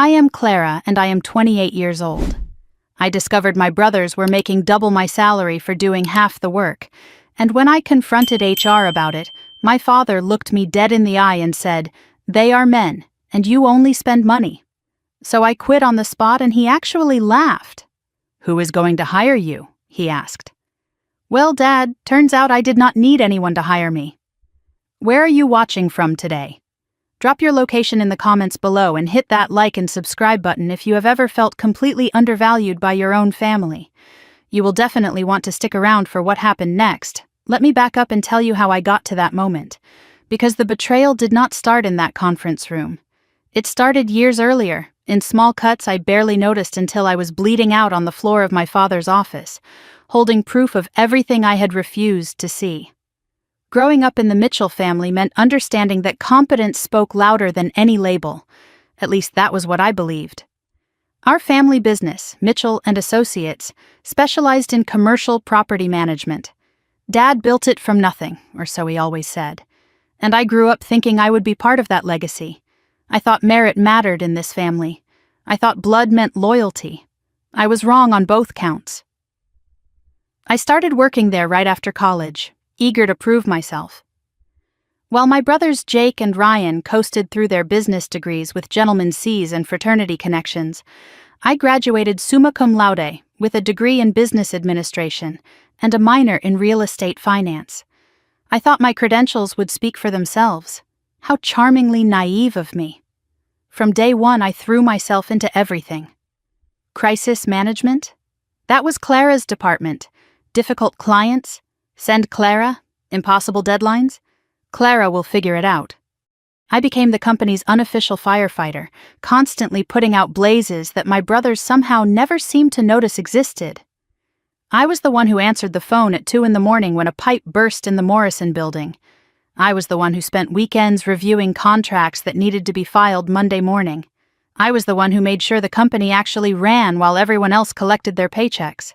I am Clara and I am 28 years old. I discovered my brothers were making double my salary for doing half the work, and when I confronted HR about it, my father looked me dead in the eye and said, "They are men, and you only spend money." So I quit on the spot and he actually laughed. "Who is going to hire you?" he asked. "Well, Dad, turns out I did not need anyone to hire me." Where are you watching from today? Drop your location in the comments below and hit that like and subscribe button if you have ever felt completely undervalued by your own family. You will definitely want to stick around for what happened next. Let me back up and tell you how I got to that moment. Because the betrayal did not start in that conference room. It started years earlier, in small cuts I barely noticed until I was bleeding out on the floor of my father's office, holding proof of everything I had refused to see. Growing up in the Mitchell family meant understanding that competence spoke louder than any label. At least that was what I believed. Our family business, Mitchell and Associates, specialized in commercial property management. Dad built it from nothing, or so he always said. And I grew up thinking I would be part of that legacy. I thought merit mattered in this family. I thought blood meant loyalty. I was wrong on both counts. I started working there right after college, eager to prove myself. While my brothers Jake and Ryan coasted through their business degrees with gentlemen's C's and fraternity connections, I graduated summa cum laude with a degree in business administration and a minor in real estate finance. I thought my credentials would speak for themselves. How charmingly naive of me. From day one, I threw myself into everything. Crisis management? That was Clara's department. Difficult clients? Send Clara? Impossible deadlines? Clara will figure it out. I became the company's unofficial firefighter, constantly putting out blazes that my brothers somehow never seemed to notice existed. I was the one who answered the phone at 2 a.m. when a pipe burst in the Morrison building. I was the one who spent weekends reviewing contracts that needed to be filed Monday morning. I was the one who made sure the company actually ran while everyone else collected their paychecks.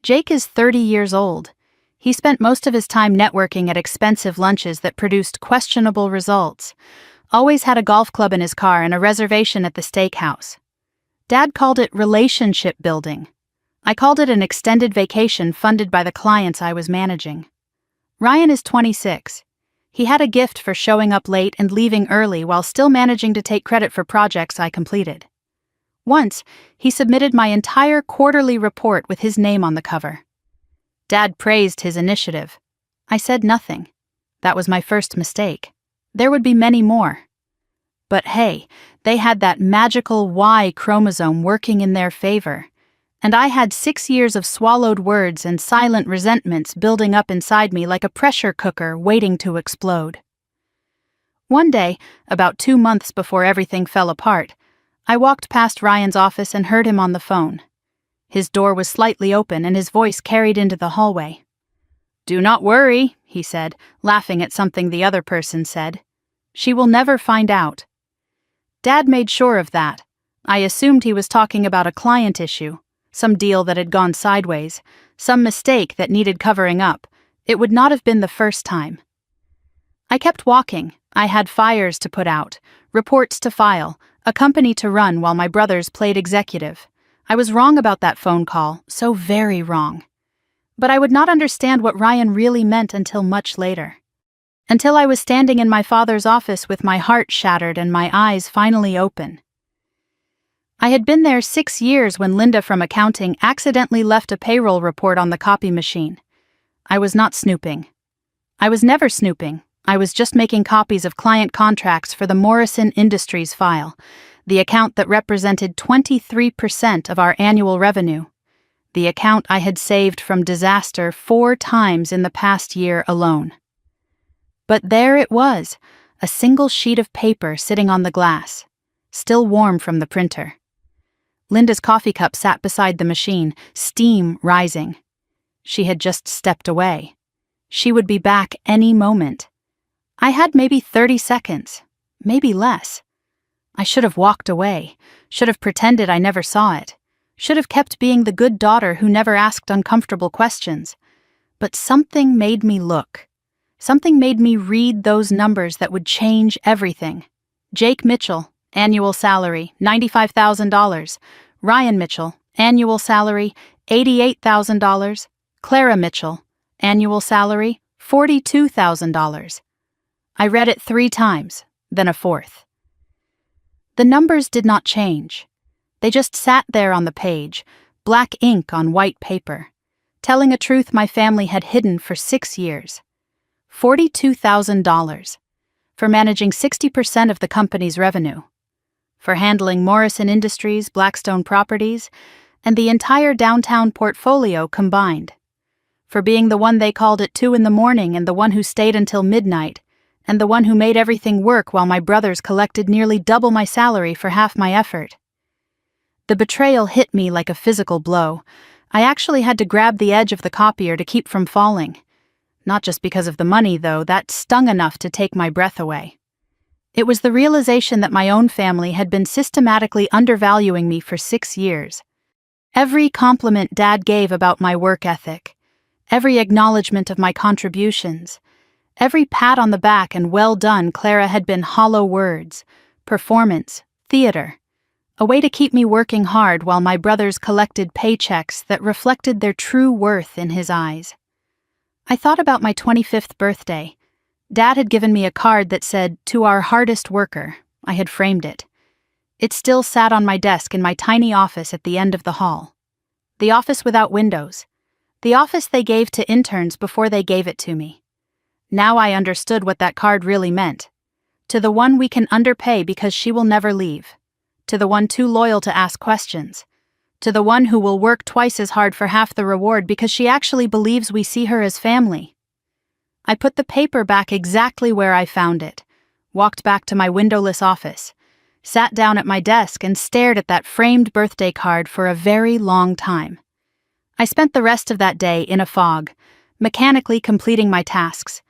Jake is 30 years old. He spent most of his time networking at expensive lunches that produced questionable results. Always had a golf club in his car and a reservation at the steakhouse. Dad called it relationship building. I called it an extended vacation funded by the clients I was managing. Ryan is 26. He had a gift for showing up late and leaving early while still managing to take credit for projects I completed. Once, he submitted my entire quarterly report with his name on the cover. Dad praised his initiative. I said nothing. That was my first mistake. There would be many more. But hey, they had that magical Y chromosome working in their favor. And I had 6 years of swallowed words and silent resentments building up inside me like a pressure cooker waiting to explode. One day, about 2 months before everything fell apart, I walked past Ryan's office and heard him on the phone. His door was slightly open and his voice carried into the hallway. "Do not worry," he said, laughing at something the other person said. "She will never find out." Dad made sure of that. I assumed he was talking about a client issue, some deal that had gone sideways, some mistake that needed covering up. It would not have been the first time. I kept walking. I had fires to put out, reports to file, a company to run while my brothers played executive. I was wrong about that phone call, so very wrong. But I would not understand what Ryan really meant until much later. Until I was standing in my father's office with my heart shattered and my eyes finally open. I had been there 6 years when Linda from accounting accidentally left a payroll report on the copy machine. I was not snooping. I was never snooping. I was just making copies of client contracts for the Morrison Industries file, the account that represented 23% of our annual revenue, the account I had saved from disaster 4 times in the past year alone. But there it was, a single sheet of paper sitting on the glass, still warm from the printer. Linda's coffee cup sat beside the machine, steam rising. She had just stepped away. She would be back any moment. I had maybe 30 seconds, maybe less. I should have walked away, should have pretended I never saw it, should have kept being the good daughter who never asked uncomfortable questions. But something made me look. Something made me read those numbers that would change everything. Jake Mitchell, annual salary $95,000. Ryan Mitchell, annual salary $88,000. Clara Mitchell, annual salary $42,000. I read it 3 times, then a 4th. The numbers did not change. They just sat there on the page, black ink on white paper, telling a truth my family had hidden for 6 years. $42,000 for managing 60% of the company's revenue, for handling Morrison Industries, Blackstone Properties, and the entire downtown portfolio combined, for being the one they called at 2 a.m. and the one who stayed until midnight, and the one who made everything work while my brothers collected nearly double my salary for half my effort. The betrayal hit me like a physical blow. I actually had to grab the edge of the copier to keep from falling. Not just because of the money, though, that stung enough to take my breath away. It was the realization that my own family had been systematically undervaluing me for 6 years. Every compliment Dad gave about my work ethic, every acknowledgement of my contributions, every pat on the back and well done Clara had been hollow words, performance, theater, a way to keep me working hard while my brothers collected paychecks that reflected their true worth in his eyes. I thought about my 25th birthday. Dad had given me a card that said, "To our hardest worker." I had framed it. It still sat on my desk in my tiny office at the end of the hall. The office without windows. The office they gave to interns before they gave it to me. Now I understood what that card really meant. To the one we can underpay because she will never leave. To the one too loyal to ask questions. To the one who will work twice as hard for half the reward because she actually believes we see her as family. I put the paper back exactly where I found it, walked back to my windowless office, sat down at my desk and stared at that framed birthday card for a very long time. I spent the rest of that day in a fog, mechanically completing my tasks,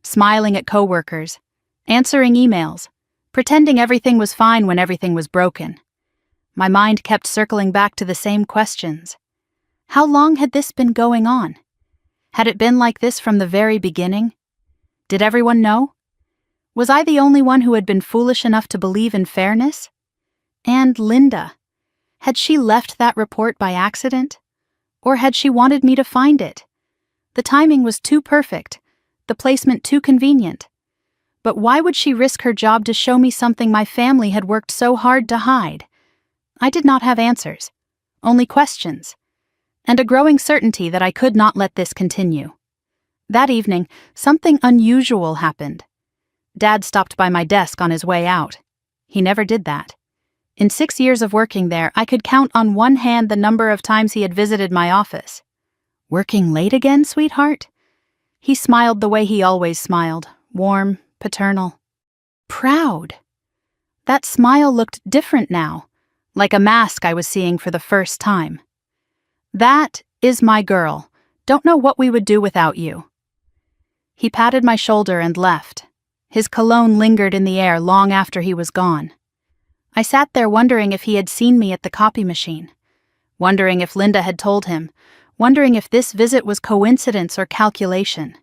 smiling at coworkers, answering emails, pretending everything was fine when everything was broken. My mind kept circling back to the same questions. How long had this been going on? Had it been like this from the very beginning? Did everyone know? Was I the only one who had been foolish enough to believe in fairness? And Linda, had she left that report by accident? Or had she wanted me to find it? The timing was too perfect, the placement too convenient. But why would she risk her job to show me something my family had worked so hard to hide? I did not have answers, only questions, and a growing certainty that I could not let this continue. That evening, something unusual happened. Dad stopped by my desk on his way out. He never did that. In 6 years of working there, I could count on one hand the number of times he had visited my office. "Working late again, sweetheart?" He smiled the way he always smiled, warm, paternal. Proud. That smile looked different now, like a mask I was seeing for the first time. "That is my girl. Don't know what we would do without you." He patted my shoulder and left. His cologne lingered in the air long after he was gone. I sat there wondering if he had seen me at the copy machine, wondering if Linda had told him, wondering if this visit was coincidence or calculation.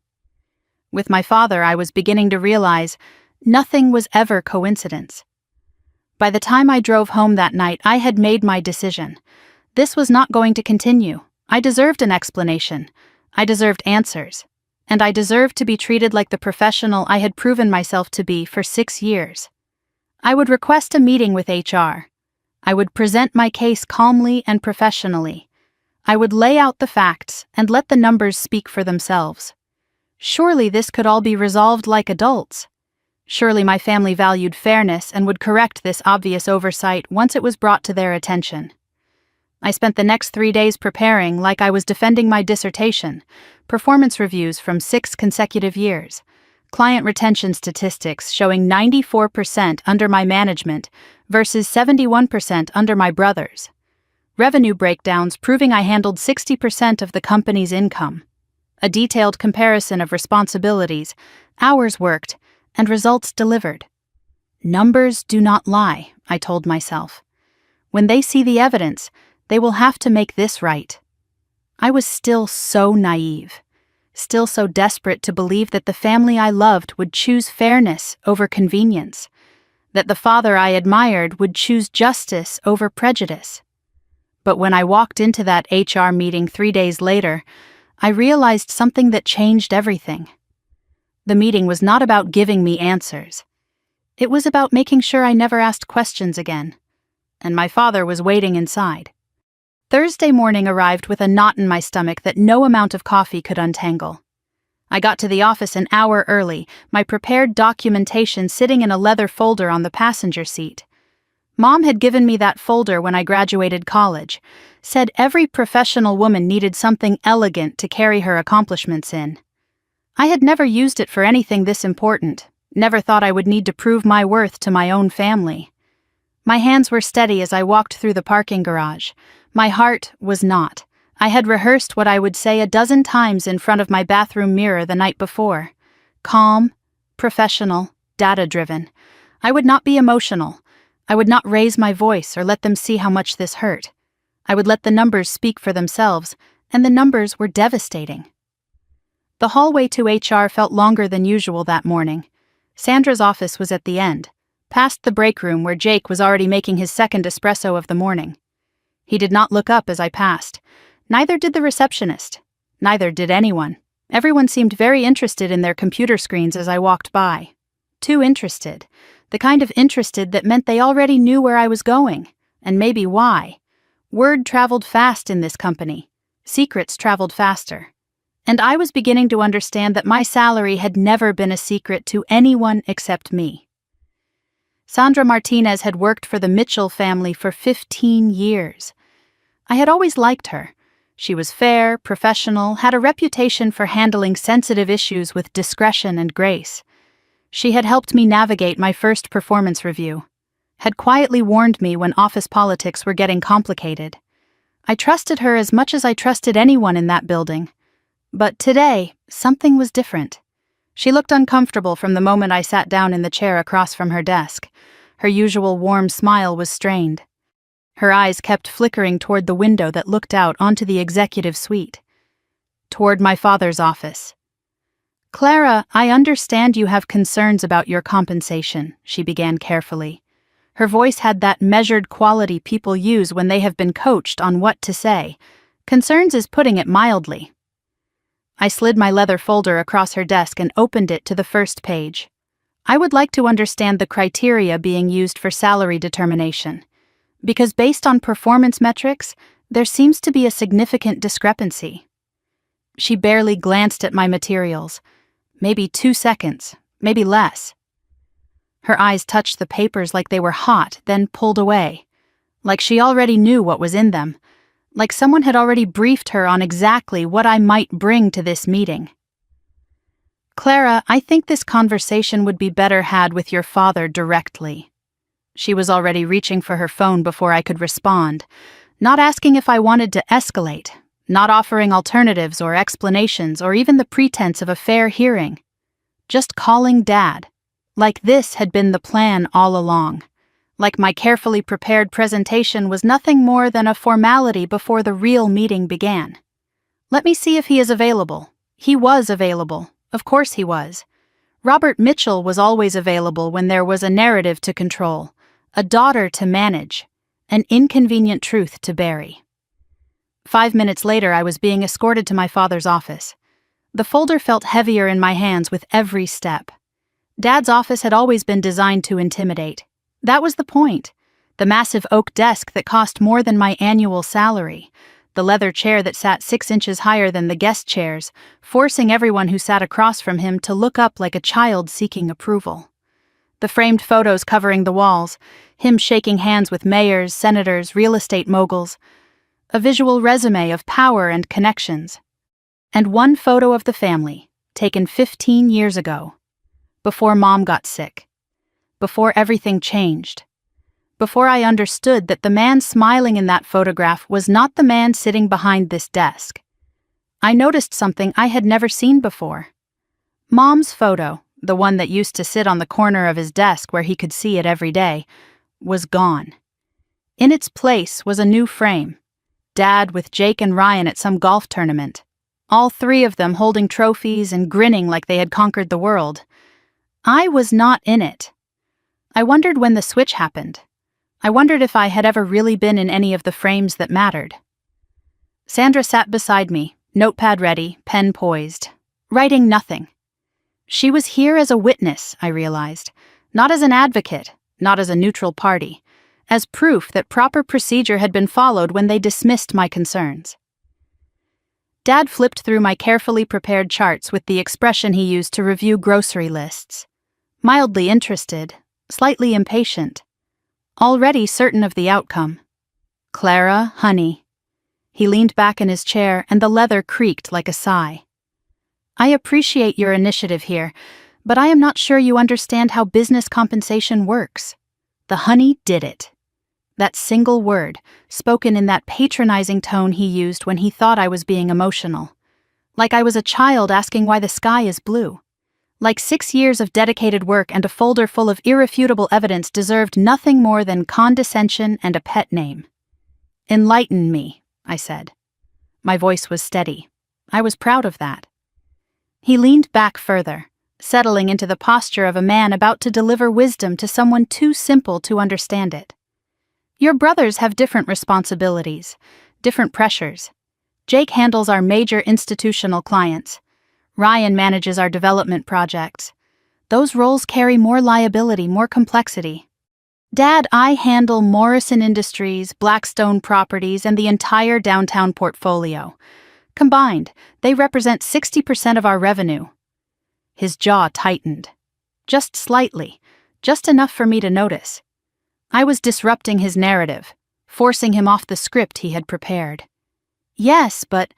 With my father, I was beginning to realize nothing was ever coincidence. By the time I drove home that night, I had made my decision. This was not going to continue. I deserved an explanation. I deserved answers. And I deserved to be treated like the professional I had proven myself to be for 6 years. I would request a meeting with HR. I would present my case calmly and professionally. I would lay out the facts and let the numbers speak for themselves. Surely this could all be resolved like adults. Surely my family valued fairness and would correct this obvious oversight once it was brought to their attention. I spent the next 3 days preparing like I was defending my dissertation, performance reviews from 6 consecutive years, client retention statistics showing 94% under my management versus 71% under my brothers, revenue breakdowns proving I handled 60% of the company's income, a detailed comparison of responsibilities, hours worked, and results delivered. Numbers do not lie, I told myself. When they see the evidence, they will have to make this right. I was still so naive, still so desperate to believe that the family I loved would choose fairness over convenience, that the father I admired would choose justice over prejudice. But when I walked into that HR meeting 3 days later, I realized something that changed everything. The meeting was not about giving me answers. It was about making sure I never asked questions again. And my father was waiting inside. Thursday morning arrived with a knot in my stomach that no amount of coffee could untangle. I got to the office an hour early, my prepared documentation sitting in a leather folder on the passenger seat. Mom had given me that folder when I graduated college, said every professional woman needed something elegant to carry her accomplishments in. I had never used it for anything this important, never thought I would need to prove my worth to my own family. My hands were steady as I walked through the parking garage. My heart was not. I had rehearsed what I would say a dozen times in front of my bathroom mirror the night before. Calm, professional, data-driven. I would not be emotional. I would not raise my voice or let them see how much this hurt. I would let the numbers speak for themselves, and the numbers were devastating. The hallway to HR felt longer than usual that morning. Sandra's office was at the end, past the break room where Jake was already making his second espresso of the morning. He did not look up as I passed. Neither did the receptionist. Neither did anyone. Everyone seemed very interested in their computer screens as I walked by. Too interested. The kind of interested that meant they already knew where I was going, and maybe why. Word traveled fast in this company. Secrets traveled faster. And I was beginning to understand that my salary had never been a secret to anyone except me. Sandra Martinez had worked for the Mitchell family for 15 years. I had always liked her. She was fair, professional, had a reputation for handling sensitive issues with discretion and grace. She had helped me navigate my first performance review, had quietly warned me when office politics were getting complicated. I trusted her as much as I trusted anyone in that building. But today, something was different. She looked uncomfortable from the moment I sat down in the chair across from her desk. Her usual warm smile was strained. Her eyes kept flickering toward the window that looked out onto the executive suite. Toward my father's office. "Clara, I understand you have concerns about your compensation," she began carefully. Her voice had that measured quality people use when they have been coached on what to say. Concerns is putting it mildly. I slid my leather folder across her desk and opened it to the first page. I would like to understand the criteria being used for salary determination. Because based on performance metrics, there seems to be a significant discrepancy. She barely glanced at my materials. Maybe 2 seconds, maybe less. Her eyes touched the papers like they were hot, then pulled away. Like she already knew what was in them. Like someone had already briefed her on exactly what I might bring to this meeting. "Clara, I think this conversation would be better had with your father directly." She was already reaching for her phone before I could respond, not asking if I wanted to escalate, not offering alternatives or explanations or even the pretense of a fair hearing. Just calling Dad. Like this had been the plan all along. Like my carefully prepared presentation was nothing more than a formality before the real meeting began. Let me see if he is available. He was available. Of course he was. Robert Mitchell was always available when there was a narrative to control, a daughter to manage, an inconvenient truth to bury. 5 minutes later, I was being escorted to my father's office. The folder felt heavier in my hands with every step. Dad's office had always been designed to intimidate. That was the point. The massive oak desk that cost more than my annual salary. The leather chair that sat 6 inches higher than the guest chairs, forcing everyone who sat across from him to look up like a child seeking approval. The framed photos covering the walls, him shaking hands with mayors, senators, real estate moguls. A visual resume of power and connections. And one photo of the family, taken 15 years ago. Before Mom got sick. Before everything changed. Before I understood that the man smiling in that photograph was not the man sitting behind this desk. I noticed something I had never seen before. Mom's photo, the one that used to sit on the corner of his desk where he could see it every day, was gone. In its place was a new frame. Dad with Jake and Ryan at some golf tournament. All 3 of them holding trophies and grinning like they had conquered the world. I was not in it. I wondered when the switch happened. I wondered if I had ever really been in any of the frames that mattered. Sandra sat beside me, notepad ready, pen poised, writing nothing. She was here as a witness, I realized, not as an advocate, not as a neutral party, as proof that proper procedure had been followed when they dismissed my concerns. Dad flipped through my carefully prepared charts with the expression he used to review grocery lists. Mildly interested, slightly impatient, already certain of the outcome. Clara, honey. He leaned back in his chair and the leather creaked like a sigh. I appreciate your initiative here, but I am not sure you understand how business compensation works. The honey did it. That single word, spoken in that patronizing tone he used when he thought I was being emotional. Like I was a child asking why the sky is blue. Like 6 years of dedicated work and a folder full of irrefutable evidence deserved nothing more than condescension and a pet name. Enlighten me, I said. My voice was steady. I was proud of that. He leaned back further, settling into the posture of a man about to deliver wisdom to someone too simple to understand it. Your brothers have different responsibilities, different pressures. Jake handles our major institutional clients. Ryan manages our development projects. Those roles carry more liability, more complexity. Dad, I handle Morrison Industries, Blackstone Properties, and the entire downtown portfolio. Combined, they represent 60% of our revenue. His jaw tightened. Just slightly, just enough for me to notice. I was disrupting his narrative, forcing him off the script he had prepared. Yes, but...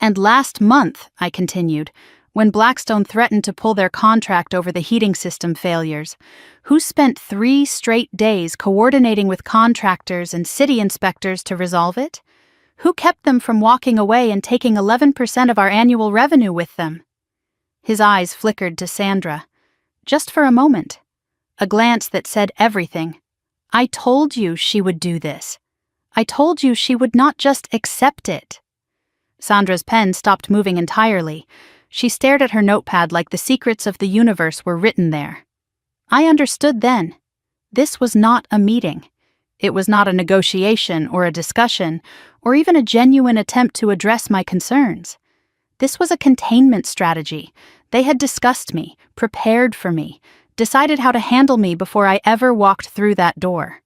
And last month, I continued, when Blackstone threatened to pull their contract over the heating system failures, who spent 3 straight days coordinating with contractors and city inspectors to resolve it? Who kept them from walking away and taking 11% of our annual revenue with them? His eyes flickered to Sandra. Just for a moment. A glance that said everything. I told you she would do this. I told you she would not just accept it. Sandra's pen stopped moving entirely. She stared at her notepad like the secrets of the universe were written there. I understood then. This was not a meeting. It was not a negotiation or a discussion, or even a genuine attempt to address my concerns. This was a containment strategy. They had discussed me, prepared for me, decided how to handle me before I ever walked through that door.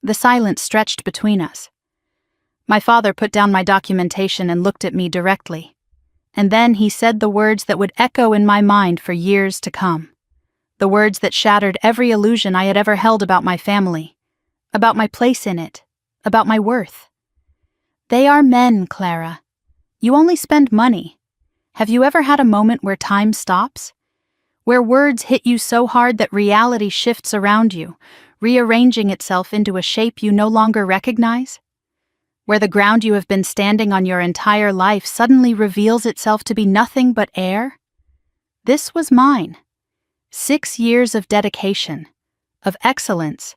The silence stretched between us. My father put down my documentation and looked at me directly. And then he said the words that would echo in my mind for years to come. The words that shattered every illusion I had ever held about my family, about my place in it, about my worth. They are men, Clara. You only spend money. Have you ever had a moment where time stops? Where words hit you so hard that reality shifts around you, rearranging itself into a shape you no longer recognize? Where the ground you have been standing on your entire life suddenly reveals itself to be nothing but air? This was mine. 6 years of dedication, of excellence,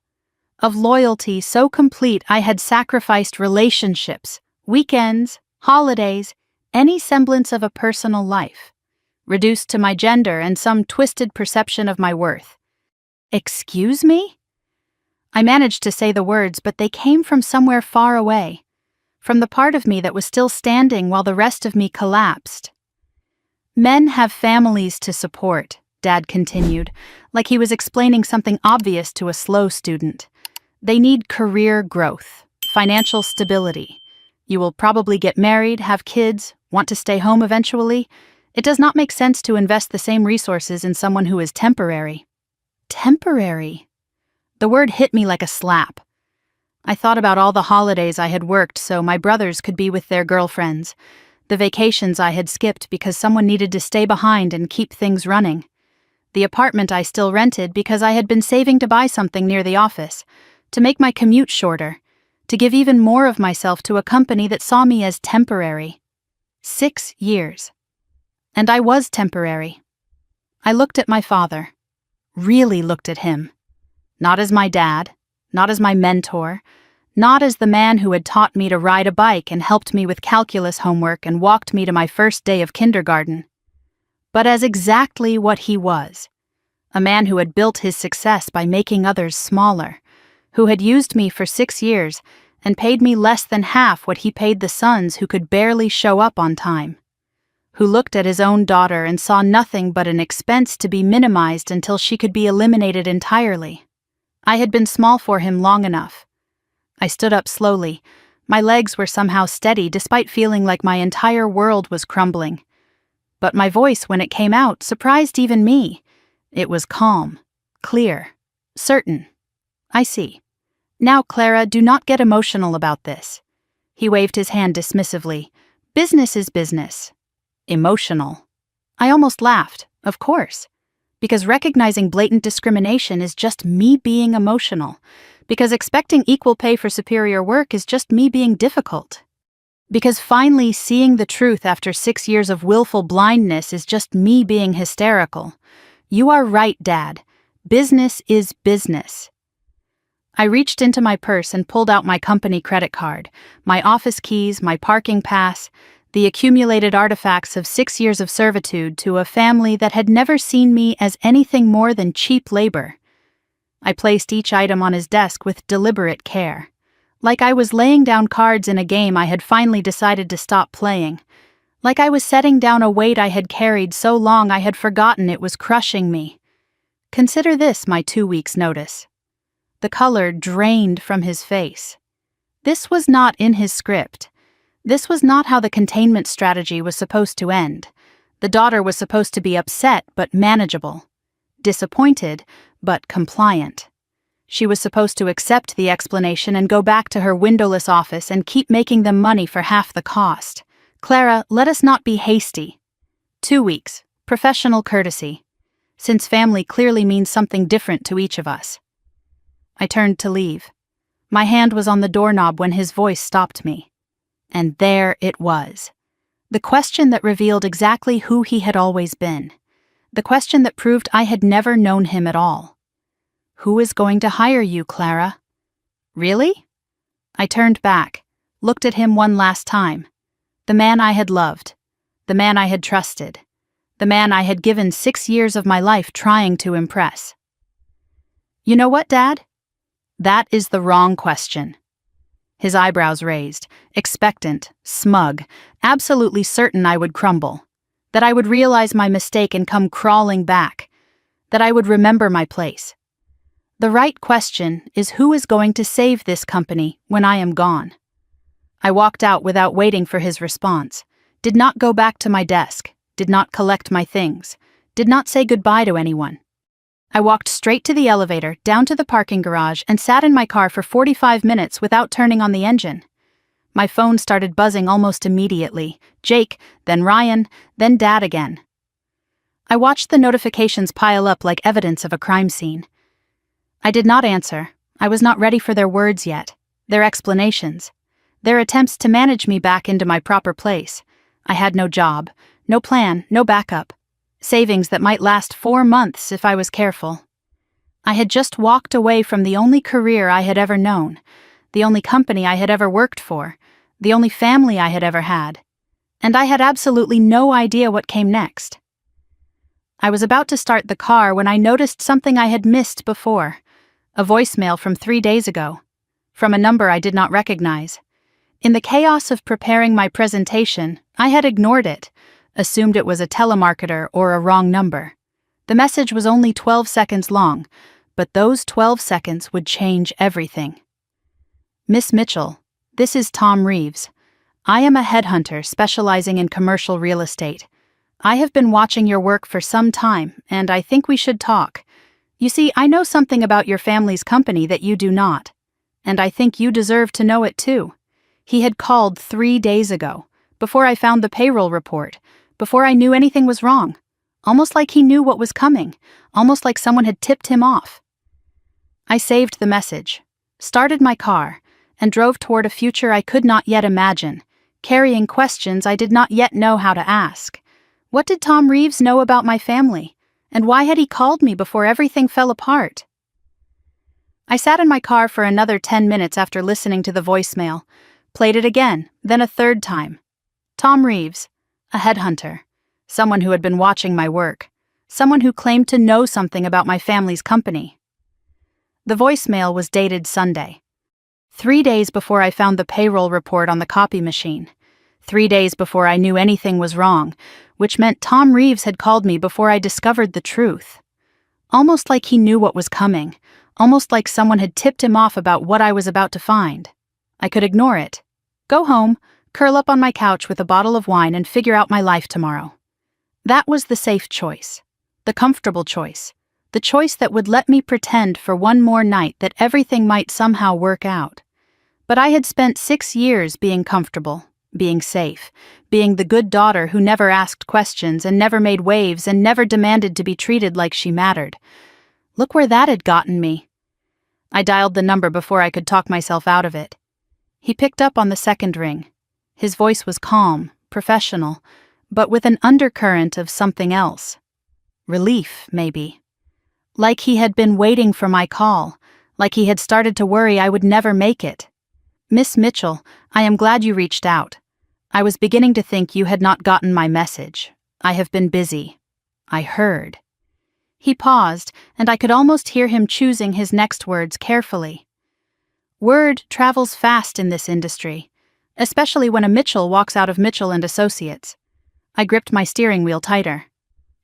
of loyalty so complete I had sacrificed relationships, weekends, holidays, any semblance of a personal life, reduced to my gender and some twisted perception of my worth. Excuse me? I managed to say the words, but they came from somewhere far away, from the part of me that was still standing while the rest of me collapsed. Men have families to support, Dad continued, like he was explaining something obvious to a slow student. They need career growth, financial stability. You will probably get married, have kids, want to stay home eventually. It does not make sense to invest the same resources in someone who is temporary. Temporary? The word hit me like a slap. I thought about all the holidays I had worked so my brothers could be with their girlfriends, the vacations I had skipped because someone needed to stay behind and keep things running, the apartment I still rented because I had been saving to buy something near the office, to make my commute shorter, to give even more of myself to a company that saw me as temporary. 6 years. And I was temporary. I looked at my father. Really looked at him. Not as my dad, not as my mentor, not as the man who had taught me to ride a bike and helped me with calculus homework and walked me to my first day of kindergarten, but as exactly what he was, A man who had built his success by making others smaller, who had used me for 6 years and paid me less than half what he paid the sons who could barely show up on time, who looked at his own daughter and saw nothing but an expense to be minimized until she could be eliminated entirely. I had been small for him long enough. I stood up slowly. My legs were somehow steady despite feeling like my entire world was crumbling. But my voice, when it came out, surprised even me. It was calm, clear, certain. I see. Now, Clara, do not get emotional about this. He waved his hand dismissively. Business is business. Emotional. I almost laughed, of course. Because recognizing blatant discrimination is just me being emotional. Because expecting equal pay for superior work is just me being difficult. Because finally seeing the truth after 6 years of willful blindness is just me being hysterical. You are right, Dad. Business is business. I reached into my purse and pulled out my company credit card, my office keys, my parking pass, the accumulated artifacts of 6 years of servitude to a family that had never seen me as anything more than cheap labor. I placed each item on his desk with deliberate care. Like I was laying down cards in a game I had finally decided to stop playing. Like I was setting down a weight I had carried so long I had forgotten it was crushing me. Consider this my 2 weeks' notice. The color drained from his face. This was not in his script. This was not how the containment strategy was supposed to end. The daughter was supposed to be upset but manageable. Disappointed but compliant. She was supposed to accept the explanation and go back to her windowless office and keep making them money for half the cost. Clara, let us not be hasty. 2 weeks. Professional courtesy. Since family clearly means something different to each of us. I turned to leave. My hand was on the doorknob when his voice stopped me. And there it was. The question that revealed exactly who he had always been. The question that proved I had never known him at all. Who is going to hire you, Clara? Really? I turned back, looked at him one last time. The man I had loved. The man I had trusted. The man I had given 6 years of my life trying to impress. You know what, Dad? That is the wrong question. His eyebrows raised, expectant, smug, absolutely certain I would crumble. That I would realize my mistake and come crawling back. That I would remember my place. The right question is who is going to save this company when I am gone? I walked out without waiting for his response, did not go back to my desk, did not collect my things, did not say goodbye to anyone. I walked straight to the elevator, down to the parking garage, and sat in my car for 45 minutes without turning on the engine. My phone started buzzing almost immediately. Jake, then Ryan, then Dad again. I watched the notifications pile up like evidence of a crime scene. I did not answer. I was not ready for their words yet, their explanations, their attempts to manage me back into my proper place. I had no job, no plan, no backup. Savings that might last 4 months if I was careful. I had just walked away from the only career I had ever known, the only company I had ever worked for, the only family I had ever had, and I had absolutely no idea what came next. I was about to start the car when I noticed something I had missed before, a voicemail from 3 days ago, from a number I did not recognize. In the chaos of preparing my presentation, I had ignored it, assumed it was a telemarketer or a wrong number. The message was only 12 seconds long, but those 12 seconds would change everything. Miss Mitchell, this is Tom Reeves. I am a headhunter specializing in commercial real estate. I have been watching your work for some time, and I think we should talk. You see, I know something about your family's company that you do not, and I think you deserve to know it too. He had called 3 days ago, before I found the payroll report, before I knew anything was wrong, almost like he knew what was coming, almost like someone had tipped him off. I saved the message, started my car, and drove toward a future I could not yet imagine, carrying questions I did not yet know how to ask. What did Tom Reeves know about my family, and why had he called me before everything fell apart? I sat in my car for another 10 minutes after listening to the voicemail, played it again, then a third time. Tom Reeves, a headhunter, someone who had been watching my work, someone who claimed to know something about my family's company. The voicemail was dated Sunday, 3 days before I found the payroll report on the copy machine, 3 days before I knew anything was wrong, which meant Tom Reeves had called me before I discovered the truth. Almost like he knew what was coming, almost like someone had tipped him off about what I was about to find. I could ignore it, go home, curl up on my couch with a bottle of wine and figure out my life tomorrow. That was the safe choice, the comfortable choice, the choice that would let me pretend for one more night that everything might somehow work out. But I had spent 6 years being comfortable, being safe, being the good daughter who never asked questions and never made waves and never demanded to be treated like she mattered. Look where that had gotten me. I dialed the number before I could talk myself out of it. He picked up on the second ring. His voice was calm, professional, but with an undercurrent of something else. Relief, maybe. Like he had been waiting for my call, like he had started to worry I would never make it. Miss Mitchell, I am glad you reached out. I was beginning to think you had not gotten my message. I have been busy. I heard. He paused, and I could almost hear him choosing his next words carefully. Word travels fast in this industry, especially when a Mitchell walks out of Mitchell and Associates. I gripped my steering wheel tighter.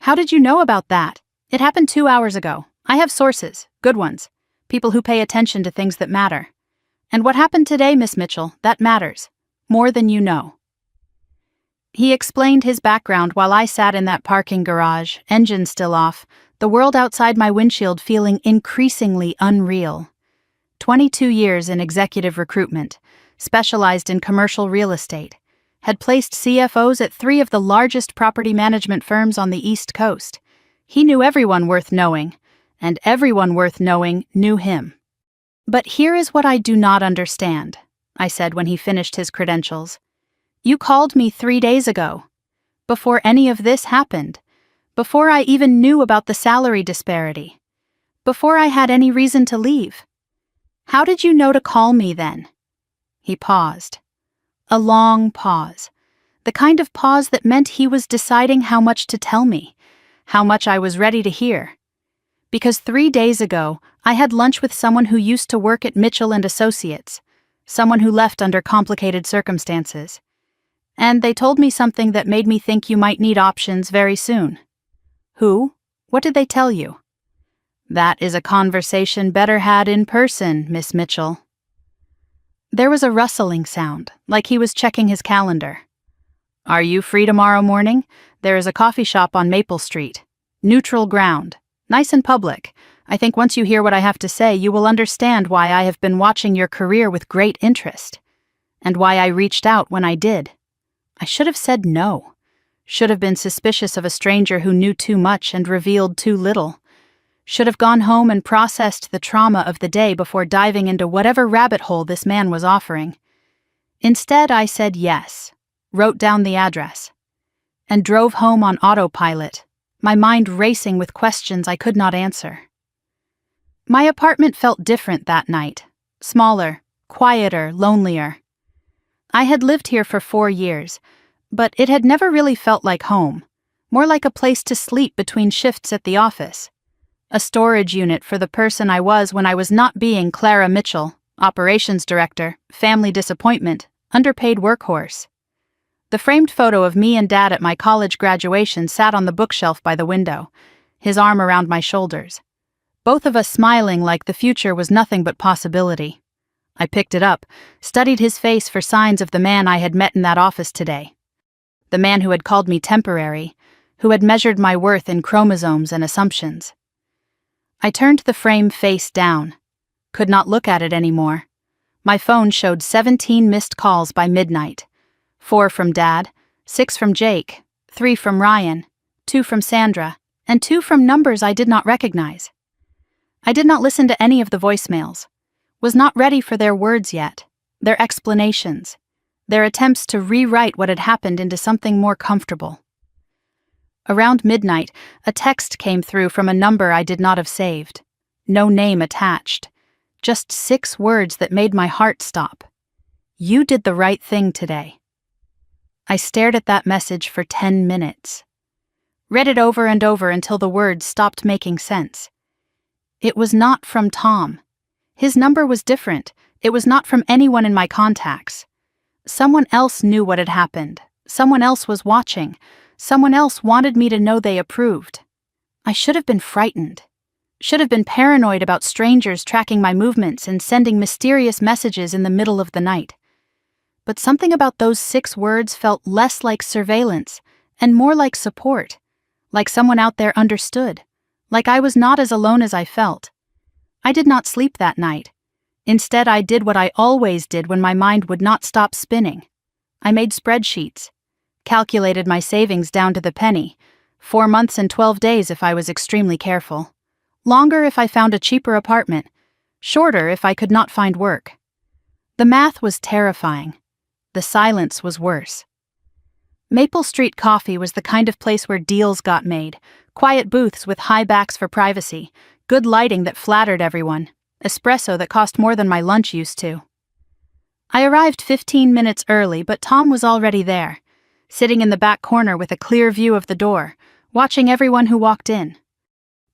How did you know about that? It happened 2 hours ago. I have sources, good ones, people who pay attention to things that matter. And what happened today, Miss Mitchell, that matters, more than you know. He explained his background while I sat in that parking garage, engine still off, the world outside my windshield feeling increasingly unreal. 22 years in executive recruitment, specialized in commercial real estate, had placed CFOs at 3 of the largest property management firms on the East Coast. He knew everyone worth knowing, and everyone worth knowing knew him. But here is what I do not understand, I said when he finished his credentials. You called me 3 days ago, before any of this happened, before I even knew about the salary disparity, before I had any reason to leave. How did you know to call me then? He paused. A long pause. The kind of pause that meant he was deciding how much to tell me, how much I was ready to hear. Because 3 days ago, I had lunch with someone who used to work at Mitchell and Associates, someone who left under complicated circumstances. And they told me something that made me think you might need options very soon. Who? What did they tell you? That is a conversation better had in person, Miss Mitchell. There was a rustling sound, like he was checking his calendar. Are you free tomorrow morning? There is a coffee shop on Maple Street. Neutral ground. Nice and public. I think once you hear what I have to say, you will understand why I have been watching your career with great interest. And why I reached out when I did. I should have said no. Should have been suspicious of a stranger who knew too much and revealed too little. Should have gone home and processed the trauma of the day before diving into whatever rabbit hole this man was offering. Instead, I said yes, wrote down the address, and drove home on autopilot, my mind racing with questions I could not answer. My apartment felt different that night, smaller, quieter, lonelier. I had lived here for 4 years, but it had never really felt like home, more like a place to sleep between shifts at the office. A storage unit for the person I was when I was not being Clara Mitchell, operations director, family disappointment, underpaid workhorse. The framed photo of me and Dad at my college graduation sat on the bookshelf by the window, his arm around my shoulders. Both of us smiling like the future was nothing but possibility. I picked it up, studied his face for signs of the man I had met in that office today. The man who had called me temporary, who had measured my worth in chromosomes and assumptions. I turned the frame face down, could not look at it anymore. My phone showed 17 missed calls by midnight. 4 from Dad, 6 from Jake, 3 from Ryan, 2 from Sandra, and 2 from numbers I did not recognize. I did not listen to any of the voicemails, was not ready for their words yet, their explanations, their attempts to rewrite what had happened into something more comfortable. Around midnight, a text came through from a number I did not have saved. No name attached. Just 6 words that made my heart stop. You did the right thing today. I stared at that message for 10 minutes. read it over and over until the words stopped making sense. It was not from Tom. His number was different. It was not from anyone in my contacts. Someone else knew what had happened. Someone else was watching. Someone else wanted me to know they approved. I should have been frightened. Should have been paranoid about strangers tracking my movements and sending mysterious messages in the middle of the night. But something about those 6 words felt less like surveillance and more like support, like someone out there understood, like I was not as alone as I felt. I did not sleep that night. Instead, I did what I always did when my mind would not stop spinning. I made spreadsheets, calculated my savings down to the penny, 4 months and 12 days if I was extremely careful, longer if I found a cheaper apartment, shorter if I could not find work. The math was terrifying. The silence was worse. Maple Street Coffee was the kind of place where deals got made, quiet booths with high backs for privacy, good lighting that flattered everyone, espresso that cost more than my lunch used to. I arrived 15 minutes early, but Tom was already there, sitting in the back corner with a clear view of the door, watching everyone who walked in.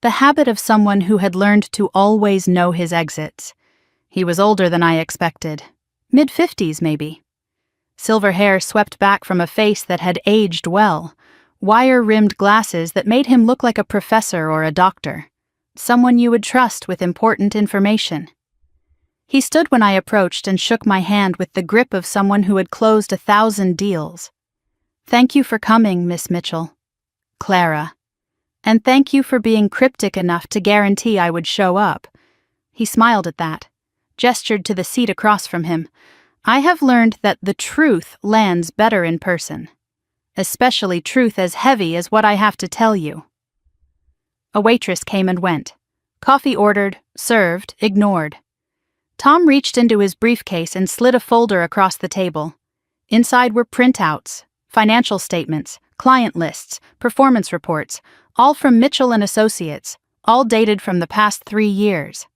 The habit of someone who had learned to always know his exits. He was older than I expected, mid-50s maybe. Silver hair swept back from a face that had aged well, wire-rimmed glasses that made him look like a professor or a doctor, someone you would trust with important information. He stood when I approached and shook my hand with the grip of someone who had closed 1,000 deals. "Thank you for coming, Miss Mitchell." "Clara." "And thank you for being cryptic enough to guarantee I would show up." He smiled at that, gestured to the seat across from him. I have learned that the truth lands better in person, especially truth as heavy as what I have to tell you. A waitress came and went. Coffee ordered, served, ignored. Tom reached into his briefcase and slid a folder across the table. Inside were printouts, financial statements, client lists, performance reports, all from Mitchell & Associates, all dated from the past 3 years.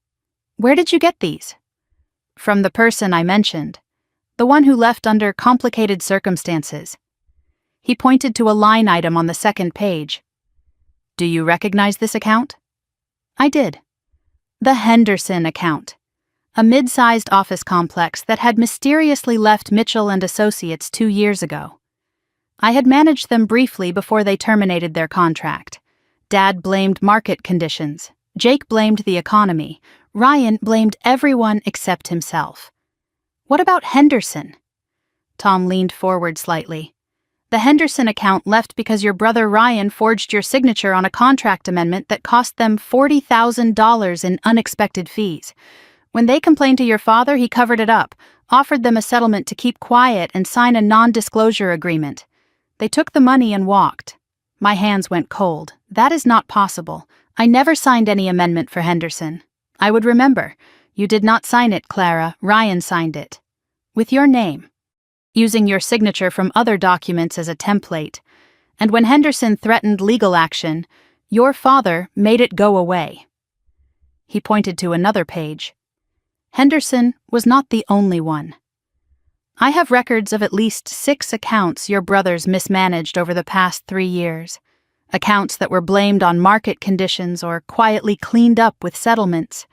"Where did you get these?" "From the person I mentioned. The one who left under complicated circumstances." He pointed to a line item on the second page. "Do you recognize this account?" I did. The Henderson account. A mid-sized office complex that had mysteriously left Mitchell & Associates 2 years ago. I had managed them briefly before they terminated their contract. Dad blamed market conditions. Jake blamed the economy. Ryan blamed everyone except himself. "What about Henderson?" Tom leaned forward slightly. "The Henderson account left because your brother Ryan forged your signature on a contract amendment that cost them $40,000 in unexpected fees. When they complained to your father, he covered it up, offered them a settlement to keep quiet and sign a non-disclosure agreement. They took the money and walked." My hands went cold. "That is not possible. I never signed any amendment for Henderson. I would remember. You did not sign it, Clara. Ryan signed it. With your name. Using your signature from other documents as a template. And when Henderson threatened legal action, your father made it go away." He pointed to another page. Henderson was not the only one. "I have records of at least 6 accounts your brothers mismanaged over the past 3 years. Accounts that were blamed on market conditions or quietly cleaned up with settlements.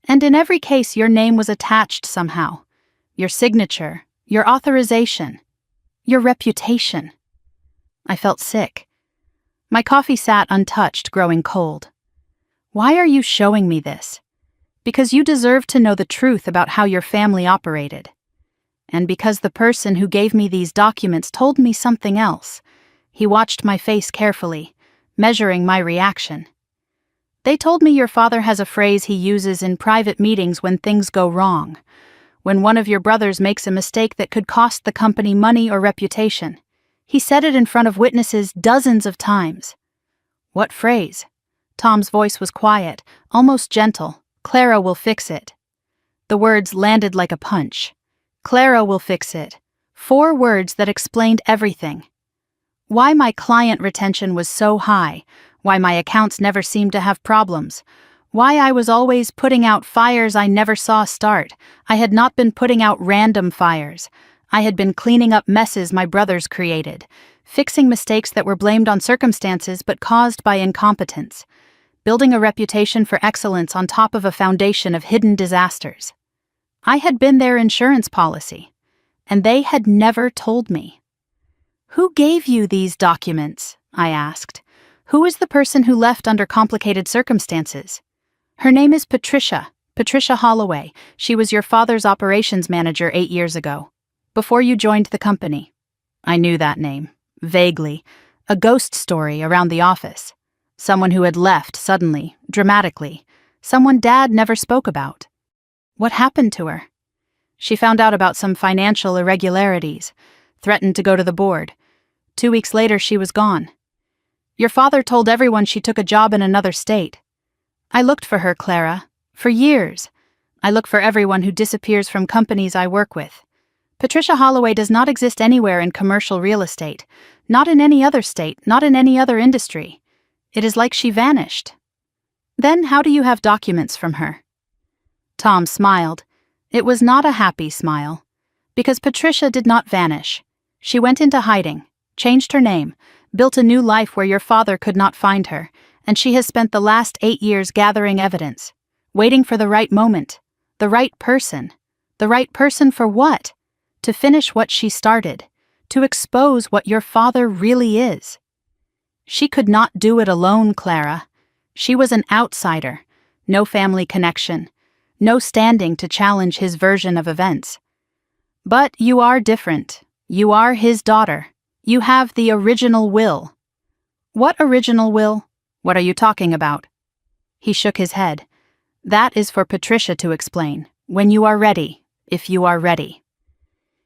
And in every case your name was attached somehow. Your signature, your authorization, your reputation." I felt sick. My coffee sat untouched, growing cold. "Why are you showing me this?" "Because you deserve to know the truth about how your family operated. And because the person who gave me these documents told me something else." He watched my face carefully, measuring my reaction. "They told me your father has a phrase he uses in private meetings when things go wrong. When one of your brothers makes a mistake that could cost the company money or reputation. He said it in front of witnesses dozens of times." "What phrase?" Tom's voice was quiet, almost gentle. "Clara will fix it." The words landed like a punch. "Clara will fix it." 4 words that explained everything. Why my client retention was so high, why my accounts never seemed to have problems, why I was always putting out fires I never saw start. I had not been putting out random fires. I had been cleaning up messes my brothers created, fixing mistakes that were blamed on circumstances but caused by incompetence, building a reputation for excellence on top of a foundation of hidden disasters. I had been their insurance policy, and they had never told me. "Who gave you these documents?" I asked. "Who is the person who left under complicated circumstances?" "Her name is Patricia Holloway. She was your father's operations manager 8 years ago, before you joined the company." I knew that name, vaguely, a ghost story around the office. Someone who had left suddenly, dramatically, someone Dad never spoke about. What happened to her? She found out about some financial irregularities, threatened to go to the board. 2 weeks later, she was gone. Your father told everyone she took a job in another state. I looked for her, Clara, for years. I look for everyone who disappears from companies I work with. Patricia Holloway does not exist anywhere in commercial real estate, not in any other state, not in any other industry. It is like she vanished. Then how do you have documents from her? Tom smiled. It was not a happy smile. Because Patricia did not vanish. She went into hiding, changed her name, built a new life where your father could not find her, and she has spent the last 8 years gathering evidence, waiting for the right moment, the right person. The right person for what? To finish what she started, to expose what your father really is. She could not do it alone, Clara. She was an outsider, no family connection, no standing to challenge his version of events. But you are different. You are his daughter. You have the original will. What original will? What are you talking about? He shook his head. That is for Patricia to explain, when you are ready, if you are ready.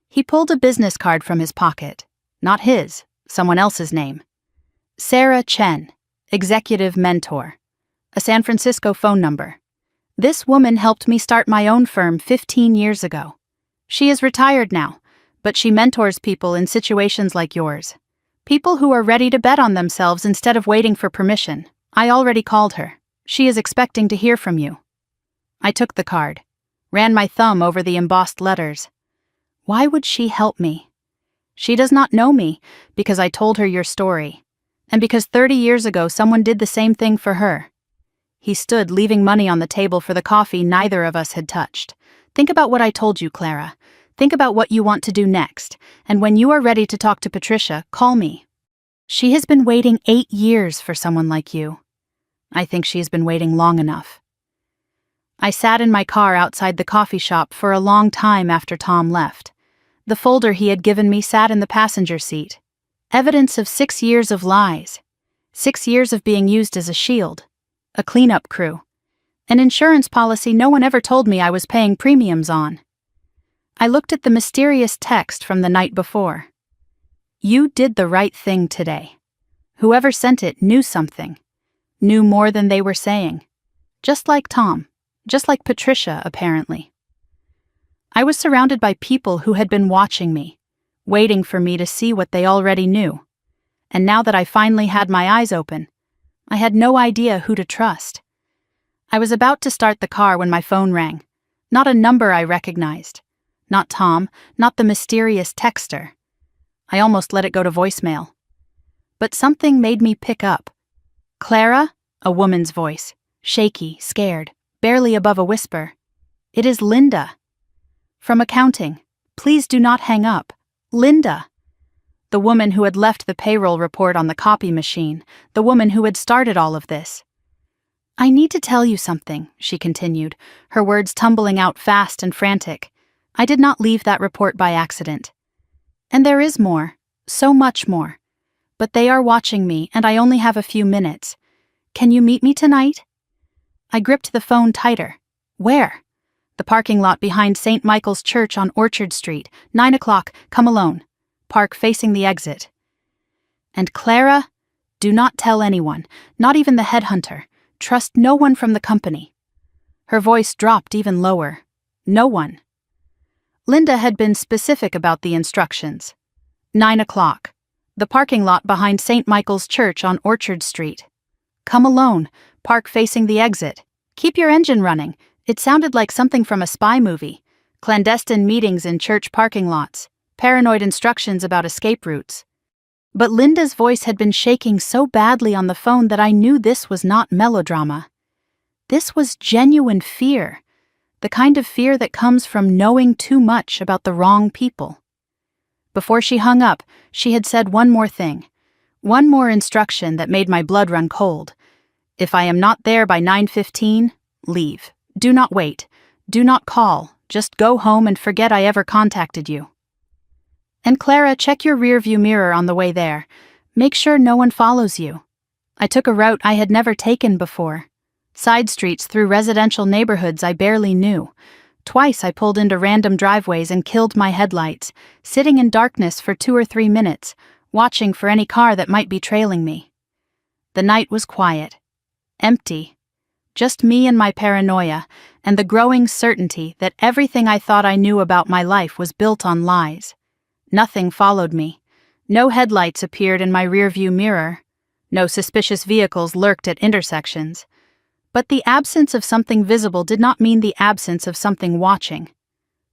He pulled a business card from his pocket. Not his, someone else's name. Sarah Chen, executive mentor. A San Francisco phone number. This woman helped me start my own firm 15 years ago. She is retired now, but she mentors people in situations like yours. People who are ready to bet on themselves instead of waiting for permission. I already called her. She is expecting to hear from you. I took the card, ran my thumb over the embossed letters. Why would she help me? She does not know me because I told her your story, and because 30 years ago someone did the same thing for her. He stood, leaving money on the table for the coffee neither of us had touched. Think about what I told you, Clara. Think about what you want to do next, and when you are ready to talk to Patricia, call me. She has been waiting 8 years for someone like you. I think she has been waiting long enough. I sat in my car outside the coffee shop for a long time after Tom left. The folder he had given me sat in the passenger seat. Evidence of 6 years of lies. 6 years of being used as a shield. A cleanup crew. An insurance policy no one ever told me I was paying premiums on. I looked at the mysterious text from the night before. You did the right thing today. Whoever sent it knew something. Knew more than they were saying. Just like Tom. Just like Patricia, apparently. I was surrounded by people who had been watching me, waiting for me to see what they already knew. And now that I finally had my eyes open, I had no idea who to trust. I was about to start the car when my phone rang. Not a number I recognized. Not Tom, not the mysterious texter. I almost let it go to voicemail. But something made me pick up. Clara? A woman's voice. Shaky, scared, barely above a whisper. It is Linda. From accounting. Please do not hang up. Linda. The woman who had left the payroll report on the copy machine. The woman who had started all of this. I need to tell you something, she continued, her words tumbling out fast and frantic. I did not leave that report by accident. And there is more, so much more. But they are watching me, and I only have a few minutes. Can you meet me tonight? I gripped the phone tighter. Where? The parking lot behind St. Michael's Church on Orchard Street, 9 o'clock, come alone. Park facing the exit. And Clara, do not tell anyone, not even the headhunter. Trust no one from the company. Her voice dropped even lower. No one. Linda had been specific about the instructions. 9 o'clock. The parking lot behind St. Michael's Church on Orchard Street. Come alone, park facing the exit. Keep your engine running. It sounded like something from a spy movie. Clandestine meetings in church parking lots. paranoid instructions about escape routes. But Linda's voice had been shaking so badly on the phone that I knew this was not melodrama. This was genuine fear, the kind of fear that comes from knowing too much about the wrong people. Before she hung up, she had said one more thing, one more instruction that made my blood run cold. If I am not there by 9:15, leave. Do not wait. Do not call. Just go home and forget I ever contacted you. And Clara, check your rearview mirror on the way there. Make sure no one follows you. I took a route I had never taken before. Side streets through residential neighborhoods I barely knew. Twice I pulled into random driveways and killed my headlights, sitting in darkness for 2 or 3 minutes, watching for any car that might be trailing me. The night was quiet. Empty. Just me and my paranoia, and the growing certainty that everything I thought I knew about my life was built on lies. Nothing followed me. No headlights appeared in my rearview mirror. No suspicious vehicles lurked at intersections. But the absence of something visible did not mean the absence of something watching.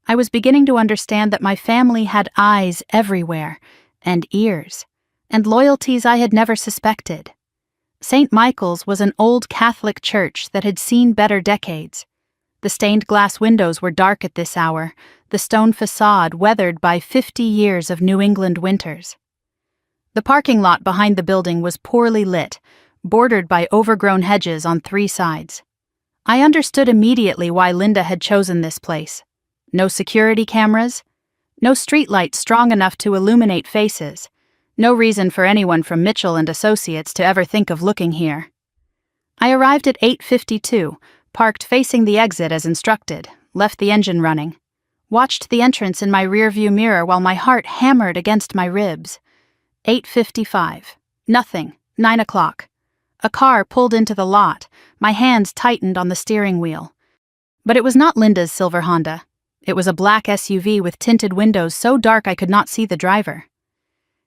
I was beginning to understand that my family had eyes everywhere, and ears, and loyalties I had never suspected. St. Michael's was an old Catholic church that had seen better decades. The stained glass windows were dark at this hour, the stone facade weathered by 50 years of New England winters. The parking lot behind the building was poorly lit, bordered by overgrown hedges on 3 sides. I understood immediately why Linda had chosen this place. No security cameras, no streetlights strong enough to illuminate faces, no reason for anyone from Mitchell and Associates to ever think of looking here. I arrived at 8:52, parked facing the exit as instructed, left the engine running, watched the entrance in my rearview mirror while my heart hammered against my ribs. 8:55. Nothing. 9 o'clock. A car pulled into the lot, my hands tightened on the steering wheel. But it was not Linda's silver Honda. It was a black SUV with tinted windows so dark I could not see the driver.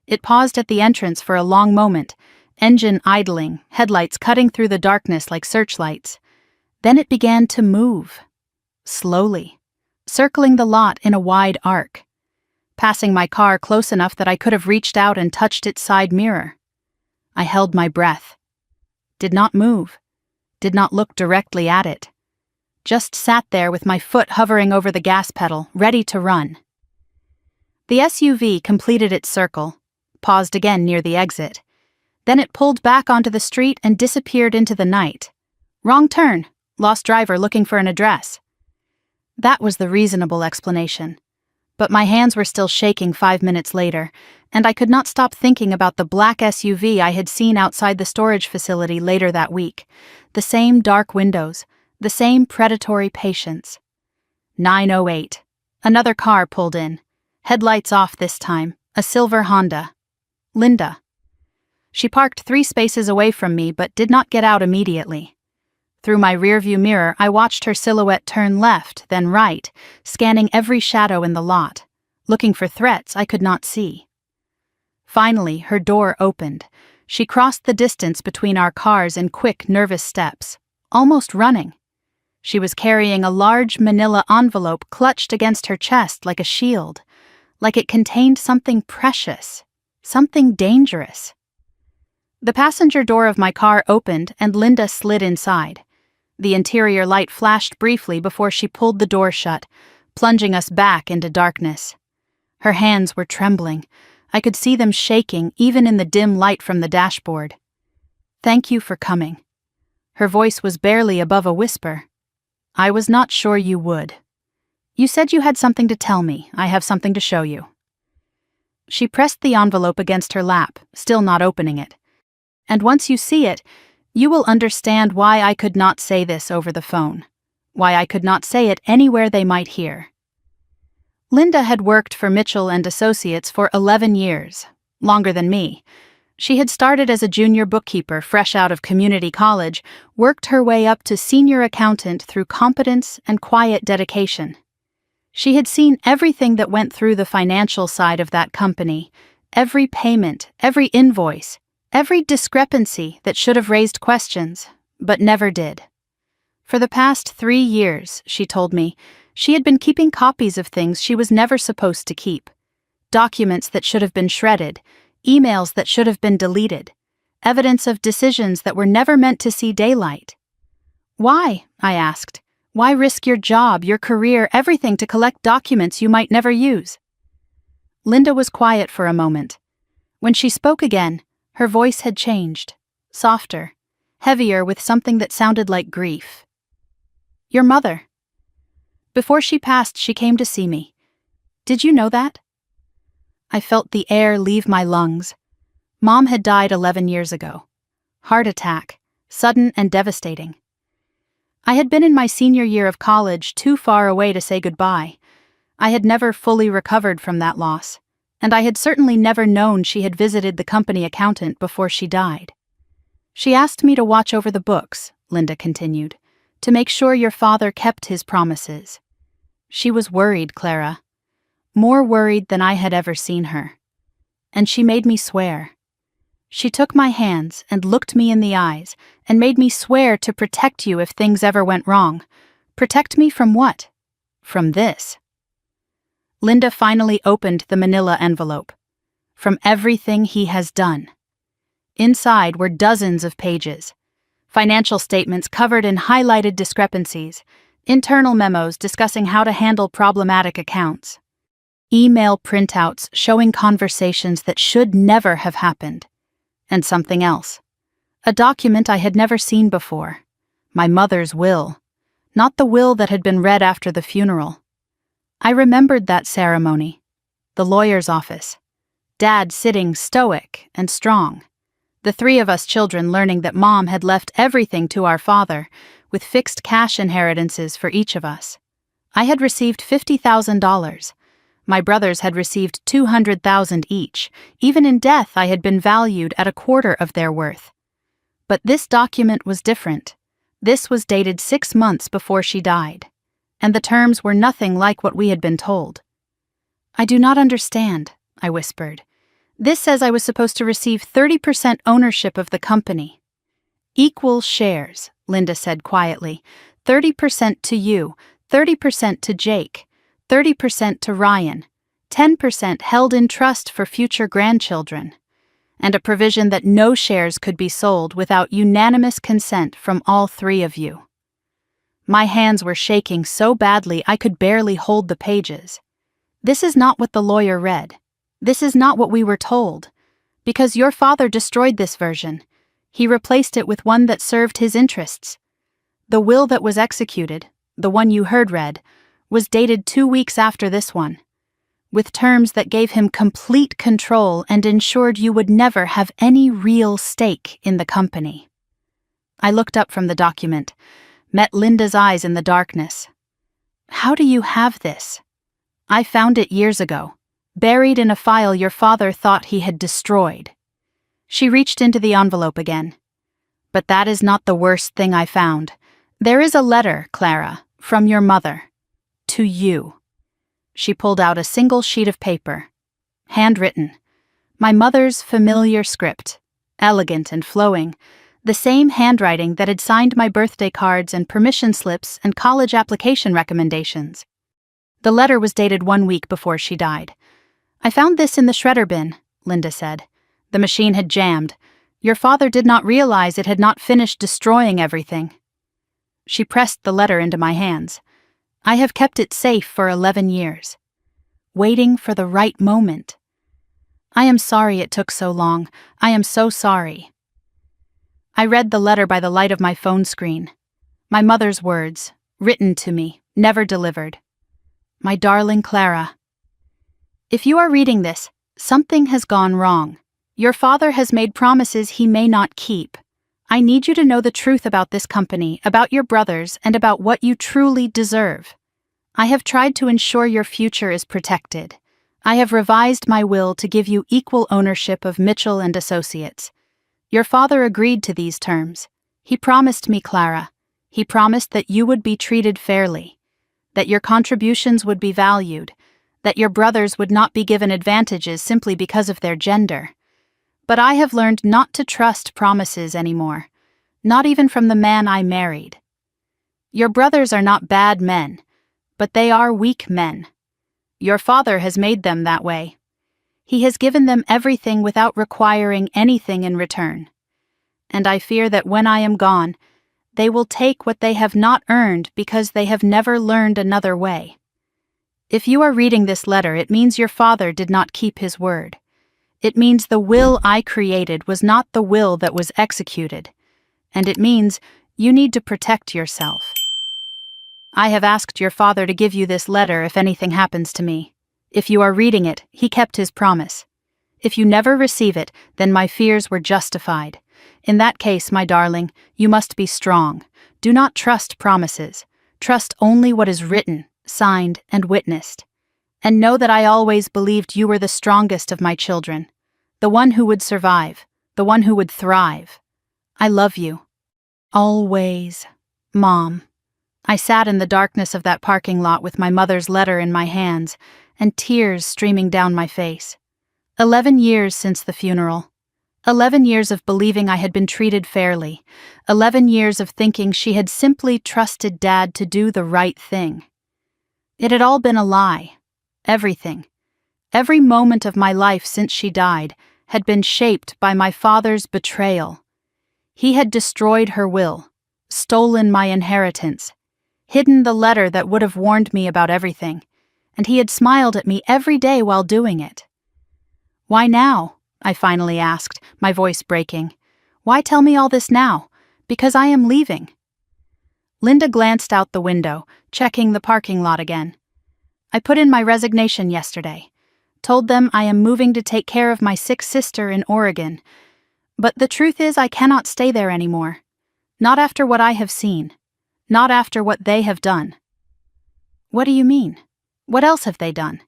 It paused at the entrance for a long moment, engine idling, headlights cutting through the darkness like searchlights. Then it began to move. Slowly. Circling the lot in a wide arc. Passing my car close enough that I could have reached out and touched its side mirror. I held my breath. Did not move. Did not look directly at it. Just sat there with my foot hovering over the gas pedal, ready to run. The SUV completed its circle, paused again near the exit. Then it pulled back onto the street and disappeared into the night. Wrong turn. Lost driver looking for an address. That was the reasonable explanation. But my hands were still shaking 5 minutes later, and I could not stop thinking about the black SUV I had seen outside the storage facility later that week. The same dark windows, the same predatory patience. 9:08. Another car pulled in. Headlights off this time. A silver Honda. Linda. She parked 3 spaces away from me but did not get out immediately. Through my rearview mirror, I watched her silhouette turn left, then right, scanning every shadow in the lot, looking for threats I could not see. Finally, her door opened. She crossed the distance between our cars in quick, nervous steps, almost running. She was carrying a large manila envelope clutched against her chest like a shield, like it contained something precious, something dangerous. The passenger door of my car opened and Linda slid inside. The interior light flashed briefly before she pulled the door shut, plunging us back into darkness. Her hands were trembling. I could see them shaking even in the dim light from the dashboard. "Thank you for coming." Her voice was barely above a whisper. "I was not sure you would. You said you had something to tell me. I have something to show you." She pressed the envelope against her lap, still not opening it. "And once you see it, you will understand why I could not say this over the phone, why I could not say it anywhere they might hear." Linda had worked for Mitchell and Associates for 11 years, longer than me. She had started as a junior bookkeeper fresh out of community college, worked her way up to senior accountant through competence and quiet dedication. She had seen everything that went through the financial side of that company, every payment, every invoice, every discrepancy that should have raised questions, but never did. For the past 3 years, she told me, she had been keeping copies of things she was never supposed to keep. documents that should have been shredded, emails that should have been deleted, evidence of decisions that were never meant to see daylight. Why? I asked. Why risk your job, your career, everything to collect documents you might never use? Linda was quiet for a moment. When she spoke again, her voice had changed, softer, heavier with something that sounded like grief. Your mother. Before she passed, she came to see me. Did you know that? I felt the air leave my lungs. Mom had died 11 years ago. Heart attack, sudden and devastating. I had been in my senior year of college, too far away to say goodbye. I had never fully recovered from that loss, and I had certainly never known she had visited the company accountant before she died. She asked me to watch over the books, Linda continued, to make sure your father kept his promises. She was worried, Clara. More worried than I had ever seen her. And she made me swear. She took my hands and looked me in the eyes and made me swear to protect you if things ever went wrong. Protect me from what? From this. Linda finally opened the manila envelope. From everything he has done. Inside were dozens of pages. Financial statements covered in highlighted discrepancies, internal memos discussing how to handle problematic accounts, email printouts showing conversations that should never have happened, and something else. A document I had never seen before. My mother's will. Not the will that had been read after the funeral. I remembered that ceremony. The lawyer's office. Dad sitting stoic and strong. The three of us children learning that Mom had left everything to our father, with fixed cash inheritances for each of us. I had received $50,000. My brothers had received $200,000 each. Even in death, I had been valued at a quarter of their worth. But this document was different. This was dated 6 months before she died, and the terms were nothing like what we had been told. I do not understand, I whispered. This says I was supposed to receive 30% ownership of the company. Equal shares, Linda said quietly. 30% to you, 30% to Jake, 30% to Ryan, 10% held in trust for future grandchildren, and a provision that no shares could be sold without unanimous consent from all three of you. My hands were shaking so badly I could barely hold the pages. This is not what the lawyer read. This is not what we were told. Because your father destroyed this version. He replaced it with one that served his interests. The will that was executed, the one you heard read, was dated 2 weeks after this one, with terms that gave him complete control and ensured you would never have any real stake in the company. I looked up from the document, met Linda's eyes in the darkness. How do you have this? I found it years ago, buried in a file your father thought he had destroyed. She reached into the envelope again. But that is not the worst thing I found. There is a letter, Clara, from your mother. To you. She pulled out a single sheet of paper. Handwritten. My mother's familiar script. Elegant and flowing. The same handwriting that had signed my birthday cards and permission slips and college application recommendations. The letter was dated 1 week before she died. I found this in the shredder bin, Linda said. The machine had jammed. Your father did not realize it had not finished destroying everything. She pressed the letter into my hands. I have kept it safe for 11 years. Waiting for the right moment. I am sorry it took so long. I am so sorry. I read the letter by the light of my phone screen. My mother's words, written to me, never delivered. My darling Clara. If you are reading this, something has gone wrong. Your father has made promises he may not keep. I need you to know the truth about this company, about your brothers, and about what you truly deserve. I have tried to ensure your future is protected. I have revised my will to give you equal ownership of Mitchell and Associates. Your father agreed to these terms. He promised me, Clara. He promised that you would be treated fairly, that your contributions would be valued, that your brothers would not be given advantages simply because of their gender. But I have learned not to trust promises anymore, not even from the man I married. Your brothers are not bad men, but they are weak men. Your father has made them that way. He has given them everything without requiring anything in return. And I fear that when I am gone, they will take what they have not earned because they have never learned another way. If you are reading this letter, it means your father did not keep his word. It means the will I created was not the will that was executed. And it means you need to protect yourself. I have asked your father to give you this letter if anything happens to me. If you are reading it, he kept his promise. If you never receive it, then my fears were justified. In that case, my darling, you must be strong. Do not trust promises. Trust only what is written, signed, and witnessed. And know that I always believed you were the strongest of my children, the one who would survive, the one who would thrive. I love you. Always, Mom. I sat in the darkness of that parking lot with my mother's letter in my hands and tears streaming down my face. 11 years since the funeral. 11 years of believing I had been treated fairly. 11 years of thinking she had simply trusted Dad to do the right thing. It had all been a lie. Everything. Every moment of my life since she died had been shaped by my father's betrayal. He had destroyed her will, stolen my inheritance, hidden the letter that would have warned me about everything, and he had smiled at me every day while doing it. Why now? I finally asked, my voice breaking. Why tell me all this now? Because I am leaving. Linda glanced out the window, checking the parking lot again. I put in my resignation yesterday. Told them I am moving to take care of my sick sister in Oregon. But the truth is I cannot stay there anymore. Not after what I have seen. Not after what they have done. What do you mean? What else have they done?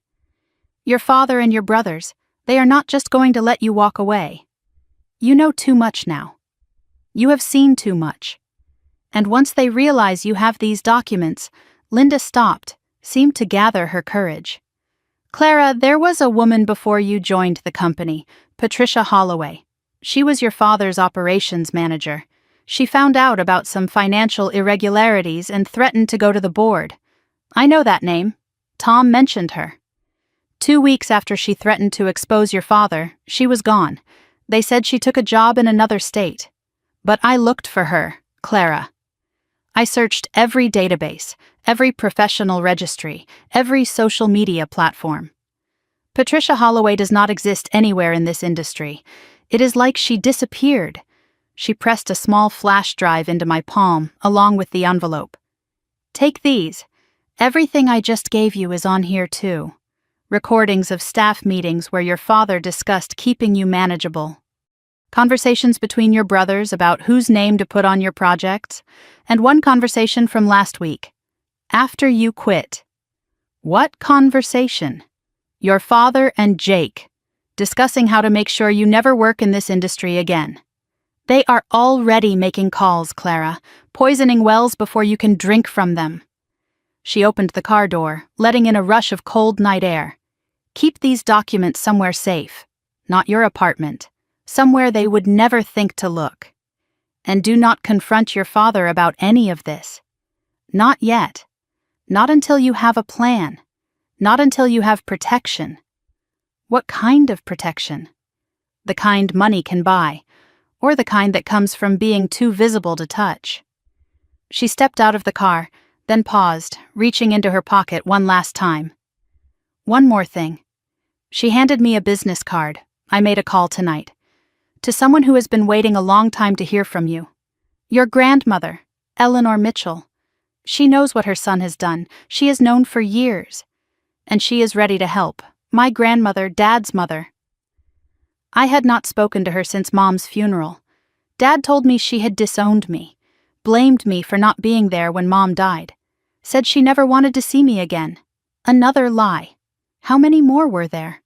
Your father and your brothers, they are not just going to let you walk away. You know too much now. You have seen too much. And once they realize you have these documents, Linda stopped, seemed to gather her courage. Clara, there was a woman before you joined the company, Patricia Holloway. She was your father's operations manager. She found out about some financial irregularities and threatened to go to the board. I know that name. Tom mentioned her. 2 weeks after she threatened to expose your father, she was gone. They said she took a job in another state. But I looked for her, Clara. I searched every database, every professional registry, every social media platform. Patricia Holloway does not exist anywhere in this industry. It is like she disappeared. She pressed a small flash drive into my palm, along with the envelope. Take these. Everything I just gave you is on here too. Recordings of staff meetings where your father discussed keeping you manageable. Conversations between your brothers about whose name to put on your projects. And one conversation from last week. After you quit. What conversation? Your father and Jake, discussing how to make sure you never work in this industry again. They are already making calls, Clara, poisoning wells before you can drink from them. She opened the car door, letting in a rush of cold night air. Keep these documents somewhere safe, not your apartment, somewhere they would never think to look. And do not confront your father about any of this. Not yet. Not until you have a plan. Not until you have protection. What kind of protection? The kind money can buy, or the kind that comes from being too visible to touch. She stepped out of the car, then paused, reaching into her pocket one last time. One more thing. She handed me a business card. I made a call tonight. To someone who has been waiting a long time to hear from you. Your grandmother, Eleanor Mitchell. She knows what her son has done. She has known for years. And she is ready to help. My grandmother, Dad's mother. I had not spoken to her since Mom's funeral. Dad told me she had disowned me, blamed me for not being there when Mom died, said she never wanted to see me again. Another lie. How many more were there?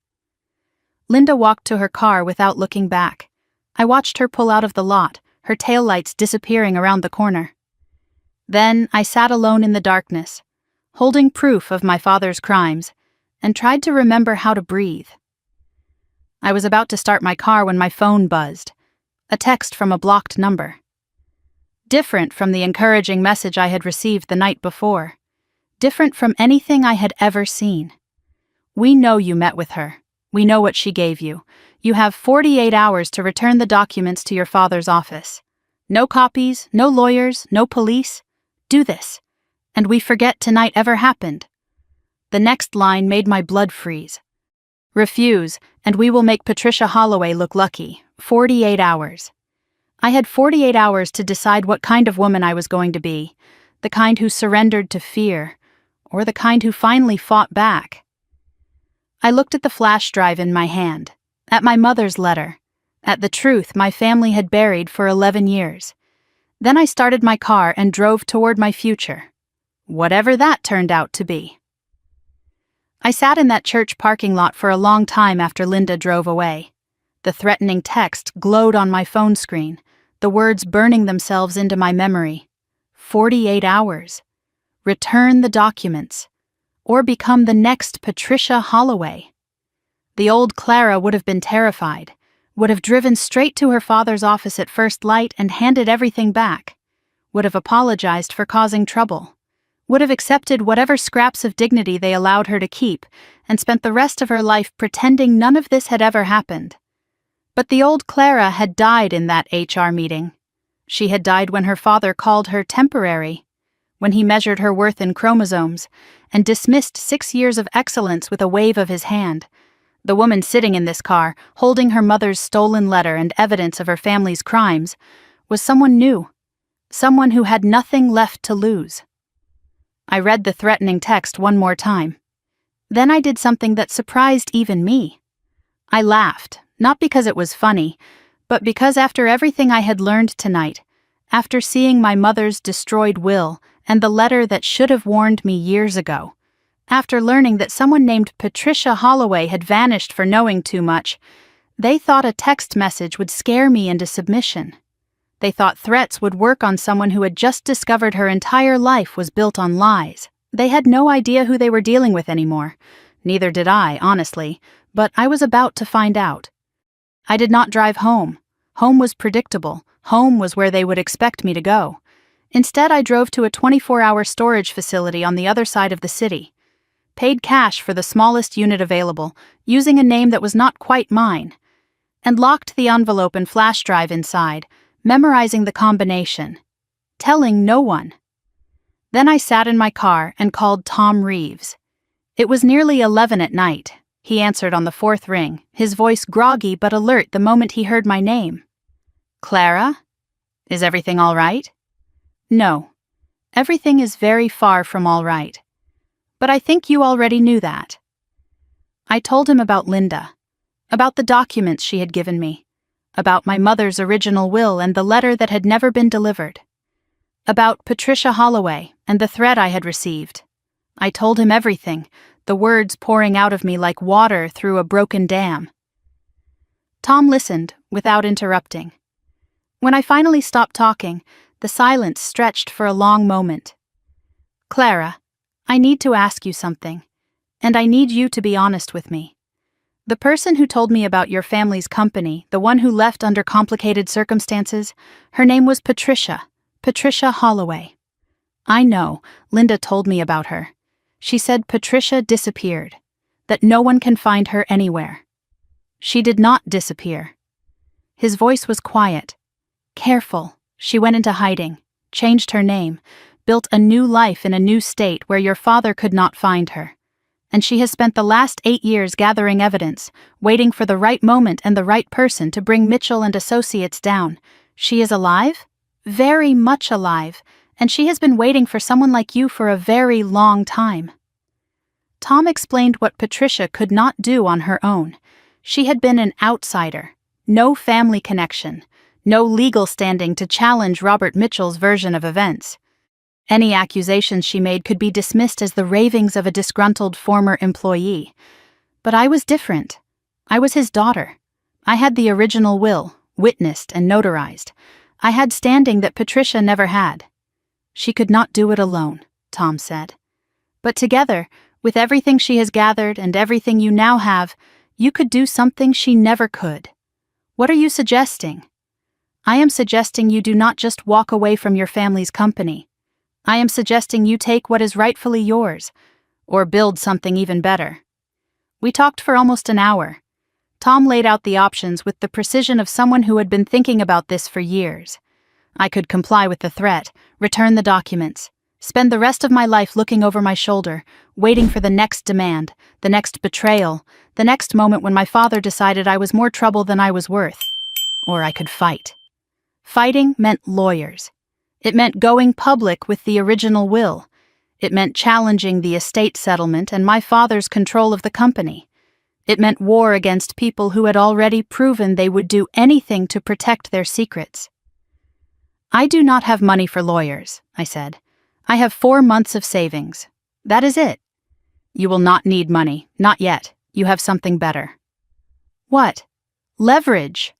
Linda walked to her car without looking back. I watched her pull out of the lot, her taillights disappearing around the corner. Then I sat alone in the darkness, holding proof of my father's crimes, and tried to remember how to breathe. I was about to start my car when my phone buzzed. A text from a blocked number. Different from the encouraging message I had received the night before. Different from anything I had ever seen. We know you met with her. We know what she gave you. You have 48 hours to return the documents to your father's office. No copies, no lawyers, no police. Do this, and we forget tonight ever happened." The next line made my blood freeze. "Refuse, and we will make Patricia Holloway look lucky. 48 hours. I had 48 hours to decide what kind of woman I was going to be, the kind who surrendered to fear, or the kind who finally fought back. I looked at the flash drive in my hand, at my mother's letter, at the truth my family had buried for 11 years. Then I started my car and drove toward my future, whatever that turned out to be. I sat in that church parking lot for a long time after Linda drove away. The threatening text glowed on my phone screen, the words burning themselves into my memory. 48 hours. Return the documents, or become the next Patricia Holloway. The old Clara would have been terrified, would have driven straight to her father's office at first light and handed everything back, would have apologized for causing trouble, would have accepted whatever scraps of dignity they allowed her to keep, and spent the rest of her life pretending none of this had ever happened. But the old Clara had died in that HR meeting. She had died when her father called her temporary, when he measured her worth in chromosomes, and dismissed 6 years of excellence with a wave of his hand. The woman sitting in this car, holding her mother's stolen letter and evidence of her family's crimes, was someone new, someone who had nothing left to lose. I read the threatening text one more time. Then I did something that surprised even me. I laughed, not because it was funny, but because after everything I had learned tonight, after seeing my mother's destroyed will and the letter that should have warned me years ago, after learning that someone named Patricia Holloway had vanished for knowing too much, they thought a text message would scare me into submission. They thought threats would work on someone who had just discovered her entire life was built on lies. They had no idea who they were dealing with anymore. Neither did I, honestly, but I was about to find out. I did not drive home. Home was predictable. Home was where they would expect me to go. Instead, I drove to a 24-hour storage facility on the other side of the city, paid cash for the smallest unit available, using a name that was not quite mine, and locked the envelope and flash drive inside, memorizing the combination, telling no one. Then I sat in my car and called Tom Reeves. It was nearly 11 at night. He answered on the 4th ring, his voice groggy but alert the moment he heard my name. "Clara? Is everything all right?" "No. Everything is very far from all right. But I think you already knew that." I told him about Linda, about the documents she had given me, about my mother's original will and the letter that had never been delivered, about Patricia Holloway and the threat I had received. I told him everything, the words pouring out of me like water through a broken dam. Tom listened without interrupting. When I finally stopped talking, the silence stretched for a long moment. "Clara, I need to ask you something, and I need you to be honest with me. The person who told me about your family's company, the one who left under complicated circumstances, her name was Patricia Holloway. I know, Linda told me about her. She said Patricia disappeared, that no one can find her anywhere. She did not disappear." His voice was quiet, careful. "She went into hiding, changed her name, built a new life in a new state where your father could not find her. And she has spent the last 8 years gathering evidence, waiting for the right moment and the right person to bring Mitchell and Associates down. She is alive? Very much alive, and she has been waiting for someone like you for a very long time." Tom explained what Patricia could not do on her own. She had been an outsider, no family connection, no legal standing to challenge Robert Mitchell's version of events. Any accusations she made could be dismissed as the ravings of a disgruntled former employee. But I was different. I was his daughter. I had the original will, witnessed and notarized. I had standing that Patricia never had. She could not do it alone, Tom said. But together, with everything she has gathered and everything you now have, you could do something she never could. What are you suggesting? I am suggesting you do not just walk away from your family's company. I am suggesting you take what is rightfully yours, or build something even better. We talked for almost an hour, Tom laid out the options with the precision of someone who had been thinking about this for years. I could comply with the threat, return the documents, spend the rest of my life looking over my shoulder, waiting for the next demand, the next betrayal, the next moment when my father decided I was more trouble than I was worth. Or I could fight. Fighting meant lawyers. It meant going public with the original will. It meant challenging the estate settlement and my father's control of the company. It meant war against people who had already proven they would do anything to protect their secrets. I do not have money for lawyers, I said. I have 4 months of savings. That is it. You will not need money, not yet. You have something better. What? Leverage.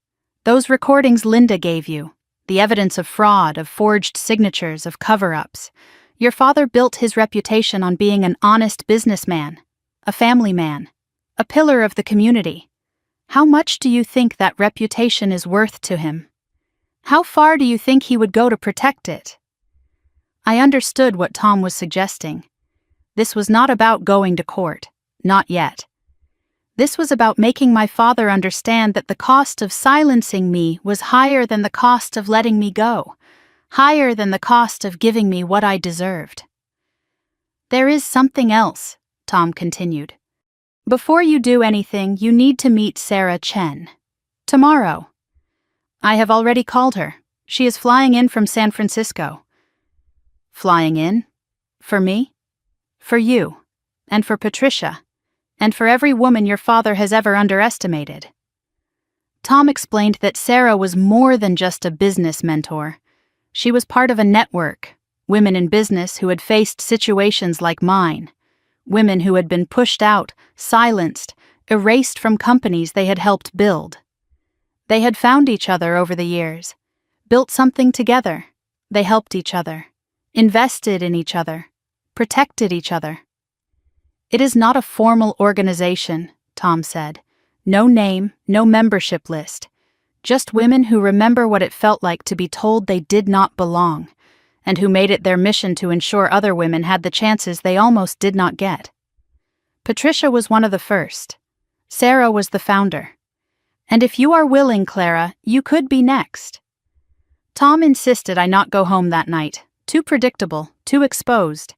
Those recordings Linda gave you. The evidence of fraud, of forged signatures, of cover-ups. Your father built his reputation on being an honest businessman, a family man, a pillar of the community. How much do you think that reputation is worth to him? How far do you think he would go to protect it? I understood what Tom was suggesting. This was not about going to court, not yet. This was about making my father understand that the cost of silencing me was higher than the cost of letting me go, higher than the cost of giving me what I deserved. There is something else, Tom continued. Before you do anything, you need to meet Sarah Chen. Tomorrow. I have already called her. She is flying in from San Francisco. Flying in? For me? For you. And for Patricia. And for every woman your father has ever underestimated. Tom explained that Sarah was more than just a business mentor. She was part of a network, women in business who had faced situations like mine, women who had been pushed out, silenced, erased from companies they had helped build. They had found each other over the years, built something together. They helped each other, invested in each other, protected each other. It is not a formal organization, Tom said. No name, no membership list. Just women who remember what it felt like to be told they did not belong, and who made it their mission to ensure other women had the chances they almost did not get. Patricia was one of the first. Sarah was the founder. And if you are willing, Clara, you could be next. Tom insisted I not go home that night. Too predictable, too exposed.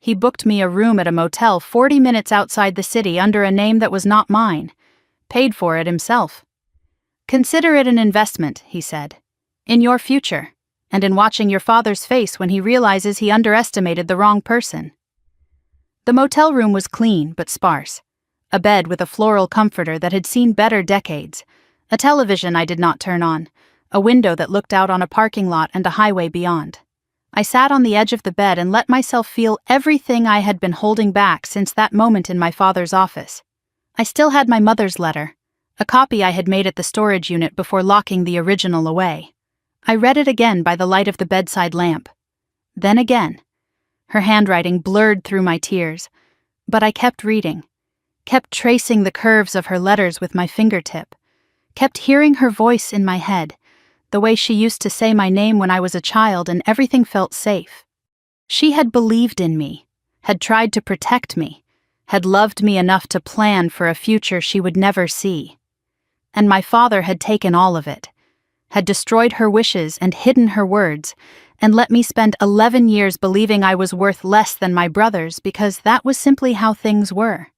He booked me a room at a motel 40 minutes outside the city under a name that was not mine. Paid for it himself. Consider it an investment, he said. In your future, and in watching your father's face when he realizes he underestimated the wrong person. The motel room was clean but sparse. A bed with a floral comforter that had seen better decades. A television I did not turn on. A window that looked out on a parking lot and a highway beyond. I sat on the edge of the bed and let myself feel everything I had been holding back since that moment in my father's office. I still had my mother's letter, a copy I had made at the storage unit before locking the original away. I read it again by the light of the bedside lamp. Then again. Her handwriting blurred through my tears, but I kept reading, kept tracing the curves of her letters with my fingertip, kept hearing her voice in my head, the way she used to say my name when I was a child and everything felt safe. She had believed in me, had tried to protect me, had loved me enough to plan for a future she would never see. And my father had taken all of it, had destroyed her wishes and hidden her words, and let me spend 11 years believing I was worth less than my brothers because that was simply how things were.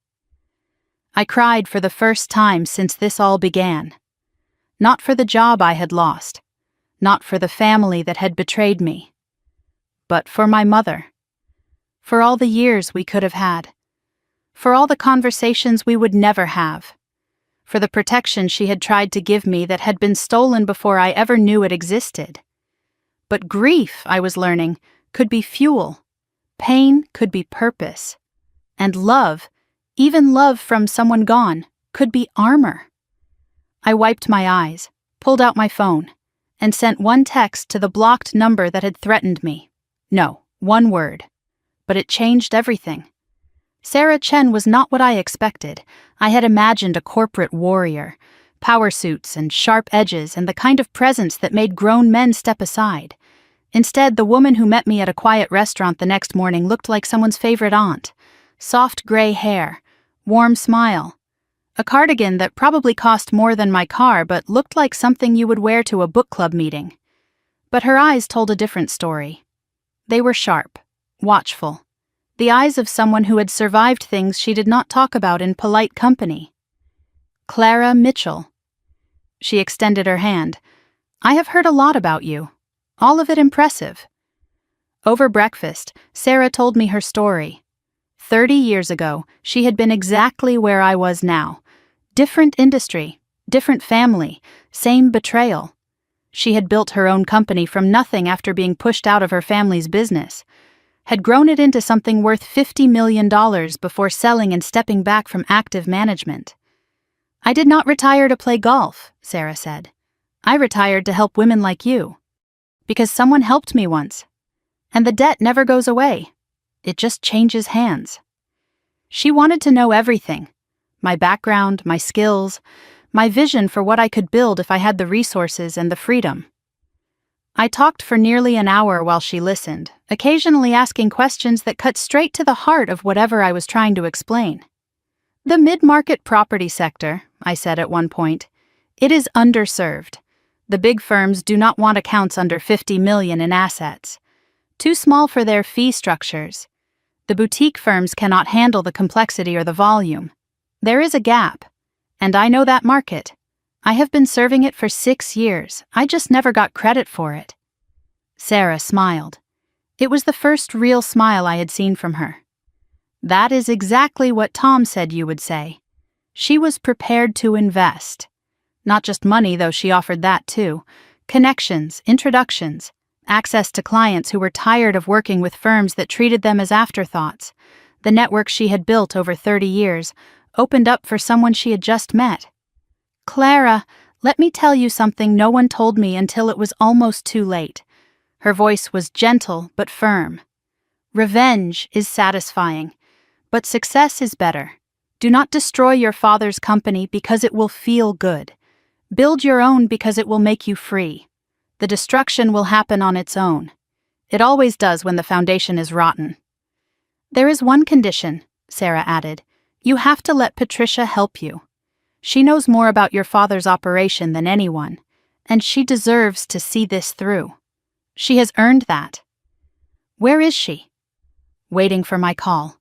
I cried for the first time since this all began. Not for the job I had lost, not for the family that had betrayed me, but for my mother. For all the years we could have had. For all the conversations we would never have. For the protection she had tried to give me that had been stolen before I ever knew it existed. But grief, I was learning, could be fuel. Pain could be purpose. And love, even love from someone gone, could be armor. I wiped my eyes, pulled out my phone, and sent one text to the blocked number that had threatened me. No, one word. But it changed everything. Sarah Chen was not what I expected. I had imagined a corporate warrior, power suits and sharp edges and the kind of presence that made grown men step aside. Instead, the woman who met me at a quiet restaurant the next morning looked like someone's favorite aunt. Soft gray hair, warm smile, A cardigan that probably cost more than my car but looked like something you would wear to a book club meeting. But her eyes told a different story. They were sharp, watchful, the eyes of someone who had survived things she did not talk about in polite company. Clara Mitchell. She extended her hand. I have heard a lot about you. All of it impressive. Over breakfast, Sarah told me her story. 30 years ago, she had been exactly where I was now. Different industry, different family, same betrayal. She had built her own company from nothing after being pushed out of her family's business, had grown it into something worth $50 million before selling and stepping back from active management. I did not retire to play golf, Sarah said. I retired to help women like you. Because someone helped me once. And the debt never goes away. It just changes hands. She wanted to know everything. My background, my skills, my vision for what I could build if I had the resources and the freedom. I talked for nearly an hour while she listened, occasionally asking questions that cut straight to the heart of whatever I was trying to explain. The mid-market property sector, I said at one point, it is underserved. The big firms do not want accounts under $50 million in assets. Too small for their fee structures. The boutique firms cannot handle the complexity or the volume. There is a gap, and I know that market. I have been serving it for 6 years. I just never got credit for it. Sarah smiled. It was the first real smile I had seen from her. That is exactly what Tom said you would say. She was prepared to invest. Not just money, though she offered that too. Connections, introductions, access to clients who were tired of working with firms that treated them as afterthoughts. The network she had built over 30 years opened up for someone she had just met. Clara, let me tell you something no one told me until it was almost too late. Her voice was gentle but firm. Revenge is satisfying, but success is better. Do not destroy your father's company because it will feel good. Build your own because it will make you free. The destruction will happen on its own. It always does when the foundation is rotten. There is one condition, Sarah added. You have to let Patricia help you. She knows more about your father's operation than anyone, and she deserves to see this through. She has earned that. Where is she? Waiting for my call.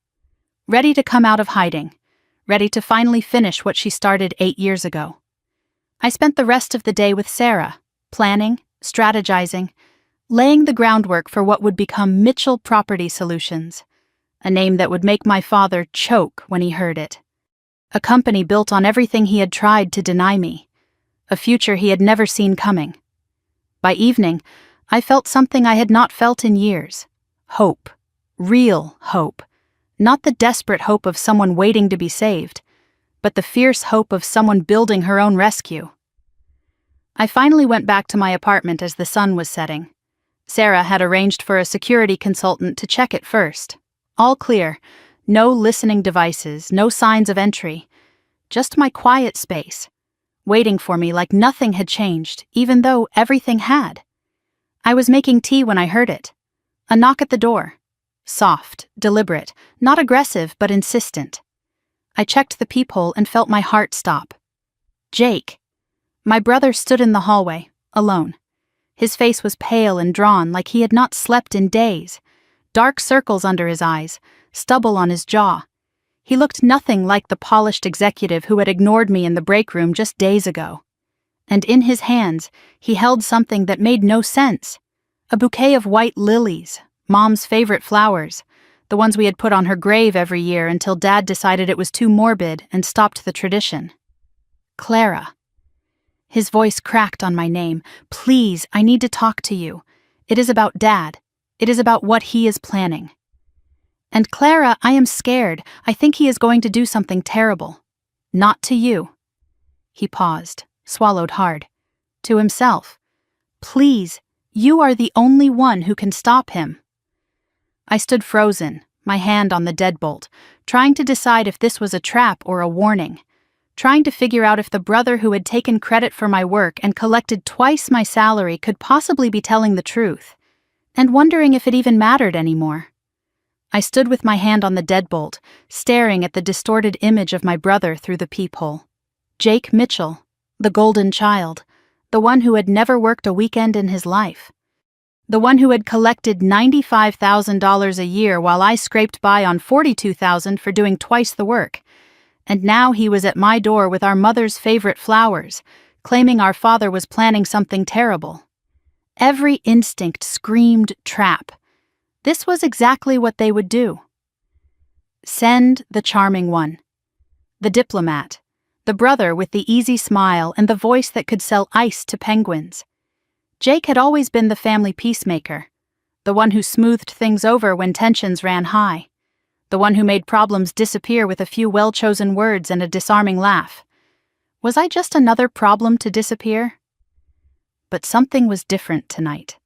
Ready to come out of hiding. Ready to finally finish what she started 8 years ago. I spent the rest of the day with Sarah, planning, strategizing, laying the groundwork for what would become Mitchell Property Solutions, a name that would make my father choke when he heard it. A company built on everything he had tried to deny me, a future he had never seen coming. By evening, I felt something I had not felt in years. Hope. Real hope. Not the desperate hope of someone waiting to be saved, but the fierce hope of someone building her own rescue. I finally went back to my apartment as the sun was setting. Sarah had arranged for a security consultant to check it first. All clear. No listening devices, no signs of entry. Just my quiet space, waiting for me like nothing had changed, even though everything had. I was making tea when I heard it. A knock at the door. Soft, deliberate, not aggressive but insistent. I checked the peephole and felt my heart stop. Jake. My brother stood in the hallway, alone. His face was pale and drawn like he had not slept in days. Dark circles under his eyes, stubble on his jaw. He looked nothing like the polished executive who had ignored me in the break room just days ago. And in his hands, he held something that made no sense. A bouquet of white lilies, Mom's favorite flowers, the ones we had put on her grave every year until Dad decided it was too morbid and stopped the tradition. Clara. His voice cracked on my name. Please, I need to talk to you. It is about Dad. It is about what he is planning. And Clara, I am scared. I think he is going to do something terrible. Not to you. He paused, swallowed hard. To himself. Please, you are the only one who can stop him. I stood frozen, my hand on the deadbolt, trying to decide if this was a trap or a warning. Trying to figure out if the brother who had taken credit for my work and collected twice my salary could possibly be telling the truth, and wondering if it even mattered anymore. I stood with my hand on the deadbolt, staring at the distorted image of my brother through the peephole. Jake Mitchell, the golden child, the one who had never worked a weekend in his life. The one who had collected $95,000 a year while I scraped by on $42,000 for doing twice the work. And now he was at my door with our mother's favorite flowers, claiming our father was planning something terrible. Every instinct screamed trap. This was exactly what they would do. Send the charming one. The diplomat. The brother with the easy smile and the voice that could sell ice to penguins. Jake had always been the family peacemaker, the one who smoothed things over when tensions ran high, the one who made problems disappear with a few well-chosen words and a disarming laugh. Was I just another problem to disappear? But something was different tonight.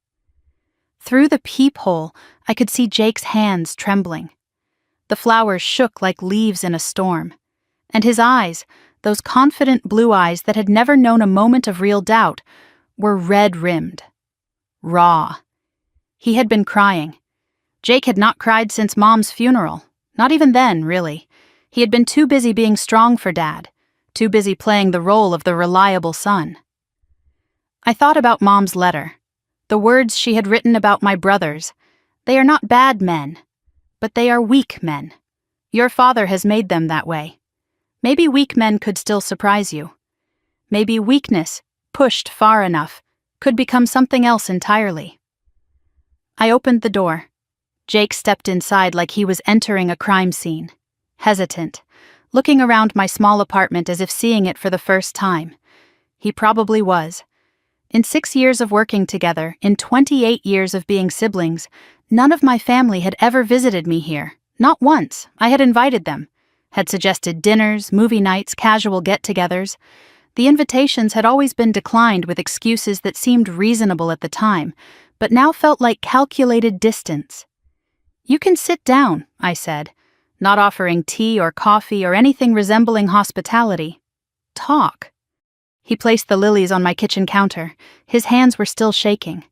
Through the peephole, I could see Jake's hands trembling. The flowers shook like leaves in a storm, and his eyes, those confident blue eyes that had never known a moment of real doubt, were red-rimmed. Raw. He had been crying. Jake had not cried since Mom's funeral. Not even then, really. He had been too busy being strong for Dad, too busy playing the role of the reliable son. I thought about Mom's letter. The words she had written about my brothers. They are not bad men, but they are weak men. Your father has made them that way. Maybe weak men could still surprise you. Maybe weakness, pushed far enough, could become something else entirely. I opened the door. Jake stepped inside like he was entering a crime scene, hesitant, looking around my small apartment as if seeing it for the first time. He probably was. In 6 years of working together, in 28 years of being siblings, none of my family had ever visited me here. Not once. I had invited them, had suggested dinners, movie nights, casual get-togethers. The invitations had always been declined with excuses that seemed reasonable at the time, but now felt like calculated distance. You can sit down, I said, not offering tea or coffee or anything resembling hospitality. Talk. He placed the lilies on my kitchen counter. His hands were still shaking.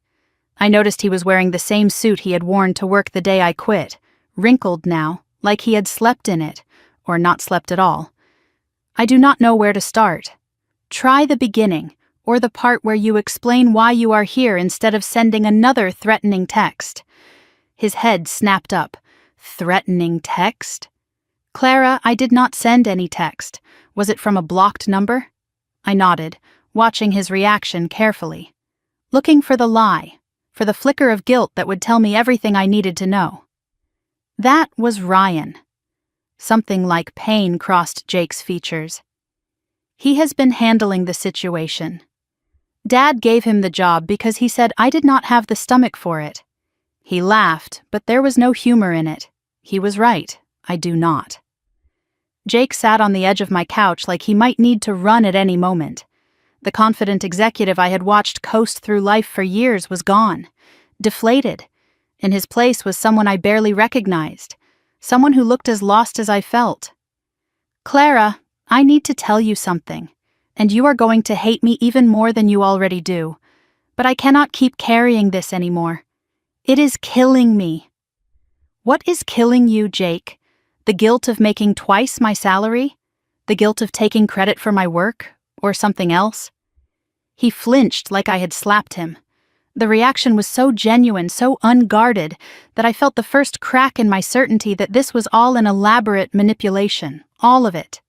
I noticed he was wearing the same suit he had worn to work the day I quit, wrinkled now, like he had slept in it, or not slept at all. I do not know where to start. Try the beginning, or the part where you explain why you are here instead of sending another threatening text. His head snapped up. Threatening text? Clara, I did not send any text. Was it from a blocked number? I nodded, watching his reaction carefully. Looking for the lie, for the flicker of guilt that would tell me everything I needed to know. That was Ryan. Something like pain crossed Jake's features. He has been handling the situation. Dad gave him the job because he said I did not have the stomach for it. He laughed, but there was no humor in it. He was right. I do not. Jake sat on the edge of my couch like he might need to run at any moment. The confident executive I had watched coast through life for years was gone, deflated. In his place was someone I barely recognized, someone who looked as lost as I felt. Clara, I need to tell you something, and you are going to hate me even more than you already do. But I cannot keep carrying this anymore. It is killing me. What is killing you, Jake? The guilt of making twice my salary? The guilt of taking credit for my work? Or something else? He flinched like I had slapped him. The reaction was so genuine, so unguarded, that I felt the first crack in my certainty that this was all an elaborate manipulation, all of it.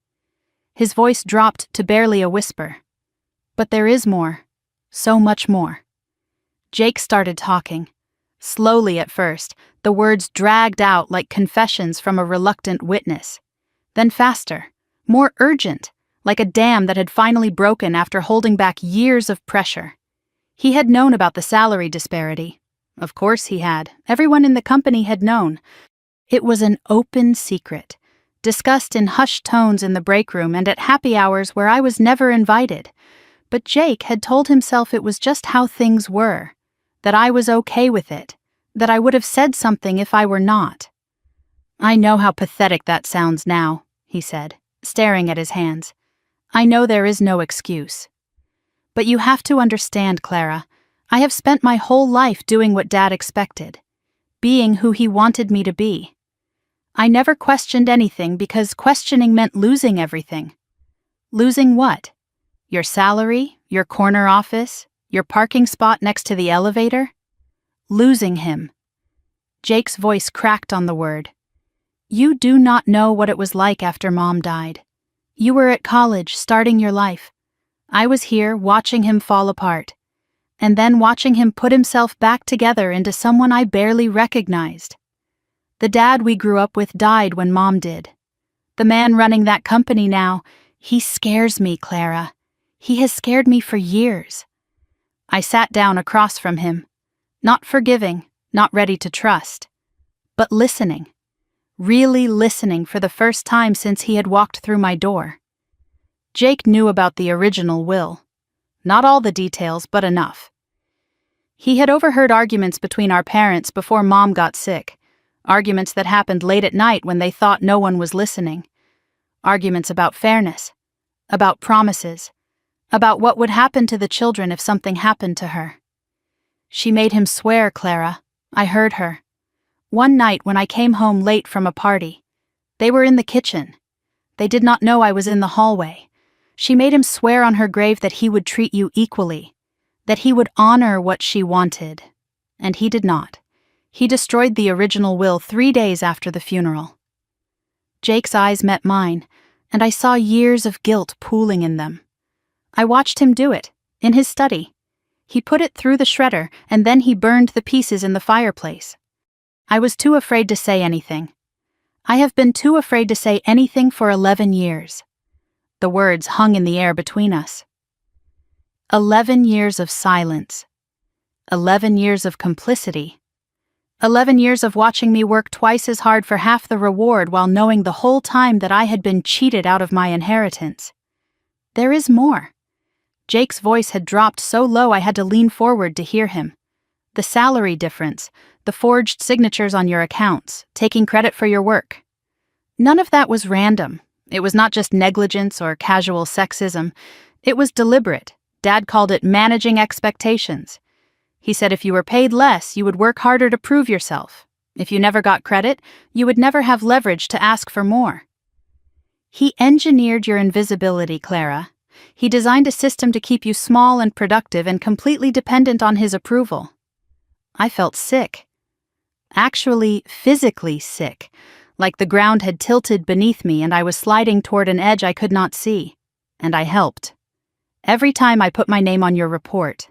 His voice dropped to barely a whisper. But there is more. So much more. Jake started talking. Slowly at first, the words dragged out like confessions from a reluctant witness. Then faster, more urgent, like a dam that had finally broken after holding back years of pressure. He had known about the salary disparity. Of course he had. Everyone in the company had known. It was an open secret, discussed in hushed tones in the break room and at happy hours where I was never invited. But Jake had told himself it was just how things were, that I was okay with it, that I would have said something if I were not. I know how pathetic that sounds now, he said, staring at his hands. I know there is no excuse. But you have to understand, Clara, I have spent my whole life doing what Dad expected, being who he wanted me to be. I never questioned anything because questioning meant losing everything. Losing what? Your salary, your corner office, your parking spot next to the elevator? Losing him. Jake's voice cracked on the word. You do not know what it was like after Mom died. You were at college, starting your life. I was here, watching him fall apart. And then watching him put himself back together into someone I barely recognized. The dad we grew up with died when Mom did. The man running that company now, he scares me, Clara. He has scared me for years. I sat down across from him, not forgiving, not ready to trust, but listening, really listening for the first time since he had walked through my door. Jake knew about the original will. Not all the details, but enough. He had overheard arguments between our parents before Mom got sick, arguments that happened late at night when they thought no one was listening, arguments about fairness, about promises, about what would happen to the children if something happened to her. She made him swear, Clara. I heard her. One night when I came home late from a party, they were in the kitchen. They did not know I was in the hallway. She made him swear on her grave that he would treat you equally, that he would honor what she wanted. And he did not. He destroyed the original will 3 days after the funeral. Jake's eyes met mine, and I saw years of guilt pooling in them. I watched him do it, in his study. He put it through the shredder, and then he burned the pieces in the fireplace. I was too afraid to say anything. I have been too afraid to say anything for 11 years. The words hung in the air between us. 11 years of silence. 11 years of complicity. 11 years of watching me work twice as hard for half the reward while knowing the whole time that I had been cheated out of my inheritance. There is more. Jake's voice had dropped so low I had to lean forward to hear him. The salary difference, the forged signatures on your accounts, taking credit for your work. None of that was random. It was not just negligence or casual sexism. It was deliberate. Dad called it managing expectations. He said if you were paid less, you would work harder to prove yourself. If you never got credit, you would never have leverage to ask for more. He engineered your invisibility, Clara. He designed a system to keep you small and productive and completely dependent on his approval. I felt sick. Actually, physically sick, like the ground had tilted beneath me and I was sliding toward an edge I could not see. And I helped. Every time I put my name on your report.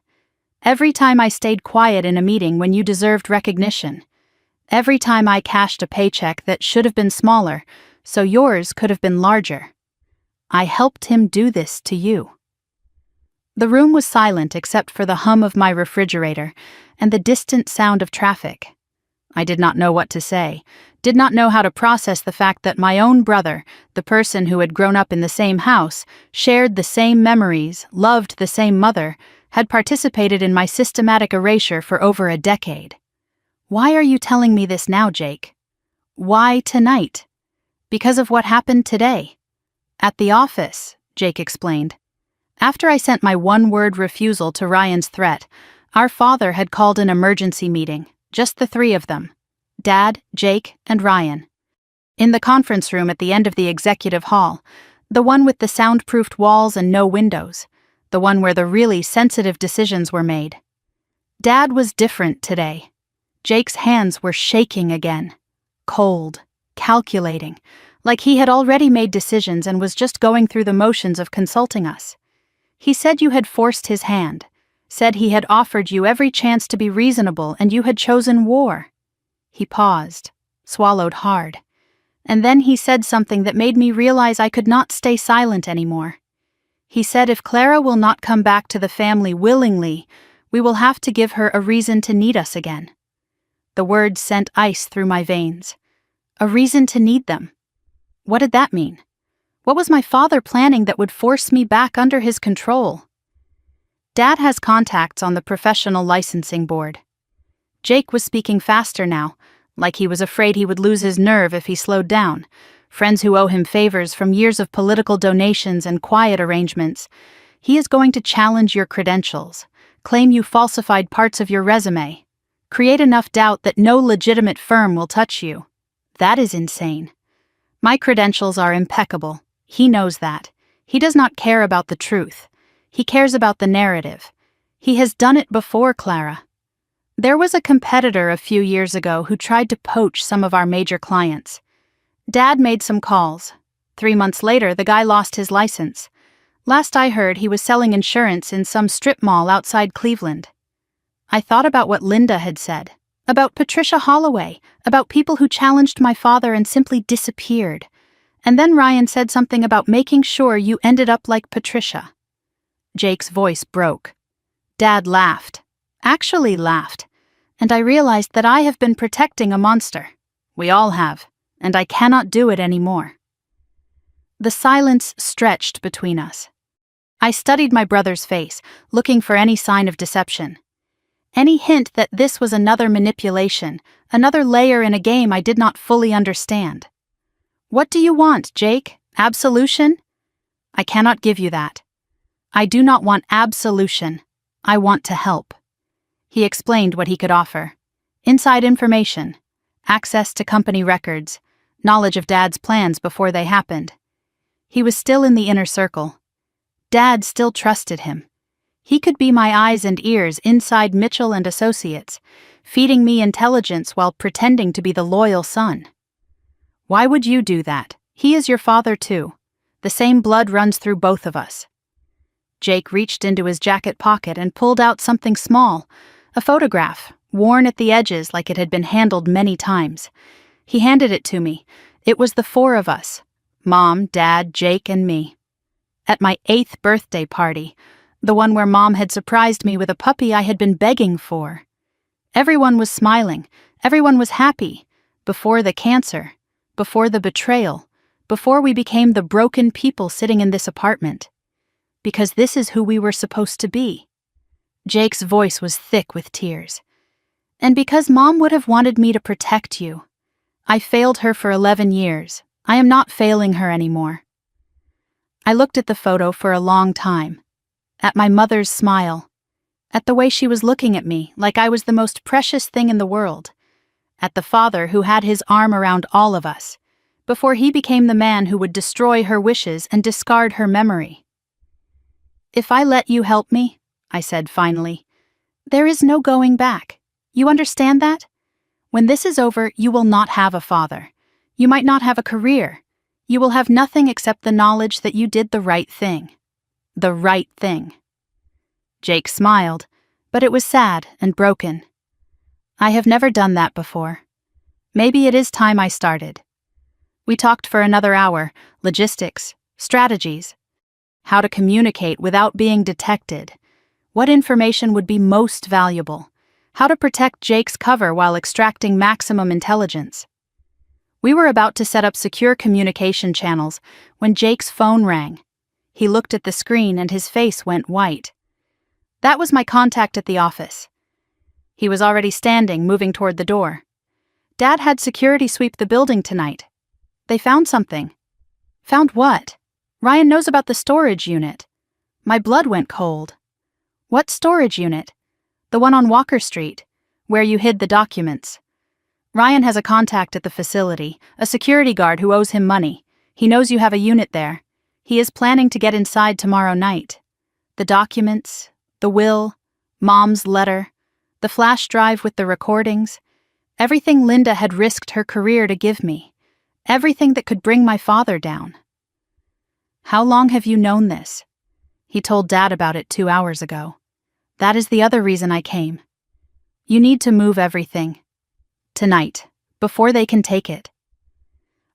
Every time I stayed quiet in a meeting when you deserved recognition. Every time I cashed a paycheck that should have been smaller, so yours could have been larger. I helped him do this to you. The room was silent except for the hum of my refrigerator and the distant sound of traffic. I did not know what to say, did not know how to process the fact that my own brother, the person who had grown up in the same house, shared the same memories, loved the same mother, had participated in my systematic erasure for over a decade. Why are you telling me this now, Jake? Why tonight? Because of what happened today. At the office, Jake explained. After I sent my one-word refusal to Ryan's threat, our father had called an emergency meeting, just the 3 of them, Dad, Jake, and Ryan. In the conference room at the end of the executive hall, the one with the soundproofed walls and no windows, the one where the really sensitive decisions were made. Dad was different today. Jake's hands were shaking again, cold, calculating, like he had already made decisions and was just going through the motions of consulting us. He said you had forced his hand, said he had offered you every chance to be reasonable and you had chosen war. He paused, swallowed hard, and then he said something that made me realize I could not stay silent anymore. He said if Clara will not come back to the family willingly, we will have to give her a reason to need us again. The words sent ice through my veins. A reason to need them. What did that mean? What was my father planning that would force me back under his control? Dad has contacts on the professional licensing board. Jake was speaking faster now, like he was afraid he would lose his nerve if he slowed down. Friends who owe him favors from years of political donations and quiet arrangements. He is going to challenge your credentials, claim you falsified parts of your resume, create enough doubt that no legitimate firm will touch you. That is insane. My credentials are impeccable. He knows that. He does not care about the truth. He cares about the narrative. He has done it before, Clara. There was a competitor a few years ago who tried to poach some of our major clients. Dad made some calls. 3 months later, the guy lost his license. Last I heard, he was selling insurance in some strip mall outside Cleveland. I thought about what Linda had said, about Patricia Holloway, about people who challenged my father and simply disappeared. And then Ryan said something about making sure you ended up like Patricia. Jake's voice broke. Dad laughed. Actually laughed. And I realized that I have been protecting a monster. We all have. And I cannot do it anymore. The silence stretched between us. I studied my brother's face, looking for any sign of deception. Any hint that this was another manipulation, another layer in a game I did not fully understand. What do you want, Jake? Absolution? I cannot give you that. I do not want absolution. I want to help. He explained what he could offer. Inside information, access to company records, knowledge of Dad's plans before they happened. He was still in the inner circle. Dad still trusted him. He could be my eyes and ears inside Mitchell and Associates, feeding me intelligence while pretending to be the loyal son. Why would you do that? He is your father too. The same blood runs through both of us. Jake reached into his jacket pocket and pulled out something small, a photograph, worn at the edges like it had been handled many times. He handed it to me. It was the 4 of us, Mom, Dad, Jake, and me. At my 8th birthday party, the one where Mom had surprised me with a puppy I had been begging for. Everyone was smiling. Everyone was happy. Before the cancer. Before the betrayal. Before we became the broken people sitting in this apartment. Because this is who we were supposed to be. Jake's voice was thick with tears. And because Mom would have wanted me to protect you. I failed her for 11 years. I am not failing her anymore. I looked at the photo for a long time. At my mother's smile. At the way she was looking at me like I was the most precious thing in the world. At the father who had his arm around all of us, before he became the man who would destroy her wishes and discard her memory. If I let you help me, I said finally, there is no going back. You understand that? When this is over, you will not have a father. You might not have a career. You will have nothing except the knowledge that you did the right thing. The right thing. Jake smiled, but it was sad and broken. I have never done that before. Maybe it is time I started. We talked for another hour, logistics, strategies, how to communicate without being detected, what information would be most valuable, how to protect Jake's cover while extracting maximum intelligence. We were about to set up secure communication channels when Jake's phone rang. He looked at the screen and his face went white. That was my contact at the office. He was already standing, moving toward the door. Dad had security sweep the building tonight. They found something. Found what? Ryan knows about the storage unit. My blood went cold. What storage unit? The one on Walker Street, where you hid the documents. Ryan has a contact at the facility, a security guard who owes him money. He knows you have a unit there. He is planning to get inside tomorrow night. The documents, the will, Mom's letter, the flash drive with the recordings, everything Linda had risked her career to give me, everything that could bring my father down. How long have you known this? He told Dad about it 2 hours ago. That is the other reason I came. You need to move everything. Tonight, before they can take it.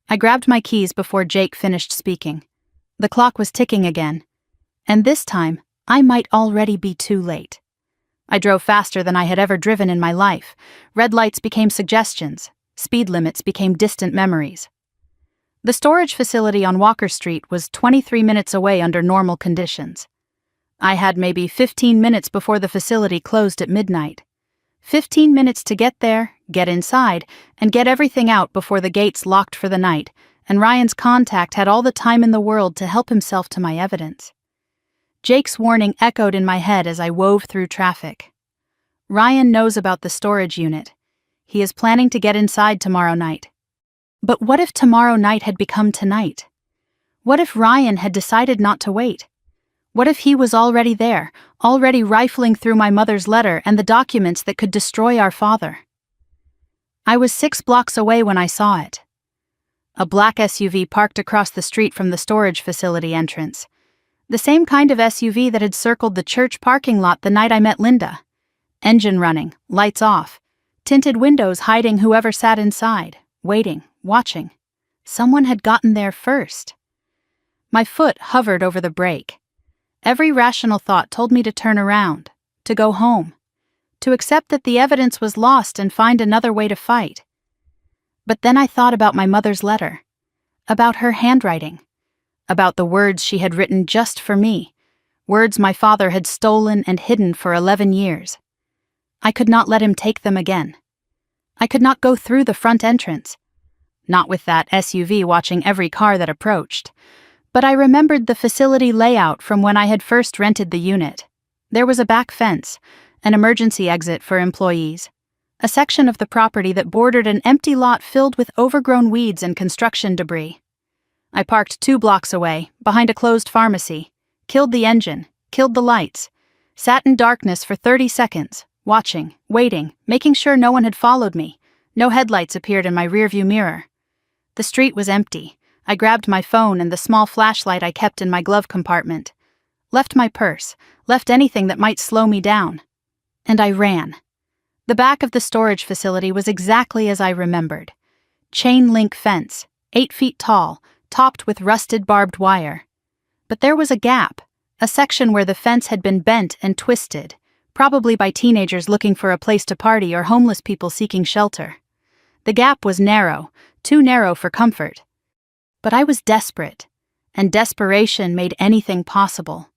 I grabbed my keys before Jake finished speaking. The clock was ticking again. And this time, I might already be too late. I drove faster than I had ever driven in my life. Red lights became suggestions. Speed limits became distant memories. The storage facility on Walker Street was 23 minutes away under normal conditions. I had maybe 15 minutes before the facility closed at midnight. 15 minutes to get there, get inside, and get everything out before the gates locked for the night, and Ryan's contact had all the time in the world to help himself to my evidence. Jake's warning echoed in my head as I wove through traffic. Ryan knows about the storage unit. He is planning to get inside tomorrow night. But what if tomorrow night had become tonight? What if Ryan had decided not to wait? What if he was already there, already rifling through my mother's letter and the documents that could destroy our father? I was 6 blocks away when I saw it. A black SUV parked across the street from the storage facility entrance. The same kind of SUV that had circled the church parking lot the night I met Linda. Engine running, lights off, tinted windows hiding whoever sat inside, waiting, watching. Someone had gotten there first. My foot hovered over the brake. Every rational thought told me to turn around, to go home, to accept that the evidence was lost and find another way to fight. But then I thought about my mother's letter, about her handwriting, about the words she had written just for me, words my father had stolen and hidden for 11 years. I could not let him take them again. I could not go through the front entrance, not with that SUV watching every car that approached. But I remembered the facility layout from when I had first rented the unit. There was a back fence, an emergency exit for employees, a section of the property that bordered an empty lot filled with overgrown weeds and construction debris. I parked 2 blocks away, behind a closed pharmacy, killed the engine, killed the lights, sat in darkness for 30 seconds, watching, waiting, making sure no one had followed me. No headlights appeared in my rearview mirror. The street was empty. I grabbed my phone and the small flashlight I kept in my glove compartment, left my purse, left anything that might slow me down, and I ran. The back of the storage facility was exactly as I remembered. Chain link fence, 8 feet tall, topped with rusted barbed wire. But there was a gap, a section where the fence had been bent and twisted, probably by teenagers looking for a place to party or homeless people seeking shelter. The gap was narrow, too narrow for comfort. But I was desperate, and desperation made anything possible.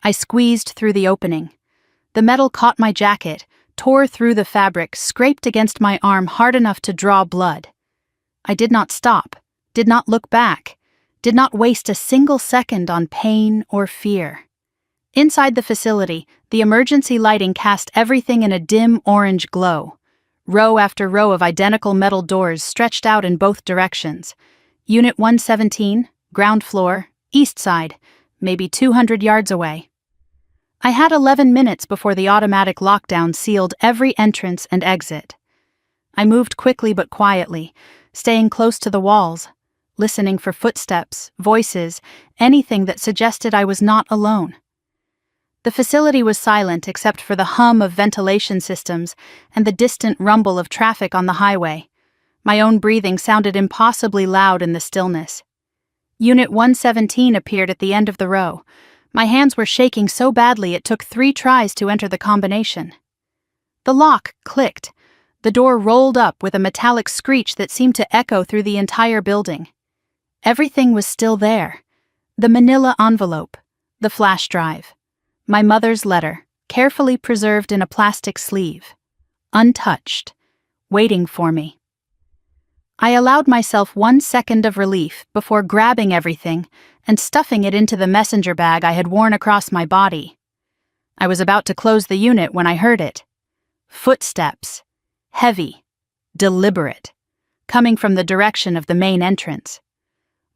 I squeezed through the opening. The metal caught my jacket, tore through the fabric, scraped against my arm hard enough to draw blood. I did not stop, did not look back, did not waste a single second on pain or fear. Inside the facility, the emergency lighting cast everything in a dim orange glow. Row after row of identical metal doors stretched out in both directions. Unit 117, ground floor, east side, maybe 200 yards away. I had 11 minutes before the automatic lockdown sealed every entrance and exit. I moved quickly but quietly, staying close to the walls, listening for footsteps, voices, anything that suggested I was not alone. The facility was silent except for the hum of ventilation systems and the distant rumble of traffic on the highway. My own breathing sounded impossibly loud in the stillness. Unit 117 appeared at the end of the row. My hands were shaking so badly it took 3 tries to enter the combination. The lock clicked. The door rolled up with a metallic screech that seemed to echo through the entire building. Everything was still there. The manila envelope, the flash drive, my mother's letter, carefully preserved in a plastic sleeve, untouched, waiting for me. I allowed myself 1 second of relief before grabbing everything and stuffing it into the messenger bag I had worn across my body. I was about to close the unit when I heard it. Footsteps, heavy, deliberate, coming from the direction of the main entrance.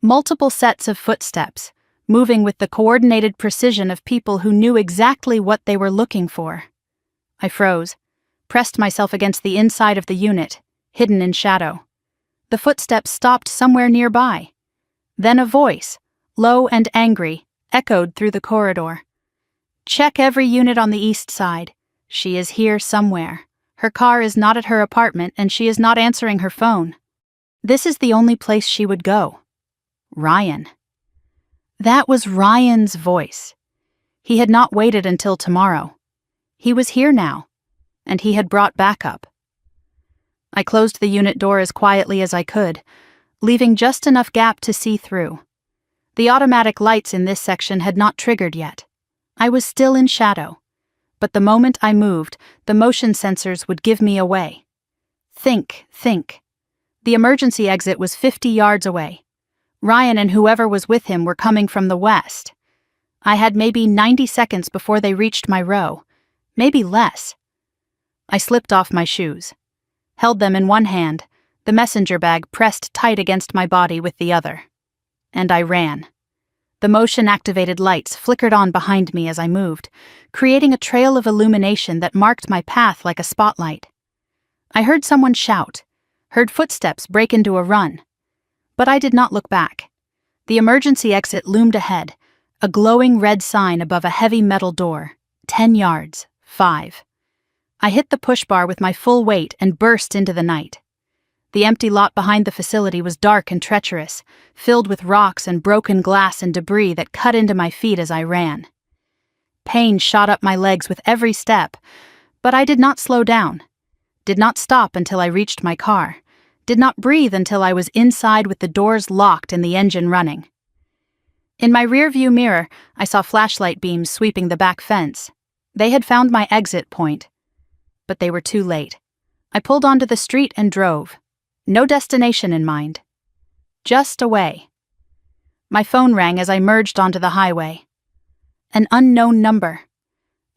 Multiple sets of footsteps, moving with the coordinated precision of people who knew exactly what they were looking for. I froze, pressed myself against the inside of the unit, hidden in shadow. The footsteps stopped somewhere nearby. Then a voice, low and angry, echoed through the corridor. "Check every unit on the east side. She is here somewhere. Her car is not at her apartment and she is not answering her phone. This is the only place she would go." Ryan. That was Ryan's voice. He had not waited until tomorrow. He was here now, and he had brought backup. I closed the unit door as quietly as I could, leaving just enough gap to see through. The automatic lights in this section had not triggered yet. I was still in shadow, but the moment I moved, the motion sensors would give me away. Think. The emergency exit was 50 yards away. Ryan and whoever was with him were coming from the west. I had maybe 90 seconds before they reached my row, maybe less. I slipped off my shoes, held them in one hand, the messenger bag pressed tight against my body with the other. And I ran. The motion-activated lights flickered on behind me as I moved, creating a trail of illumination that marked my path like a spotlight. I heard someone shout, heard footsteps break into a run. But I did not look back. The emergency exit loomed ahead, a glowing red sign above a heavy metal door, 10 yards, 5. I hit the push bar with my full weight and burst into the night. The empty lot behind the facility was dark and treacherous, filled with rocks and broken glass and debris that cut into my feet as I ran. Pain shot up my legs with every step, but I did not slow down, did not stop until I reached my car, did not breathe until I was inside with the doors locked and the engine running. In my rearview mirror, I saw flashlight beams sweeping the back fence. They had found my exit point. But they were too late. I pulled onto the street and drove. No destination in mind. Just away. My phone rang as I merged onto the highway. An unknown number.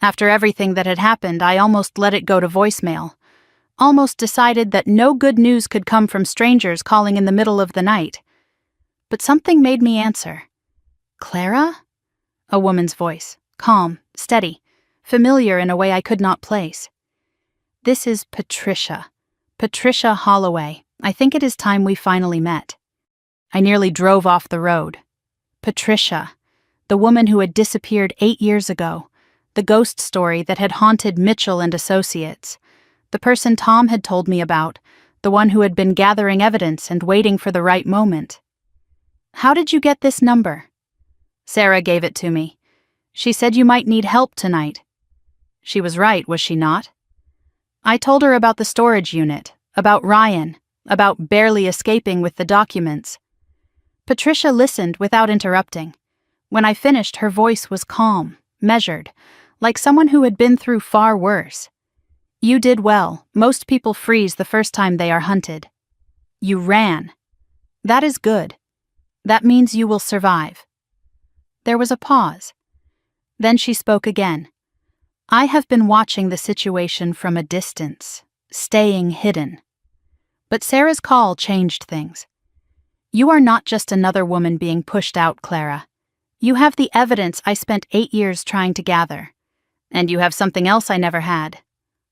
After everything that had happened, I almost let it go to voicemail. Almost decided that no good news could come from strangers calling in the middle of the night. But something made me answer. Clara? A woman's voice, calm, steady, familiar in a way I could not place. This is Patricia. Patricia Holloway. I think it is time we finally met. I nearly drove off the road. Patricia, the woman who had disappeared 8 years ago, the ghost story that had haunted Mitchell and Associates, the person Tom had told me about, the one who had been gathering evidence and waiting for the right moment. How did you get this number? Sarah gave it to me. She said you might need help tonight. She was right, was she not? I told her about the storage unit, about Ryan, about barely escaping with the documents. Patricia listened without interrupting. When I finished, her voice was calm, measured, like someone who had been through far worse. You did well. Most people freeze the first time they are hunted. You ran. That is good. That means you will survive. There was a pause. Then she spoke again. I have been watching the situation from a distance, staying hidden. But Sarah's call changed things. You are not just another woman being pushed out, Clara. You have the evidence I spent 8 years trying to gather. And you have something else I never had.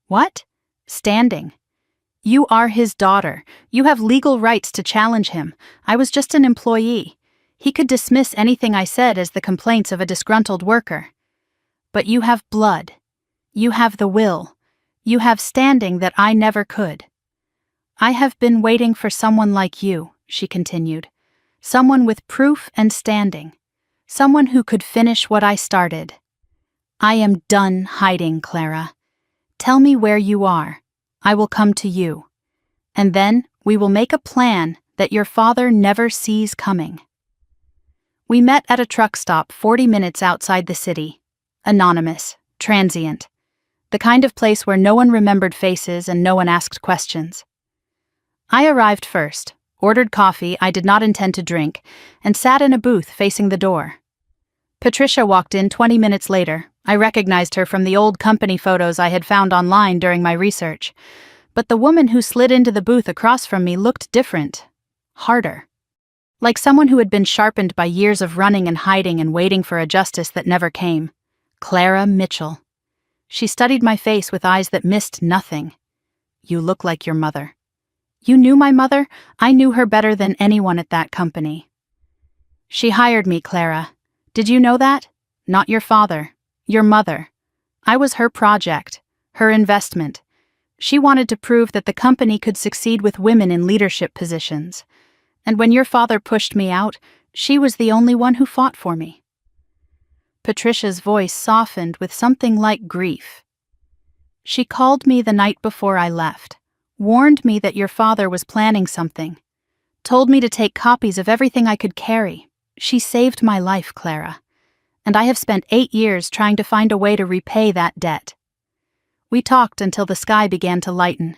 What? Standing. You are his daughter. You have legal rights to challenge him. I was just an employee. He could dismiss anything I said as the complaints of a disgruntled worker. But you have blood. You have the will. You have standing that I never could. I have been waiting for someone like you, she continued. Someone with proof and standing. Someone who could finish what I started. I am done hiding, Clara. Tell me where you are. I will come to you. And then we will make a plan that your father never sees coming. We met at a truck stop 40 minutes outside the city. Anonymous, transient. The kind of place where no one remembered faces and no one asked questions. I arrived first, ordered coffee I did not intend to drink, and sat in a booth facing the door. Patricia walked in 20 minutes later. I recognized her from the old company photos I had found online during my research. But the woman who slid into the booth across from me looked different. Harder. Like someone who had been sharpened by years of running and hiding and waiting for a justice that never came. Clara Mitchell. She studied my face with eyes that missed nothing. You look like your mother. You knew my mother? I knew her better than anyone at that company. She hired me, Clara. Did you know that? Not your father. Your mother. I was her project, her investment. She wanted to prove that the company could succeed with women in leadership positions. And when your father pushed me out, she was the only one who fought for me. Patricia's voice softened with something like grief. She called me the night before I left, warned me that your father was planning something, told me to take copies of everything I could carry. She saved my life, Clara. And I have spent 8 years trying to find a way to repay that debt. We talked until the sky began to lighten.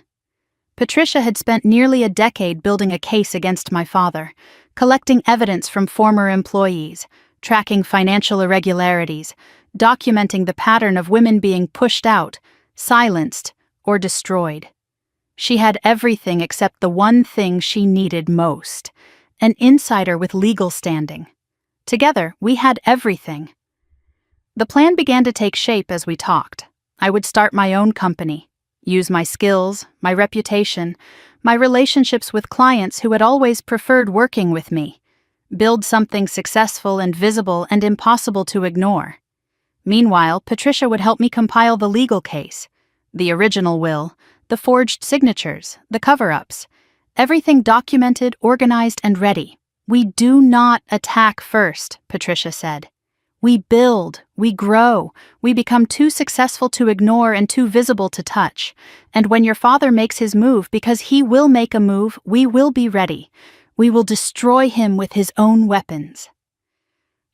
Patricia had spent nearly a decade building a case against my father, collecting evidence from former employees, tracking financial irregularities, documenting the pattern of women being pushed out, silenced, or destroyed. She had everything except the one thing she needed most: an insider with legal standing. Together, we had everything. The plan began to take shape as we talked. I would start my own company, use my skills, my reputation, my relationships with clients who had always preferred working with me, build something successful and visible and impossible to ignore. Meanwhile, Patricia would help me compile the legal case, the original will, the forged signatures, the cover-ups, everything documented, organized, and ready. "We do not attack first," Patricia said. "We build, we grow, we become too successful to ignore and too visible to touch. And when your father makes his move, because he will make a move, we will be ready. We will destroy him with his own weapons."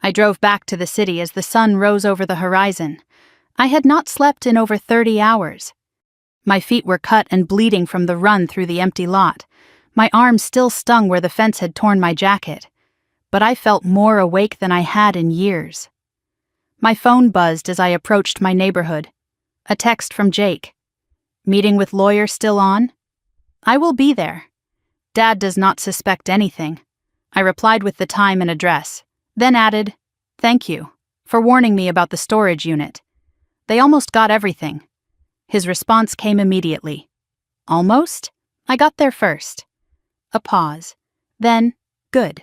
I drove back to the city as the sun rose over the horizon. I had not slept in over 30 hours. My feet were cut and bleeding from the run through the empty lot. My arms still stung where the fence had torn my jacket. But I felt more awake than I had in years. My phone buzzed as I approached my neighborhood. A text from Jake. "Meeting with lawyer still on? I will be there. Dad does not suspect anything." I replied with the time and address, then added, "Thank you for warning me about the storage unit. They almost got everything." His response came immediately. "Almost? I got there first." A pause. Then, "Good.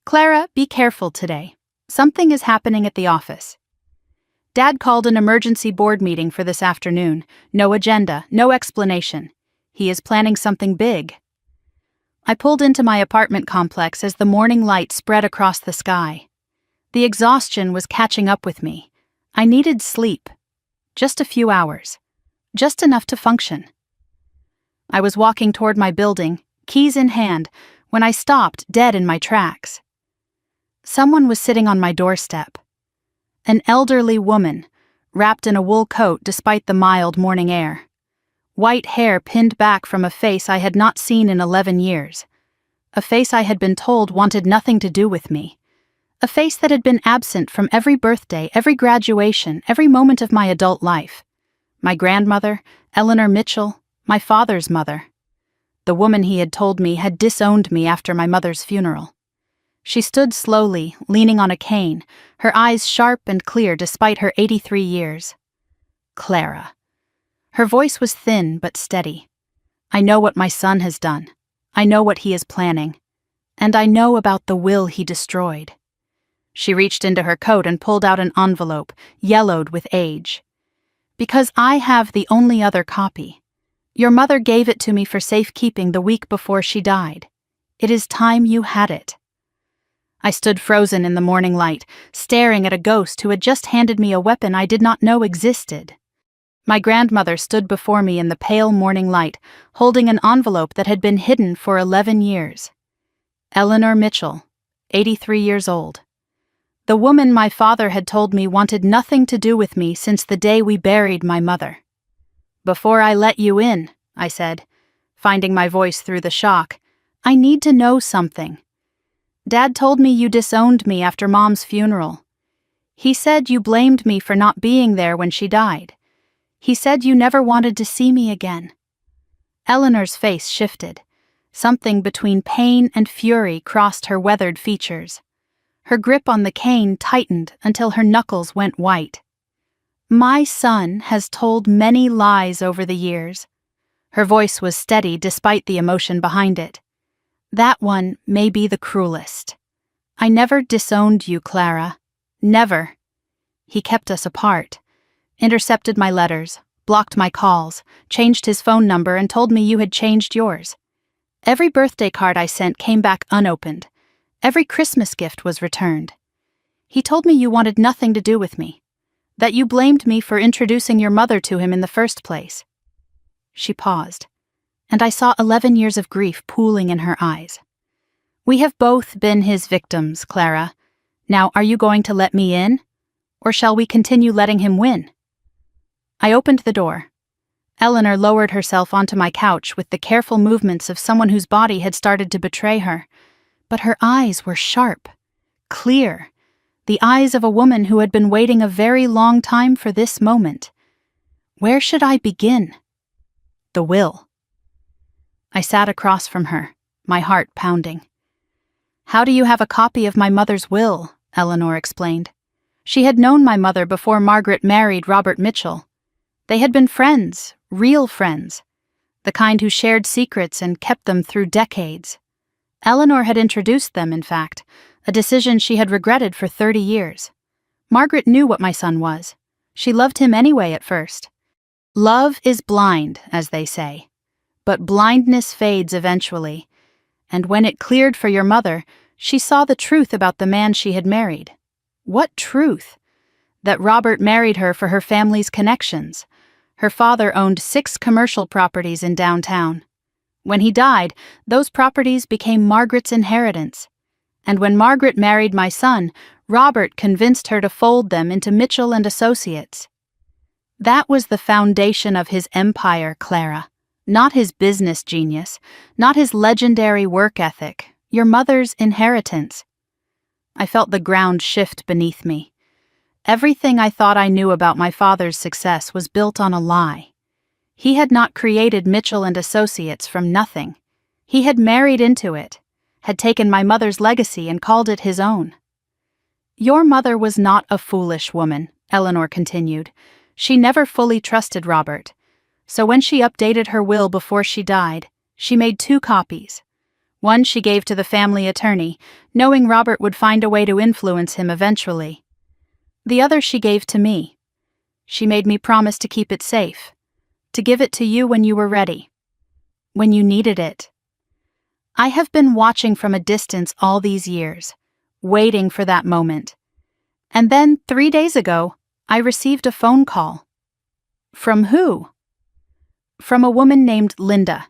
Clara, be careful today. Something is happening at the office." Dad called an emergency board meeting for this afternoon. No agenda, no explanation. He is planning something big. I pulled into my apartment complex as the morning light spread across the sky. The exhaustion was catching up with me. I needed sleep. Just a few hours. Just enough to function. I was walking toward my building, keys in hand, when I stopped dead in my tracks. Someone was sitting on my doorstep. An elderly woman, wrapped in a wool coat despite the mild morning air. White hair pinned back from a face I had not seen in 11 years. A face I had been told wanted nothing to do with me. A face that had been absent from every birthday, every graduation, every moment of my adult life. My grandmother, Eleanor Mitchell, my father's mother. The woman he had told me had disowned me after my mother's funeral. She stood slowly, leaning on a cane, her eyes sharp and clear despite her 83 years. Clara. Her voice was thin but steady. "I know what my son has done. I know what he is planning. And I know about the will he destroyed." She reached into her coat and pulled out an envelope, yellowed with age. "Because I have the only other copy. Your mother gave it to me for safekeeping the week before she died. It is time you had it." I stood frozen in the morning light, staring at a ghost who had just handed me a weapon I did not know existed. My grandmother stood before me in the pale morning light, holding an envelope that had been hidden for 11 years. Eleanor Mitchell, 83 years old. The woman my father had told me wanted nothing to do with me since the day we buried my mother. "Before I let you in," I said, finding my voice through the shock, "I need to know something. Dad told me you disowned me after Mom's funeral. He said you blamed me for not being there when she died. He said you never wanted to see me again." Eleanor's face shifted. Something between pain and fury crossed her weathered features. Her grip on the cane tightened until her knuckles went white. "My son has told many lies over the years." Her voice was steady despite the emotion behind it. "That one may be the cruelest. I never disowned you, Clara. Never. He kept us apart. Intercepted my letters, blocked my calls, changed his phone number and told me you had changed yours. Every birthday card I sent came back unopened. Every Christmas gift was returned. He told me you wanted nothing to do with me, that you blamed me for introducing your mother to him in the first place." She paused, and I saw 11 years of grief pooling in her eyes. "We have both been his victims, Clara. Now, are you going to let me in? Or shall we continue letting him win?" I opened the door. Eleanor lowered herself onto my couch with the careful movements of someone whose body had started to betray her. But her eyes were sharp, clear, the eyes of a woman who had been waiting a very long time for this moment. Where should I begin? The will. I sat across from her, my heart pounding. "How do you have a copy of my mother's will?" Eleanor explained. She had known my mother before Margaret married Robert Mitchell. They had been friends, real friends, the kind who shared secrets and kept them through decades. Eleanor had introduced them, in fact, a decision she had regretted for 30 years. Margaret knew what my son was. She loved him anyway at first. Love is blind, as they say. But blindness fades eventually. And when it cleared for your mother, she saw the truth about the man she had married. What truth? That Robert married her for her family's connections. Her father owned 6 commercial properties in downtown. When he died, those properties became Margaret's inheritance. And when Margaret married my son, Robert convinced her to fold them into Mitchell and Associates. That was the foundation of his empire, Clara. Not his business genius, not his legendary work ethic, your mother's inheritance. I felt the ground shift beneath me. Everything I thought I knew about my father's success was built on a lie. He had not created Mitchell and Associates from nothing. He had married into it, had taken my mother's legacy and called it his own. Your mother was not a foolish woman, Eleanor continued. She never fully trusted Robert. So when she updated her will before she died, she made 2 copies. One she gave to the family attorney, knowing Robert would find a way to influence him eventually. The other she gave to me. She made me promise to keep it safe, to give it to you when you were ready, when you needed it. I have been watching from a distance all these years, waiting for that moment. And then 3 days ago, I received a phone call. From who? From a woman named Linda.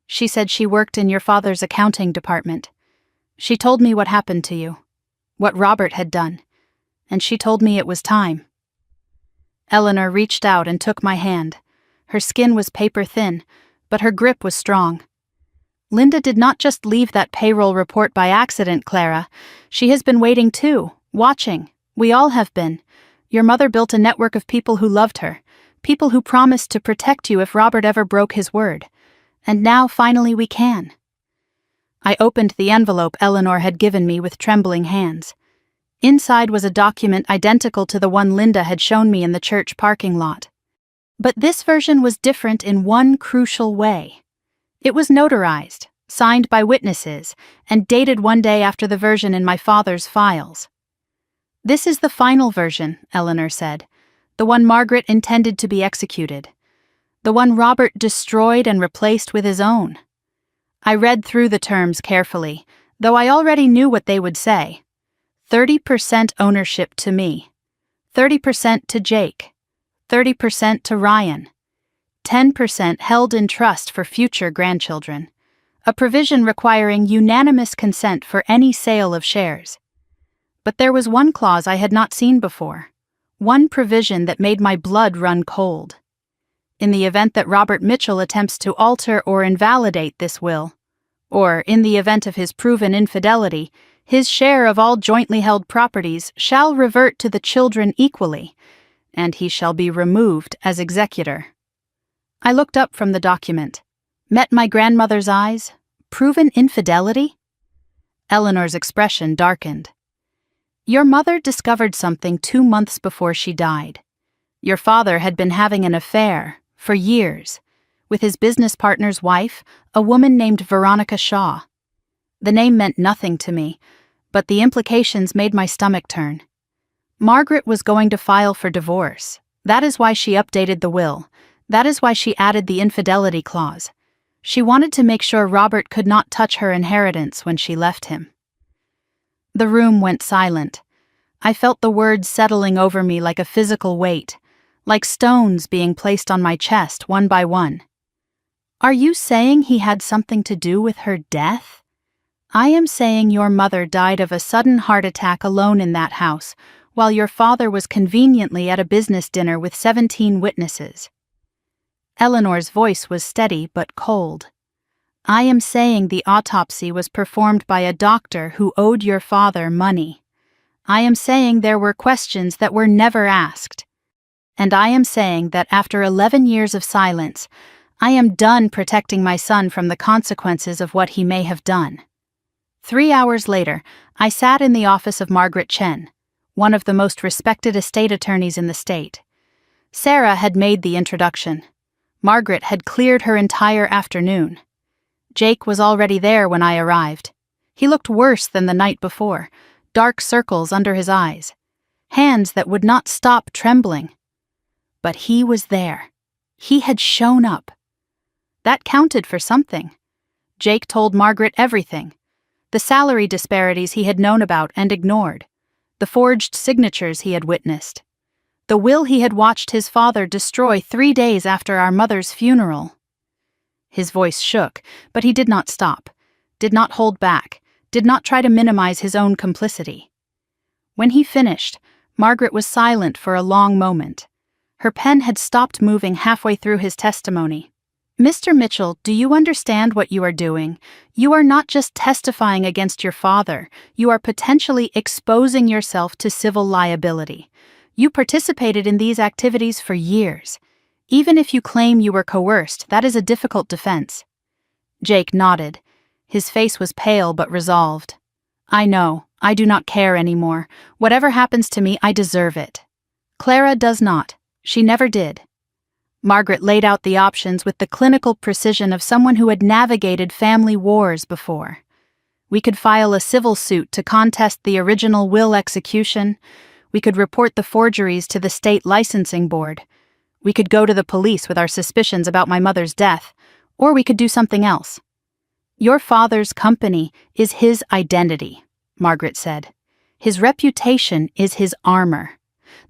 She said she worked in your father's accounting department. She told me what happened to you, what Robert had done, and she told me it was time. Eleanor reached out and took my hand. Her skin was paper thin, but her grip was strong. Linda did not just leave that payroll report by accident, Clara. She has been waiting too, watching. We all have been. Your mother built a network of people who loved her, people who promised to protect you if Robert ever broke his word. And now, finally, we can. I opened the envelope Eleanor had given me with trembling hands. Inside was a document identical to the one Linda had shown me in the church parking lot. But this version was different in one crucial way. It was notarized, signed by witnesses, and dated one day after the version in my father's files. This is the final version, Eleanor said, the one Margaret intended to be executed, the one Robert destroyed and replaced with his own. I read through the terms carefully, though I already knew what they would say. 30% ownership to me, 30% to Jake, 30% to Ryan, 10% held in trust for future grandchildren, a provision requiring unanimous consent for any sale of shares. But there was one clause I had not seen before, one provision that made my blood run cold. In the event that Robert Mitchell attempts to alter or invalidate this will, or in the event of his proven infidelity, his share of all jointly held properties shall revert to the children equally, and he shall be removed as executor. I looked up from the document, met my grandmother's eyes. Proven infidelity? Eleanor's expression darkened. Your mother discovered something 2 months before she died. Your father had been having an affair, for years, with his business partner's wife, a woman named Veronica Shaw. The name meant nothing to me, but the implications made my stomach turn. Margaret was going to file for divorce. That is why she updated the will. That is why she added the infidelity clause. She wanted to make sure Robert could not touch her inheritance when she left him. The room went silent. I felt the words settling over me like a physical weight, like stones being placed on my chest one by one. Are you saying he had something to do with her death? I am saying your mother died of a sudden heart attack alone in that house, while your father was conveniently at a business dinner with 17 witnesses. Eleanor's voice was steady but cold. I am saying the autopsy was performed by a doctor who owed your father money. I am saying there were questions that were never asked. And I am saying that after 11 years of silence, I am done protecting my son from the consequences of what he may have done. 3 hours later, I sat in the office of Margaret Chen, one of the most respected estate attorneys in the state. Sarah had made the introduction. Margaret had cleared her entire afternoon. Jake was already there when I arrived. He looked worse than the night before, dark circles under his eyes, hands that would not stop trembling. But he was there. He had shown up. That counted for something. Jake told Margaret everything. The salary disparities he had known about and ignored. The forged signatures he had witnessed. The will he had watched his father destroy 3 days after our mother's funeral. His voice shook, but he did not stop, did not hold back, did not try to minimize his own complicity. When he finished, Margaret was silent for a long moment. Her pen had stopped moving halfway through his testimony. Mr. Mitchell, do you understand what you are doing? You are not just testifying against your father, you are potentially exposing yourself to civil liability. You participated in these activities for years. Even if you claim you were coerced, that is a difficult defense. Jake nodded. His face was pale but resolved. I know. I do not care anymore. Whatever happens to me, I deserve it. Clara does not. She never did. Margaret laid out the options with the clinical precision of someone who had navigated family wars before. We could file a civil suit to contest the original will execution. We could report the forgeries to the state licensing board. We could go to the police with our suspicions about my mother's death, or we could do something else. Your father's company is his identity, Margaret said. His reputation is his armor.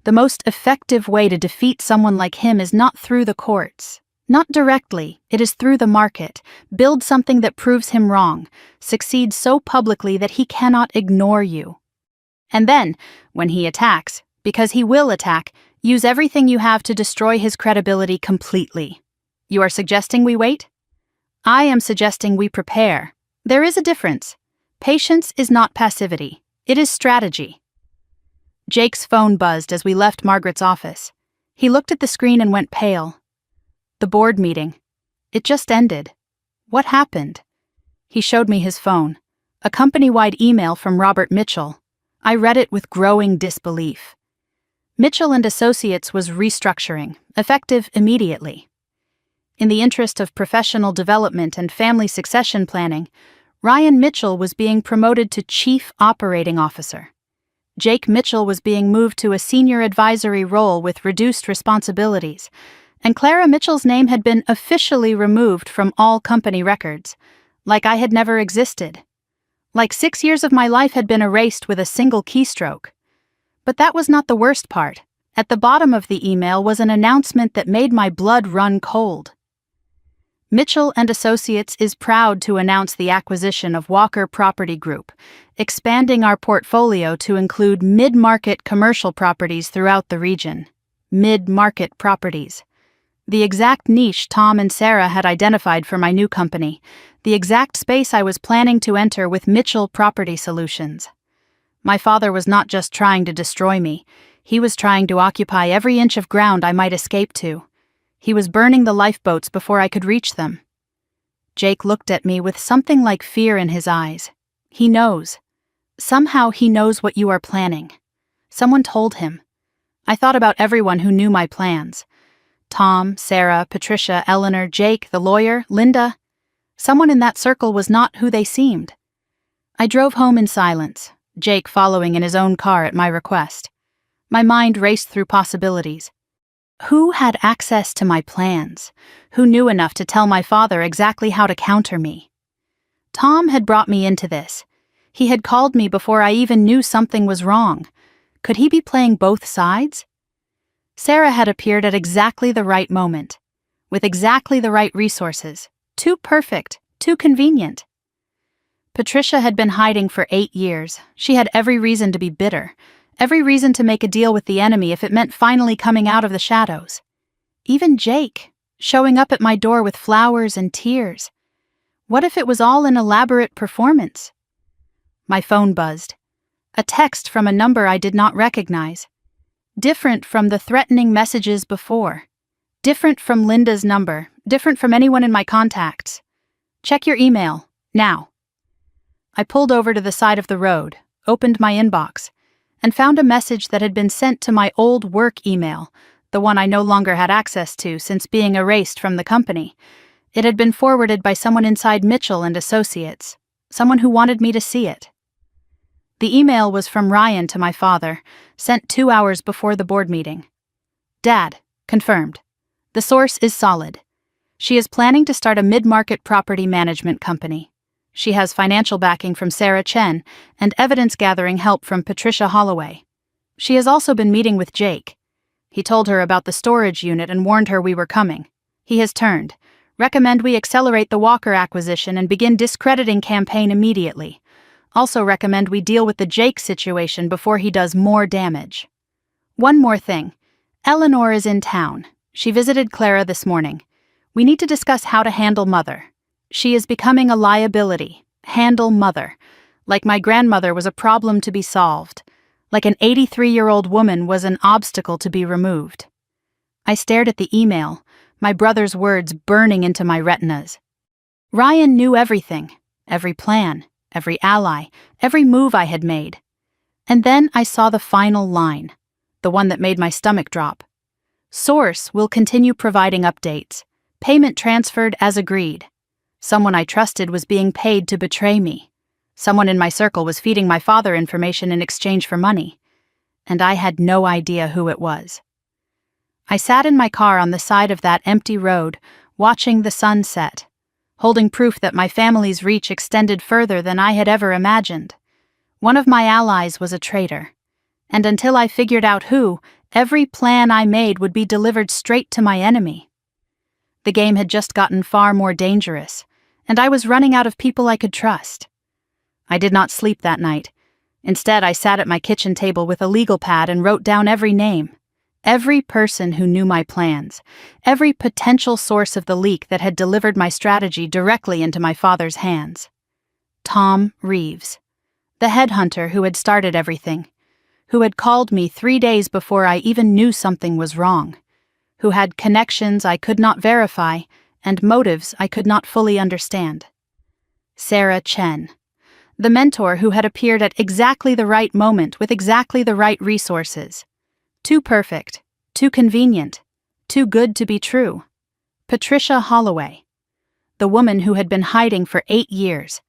The most effective way to defeat someone like him is not through the courts. Not directly, it is through the market. Build something that proves him wrong. Succeed so publicly that he cannot ignore you. And then, when he attacks, because he will attack, use everything you have to destroy his credibility completely. You are suggesting we wait? I am suggesting we prepare. There is a difference. Patience is not passivity. It is strategy. Jake's phone buzzed as we left Margaret's office. He looked at the screen and went pale. The board meeting. It just ended. What happened? He showed me his phone. A company-wide email from Robert Mitchell. I read it with growing disbelief. Mitchell and Associates was restructuring, effective immediately. In the interest of professional development and family succession planning, Ryan Mitchell was being promoted to Chief Operating Officer. Jake Mitchell was being moved to a senior advisory role with reduced responsibilities, and Clara Mitchell's name had been officially removed from all company records, like I had never existed. Like 6 years of my life had been erased with a single keystroke. But that was not the worst part. At the bottom of the email was an announcement that made my blood run cold. Mitchell and Associates is proud to announce the acquisition of Walker Property Group, expanding our portfolio to include mid-market commercial properties throughout the region. Mid-market properties. The exact niche Tom and Sarah had identified for my new company, the exact space I was planning to enter with Mitchell Property Solutions. My father was not just trying to destroy me, he was trying to occupy every inch of ground I might escape to. He was burning the lifeboats before I could reach them. Jake looked at me with something like fear in his eyes. He knows. Somehow he knows what you are planning. Someone told him. I thought about everyone who knew my plans. Tom, Sarah, Patricia, Eleanor, Jake, the lawyer, Linda. Someone in that circle was not who they seemed. I drove home in silence, Jake following in his own car at my request. My mind raced through possibilities. Who had access to my plans? Who knew enough to tell my father exactly how to counter me? Tom had brought me into this. He had called me before I even knew something was wrong. Could he be playing both sides? Sarah had appeared at exactly the right moment, with exactly the right resources. Too perfect, too convenient. Patricia had been hiding for 8 years. She had every reason to be bitter. Every reason to make a deal with the enemy if it meant finally coming out of the shadows. Even Jake, showing up at my door with flowers and tears. What if it was all an elaborate performance? My phone buzzed. A text from a number I did not recognize. Different from the threatening messages before. Different from Linda's number, different from anyone in my contacts. Check your email, now. I pulled over to the side of the road, opened my inbox, and found a message that had been sent to my old work email, the one I no longer had access to since being erased from the company. It had been forwarded by someone inside Mitchell and Associates, someone who wanted me to see it. The email was from Ryan to my father, sent 2 hours before the board meeting. Dad, confirmed. The source is solid. She is planning to start a mid-market property management company. She has financial backing from Sarah Chen and evidence-gathering help from Patricia Holloway. She has also been meeting with Jake. He told her about the storage unit and warned her we were coming. He has turned. Recommend we accelerate the Walker acquisition and begin discrediting campaign immediately. Also recommend we deal with the Jake situation before he does more damage. One more thing. Eleanor is in town. She visited Clara this morning. We need to discuss how to handle Mother. She is becoming a liability. Handle Mother. Like my grandmother was a problem to be solved. Like an 83-year-old woman was an obstacle to be removed. I stared at the email, my brother's words burning into my retinas. Ryan knew everything, every plan, every ally, every move I had made. And then I saw the final line, the one that made my stomach drop. Source will continue providing updates. Payment transferred as agreed. Someone I trusted was being paid to betray me. Someone in my circle was feeding my father information in exchange for money. And I had no idea who it was. I sat in my car on the side of that empty road, watching the sun set, holding proof that my family's reach extended further than I had ever imagined. One of my allies was a traitor. And until I figured out who, every plan I made would be delivered straight to my enemy. The game had just gotten far more dangerous, and I was running out of people I could trust. I did not sleep that night. Instead, I sat at my kitchen table with a legal pad and wrote down every name, every person who knew my plans, every potential source of the leak that had delivered my strategy directly into my father's hands. Tom Reeves, the headhunter who had started everything, who had called me 3 days before I even knew something was wrong, who had connections I could not verify and motives I could not fully understand. Sarah Chen, the mentor who had appeared at exactly the right moment with exactly the right resources. Too perfect, too convenient, too good to be true. Patricia Holloway, the woman who had been hiding for 8 years,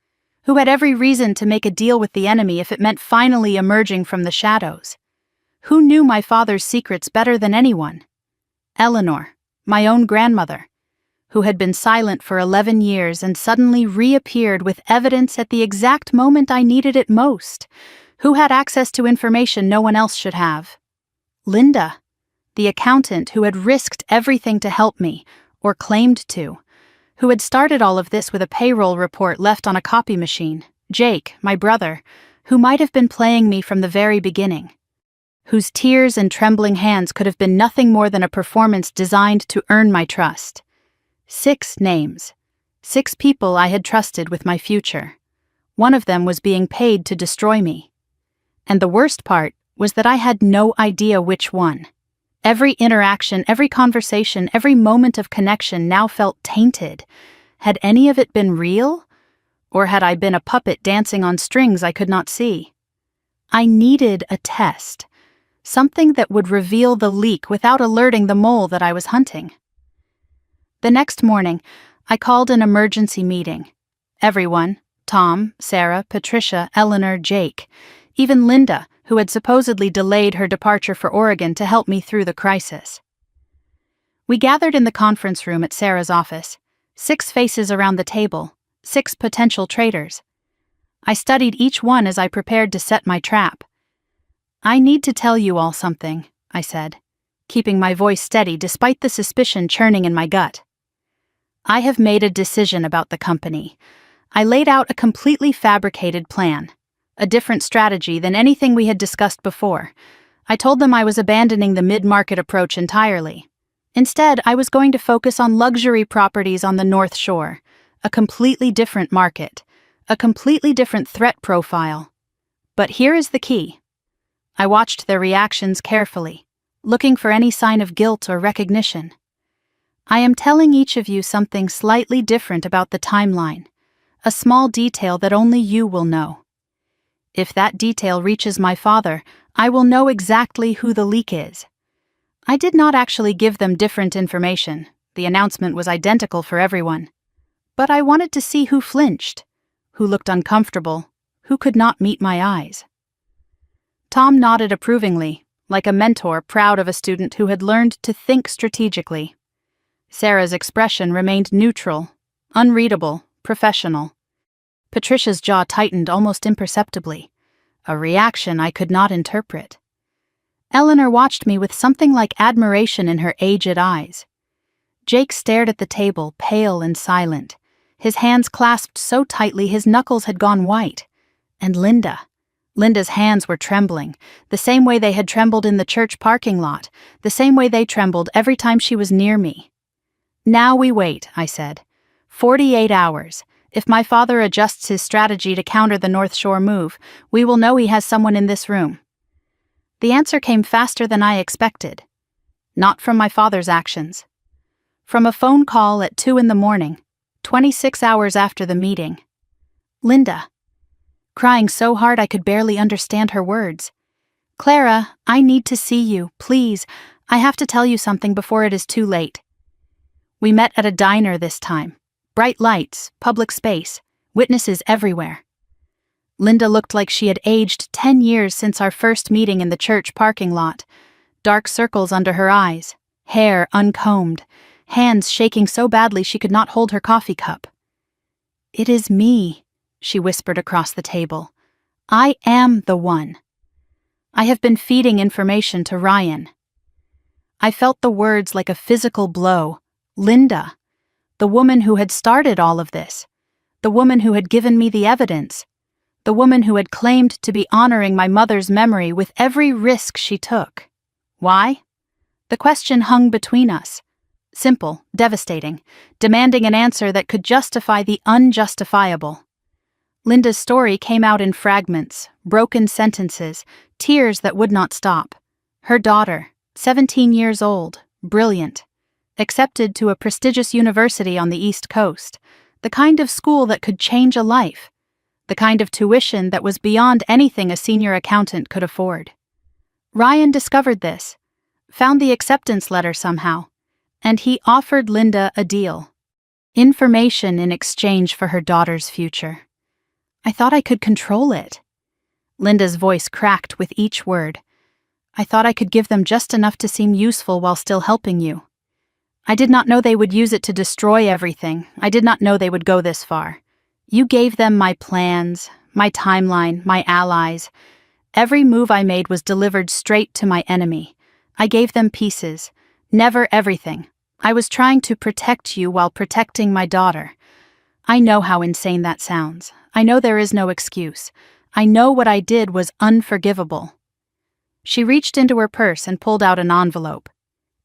who had every reason to make a deal with the enemy if it meant finally emerging from the shadows. Who knew my father's secrets better than anyone? Eleanor, my own grandmother, who had been silent for 11 years and suddenly reappeared with evidence at the exact moment I needed it most, who had access to information no one else should have. Linda, the accountant who had risked everything to help me, or claimed to, who had started all of this with a payroll report left on a copy machine. Jake, my brother, who might have been playing me from the very beginning, whose tears and trembling hands could have been nothing more than a performance designed to earn my trust. 6 names. 6 people I had trusted with my future. One of them was being paid to destroy me. And the worst part was that I had no idea which one. Every interaction, every conversation, every moment of connection now felt tainted. Had any of it been real? Or had I been a puppet dancing on strings I could not see? I needed a test. Something that would reveal the leak without alerting the mole that I was hunting. The next morning, I called an emergency meeting. Everyone, Tom, Sarah, Patricia, Eleanor, Jake, even Linda, who had supposedly delayed her departure for Oregon to help me through the crisis. We gathered in the conference room at Sarah's office, 6 faces around the table, 6 potential traitors. I studied each one as I prepared to set my trap. I need to tell you all something, I said, keeping my voice steady despite the suspicion churning in my gut. I have made a decision about the company. I laid out a completely fabricated plan, a different strategy than anything we had discussed before. I told them I was abandoning the mid-market approach entirely. Instead, I was going to focus on luxury properties on the North Shore, a completely different market, a completely different threat profile. But here is the key. I watched their reactions carefully, looking for any sign of guilt or recognition. I am telling each of you something slightly different about the timeline, a small detail that only you will know. If that detail reaches my father, I will know exactly who the leak is. I did not actually give them different information. The announcement was identical for everyone. But I wanted to see who flinched, who looked uncomfortable, who could not meet my eyes. Tom nodded approvingly, like a mentor proud of a student who had learned to think strategically. Sarah's expression remained neutral, unreadable, professional. Patricia's jaw tightened almost imperceptibly, a reaction I could not interpret. Eleanor watched me with something like admiration in her aged eyes. Jake stared at the table, pale and silent, his hands clasped so tightly his knuckles had gone white. And Linda's hands were trembling, the same way they had trembled in the church parking lot, the same way they trembled every time she was near me. "Now we wait," I said. 48 hours. If my father adjusts his strategy to counter the North Shore move, we will know he has someone in this room. The answer came faster than I expected. Not from my father's actions. From a phone call at 2 a.m, 26 hours after the meeting. Linda. Crying so hard I could barely understand her words. "Clara, I need to see you, please. I have to tell you something before it is too late." We met at a diner this time. Bright lights, public space, witnesses everywhere. Linda looked like she had aged 10 years since our first meeting in the church parking lot. Dark circles under her eyes, hair uncombed, hands shaking so badly she could not hold her coffee cup. "It is me," she whispered across the table. "I am the one. I have been feeding information to Ryan." I felt the words like a physical blow. Linda, the woman who had started all of this, the woman who had given me the evidence, the woman who had claimed to be honoring my mother's memory with every risk she took. Why? The question hung between us. Simple, devastating, demanding an answer that could justify the unjustifiable. Linda's story came out in fragments, broken sentences, tears that would not stop. Her daughter, 17 years old, brilliant, accepted to a prestigious university on the East Coast, the kind of school that could change a life, the kind of tuition that was beyond anything a senior accountant could afford. Ryan discovered this, found the acceptance letter somehow, and he offered Linda a deal. Information in exchange for her daughter's future. I thought I could control it. Linda's voice cracked with each word. "I thought I could give them just enough to seem useful while still helping you. I did not know they would use it to destroy everything. I did not know they would go this far. You gave them my plans, my timeline, my allies. Every move I made was delivered straight to my enemy. I gave them pieces, never everything. I was trying to protect you while protecting my daughter. I know how insane that sounds. I know there is no excuse. I know what I did was unforgivable." She reached into her purse and pulled out an envelope.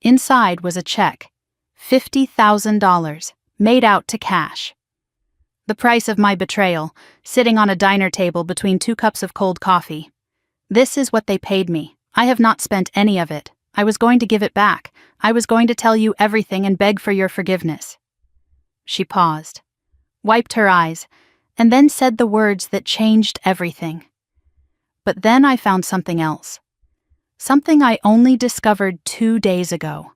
Inside was a check. $50,000, made out to cash. The price of my betrayal, sitting on a diner table between 2 cups of cold coffee. This is what they paid me. I have not spent any of it. I was going to give it back. I was going to tell you everything and beg for your forgiveness. She paused, wiped her eyes, and then said the words that changed everything. But then I found something else. Something I only discovered 2 days ago.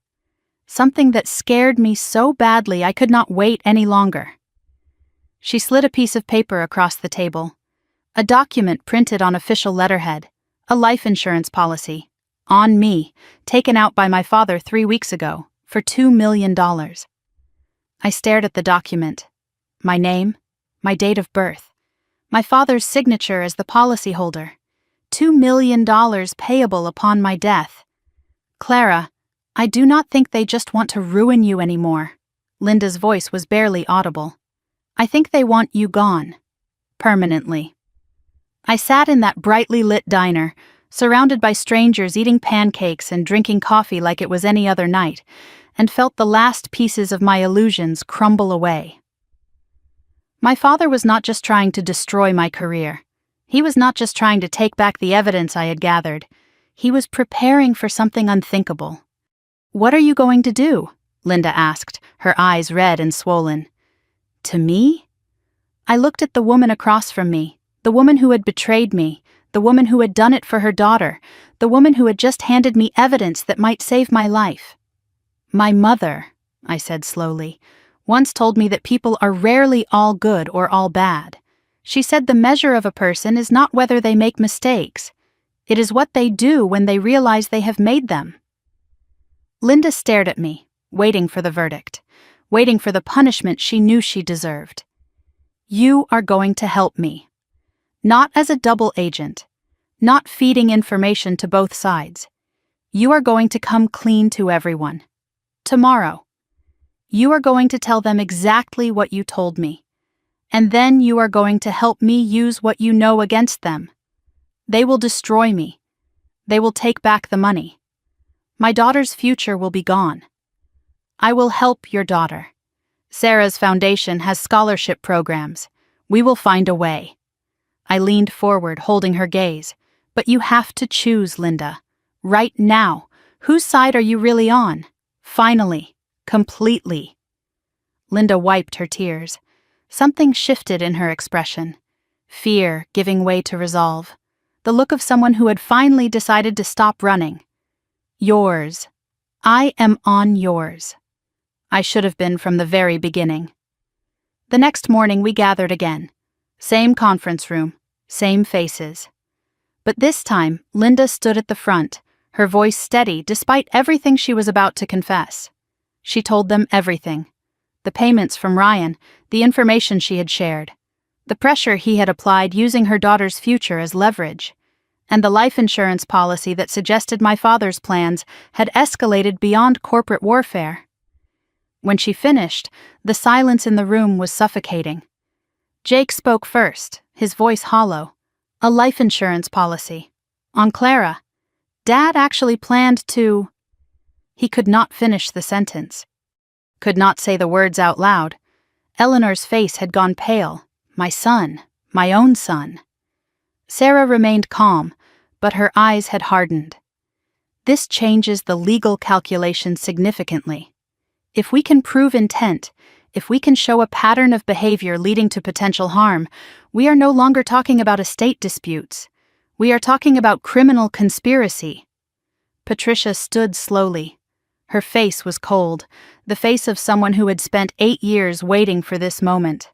Something that scared me so badly I could not wait any longer. She slid a piece of paper across the table. A document printed on official letterhead. A life insurance policy. On me, taken out by my father 3 weeks ago, for $2 million. I stared at the document. My name, my date of birth, my father's signature as the policyholder. $2 million payable upon my death. "Clara, I do not think they just want to ruin you anymore." Linda's voice was barely audible. "I think they want you gone. Permanently." I sat in that brightly lit diner, surrounded by strangers eating pancakes and drinking coffee like it was any other night, and felt the last pieces of my illusions crumble away. My father was not just trying to destroy my career. He was not just trying to take back the evidence I had gathered. He was preparing for something unthinkable. "What are you going to do?" Linda asked, her eyes red and swollen. To me? I looked at the woman across from me, the woman who had betrayed me, the woman who had done it for her daughter, the woman who had just handed me evidence that might save my life. My mother, I said slowly, once told me that people are rarely all good or all bad. She said the measure of a person is not whether they make mistakes. It is what they do when they realize they have made them. Linda stared at me, waiting for the verdict, waiting for the punishment she knew she deserved. You are going to help me. Not as a double agent, not feeding information to both sides. You are going to come clean to everyone. Tomorrow. You are going to tell them exactly what you told me. And then you are going to help me use what you know against them. They will destroy me. They will take back the money. My daughter's future will be gone. I will help your daughter. Sarah's foundation has scholarship programs. We will find a way. I leaned forward, holding her gaze. But you have to choose, Linda. Right now. Whose side are you really on? Finally. Completely. Linda wiped her tears. Something shifted in her expression. Fear giving way to resolve. The look of someone who had finally decided to stop running. Yours. I am on yours. I should have been from the very beginning. The next morning we gathered again. Same conference room, same faces. But this time, Linda stood at the front, her voice steady despite everything she was about to confess. She told them everything. The payments from Ryan, the information she had shared, the pressure he had applied using her daughter's future as leverage, and the life insurance policy that suggested my father's plans had escalated beyond corporate warfare. When she finished, the silence in the room was suffocating. Jake spoke first, his voice hollow. A life insurance policy. On Clara. Dad actually planned to... He could not finish the sentence. Could not say the words out loud. Eleanor's face had gone pale. My son. My own son. Sarah remained calm, but her eyes had hardened. This changes the legal calculation significantly. If we can prove intent, if we can show a pattern of behavior leading to potential harm, we are no longer talking about estate disputes. We are talking about criminal conspiracy. Patricia stood slowly. Her face was cold, the face of someone who had spent 8 years waiting for this moment.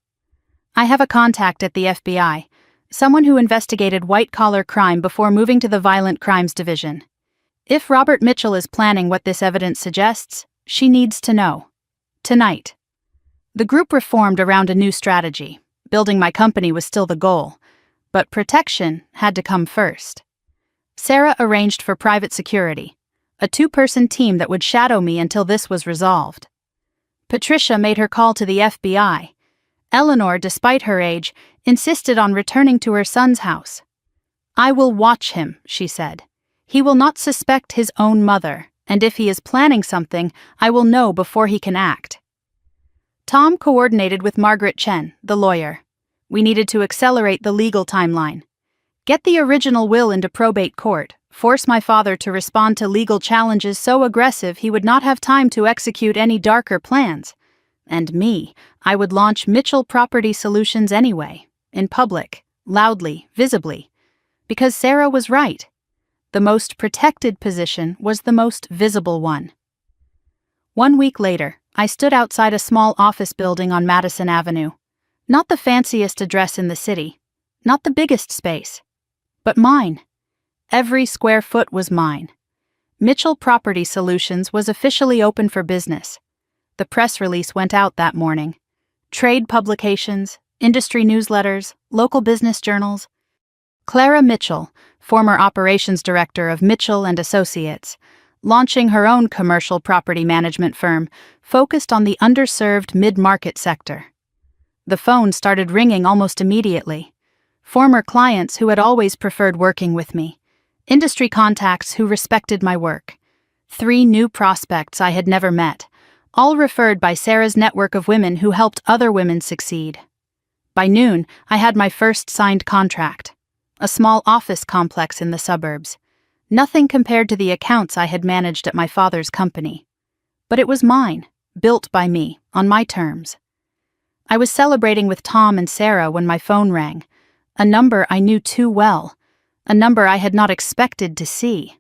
I have a contact at the FBI, someone who investigated white-collar crime before moving to the Violent Crimes Division. If Robert Mitchell is planning what this evidence suggests, she needs to know. Tonight. The group reformed around a new strategy. Building my company was still the goal, but protection had to come first. Sarah arranged for private security, a 2-person team that would shadow me until this was resolved. Patricia made her call to the FBI. Eleanor, despite her age, insisted on returning to her son's house. I will watch him, she said. He will not suspect his own mother, and if he is planning something, I will know before he can act. Tom coordinated with Margaret Chen, the lawyer. We needed to accelerate the legal timeline. Get the original will into probate court, force my father to respond to legal challenges so aggressive he would not have time to execute any darker plans. And me, I would launch Mitchell Property Solutions anyway, in public, loudly, visibly. Because Sarah was right. The most protected position was the most visible one. 1 week later, I stood outside a small office building on Madison Avenue. Not the fanciest address in the city, not the biggest space, but mine. Every square foot was mine. Mitchell Property Solutions was officially open for business. The press release went out that morning. Trade publications, industry newsletters, local business journals. Clara Mitchell, former operations director of Mitchell and Associates, launching her own commercial property management firm focused on the underserved mid-market sector. The phone started ringing almost immediately. Former clients who had always preferred working with me. Industry contacts who respected my work. 3 new prospects I had never met, all referred by Sarah's network of women who helped other women succeed. By noon, I had my first signed contract. A small office complex in the suburbs. Nothing compared to the accounts I had managed at my father's company. But it was mine, built by me, on my terms. I was celebrating with Tom and Sarah when my phone rang, a number I knew too well, a number I had not expected to see.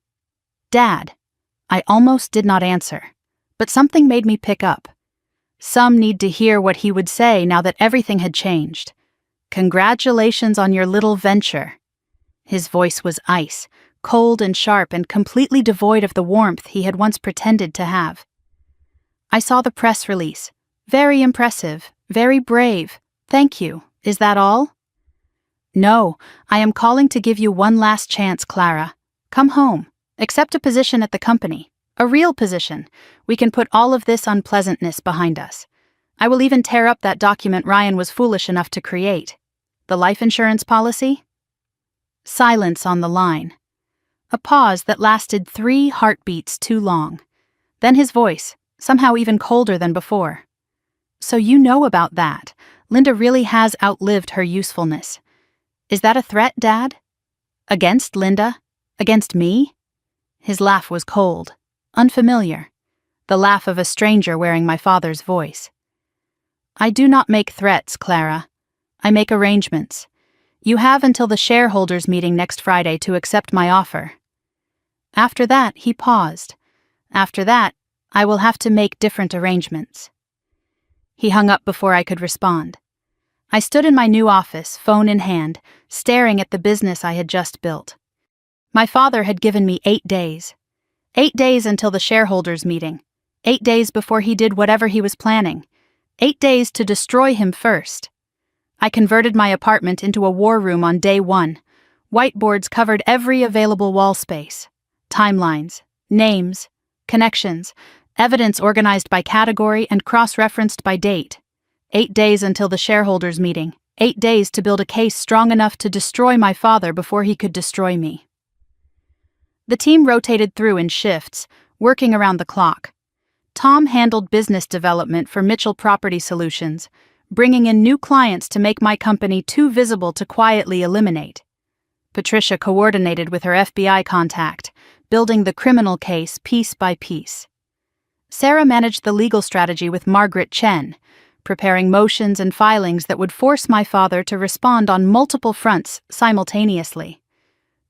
Dad. I almost did not answer, but something made me pick up. Some need to hear what he would say now that everything had changed. Congratulations on your little venture. His voice was ice, cold and sharp and completely devoid of the warmth he had once pretended to have. I saw the press release. Very impressive, very brave. Thank you. Is that all? No, I am calling to give you one last chance, Clara. Come home. Accept a position at the company. A real position. We can put all of this unpleasantness behind us. I will even tear up that document Ryan was foolish enough to create. The life insurance policy? Silence on the line. A pause that lasted 3 heartbeats too long. Then his voice, somehow even colder than before. So you know about that. Linda really has outlived her usefulness. Is that a threat, Dad? Against Linda? Against me? His laugh was cold, unfamiliar, the laugh of a stranger wearing my father's voice. I do not make threats, Clara. I make arrangements. You have until the shareholders' meeting next Friday to accept my offer. After that, he paused. After that, I will have to make different arrangements. He hung up before I could respond. I stood in my new office, phone in hand, staring at the business I had just built. My father had given me 8 days. 8 days until the shareholders' meeting. 8 days before he did whatever he was planning. 8 days to destroy him first. I converted my apartment into a war room on day 1. Whiteboards covered every available wall space. Timelines, names, connections, evidence organized by category and cross-referenced by date. 8 days until the shareholders' meeting. 8 days to build a case strong enough to destroy my father before he could destroy me. The team rotated through in shifts, working around the clock. Tom handled business development for Mitchell Property Solutions, bringing in new clients to make my company too visible to quietly eliminate. Patricia coordinated with her FBI contact, building the criminal case piece by piece. Sarah managed the legal strategy with Margaret Chen, preparing motions and filings that would force my father to respond on multiple fronts simultaneously.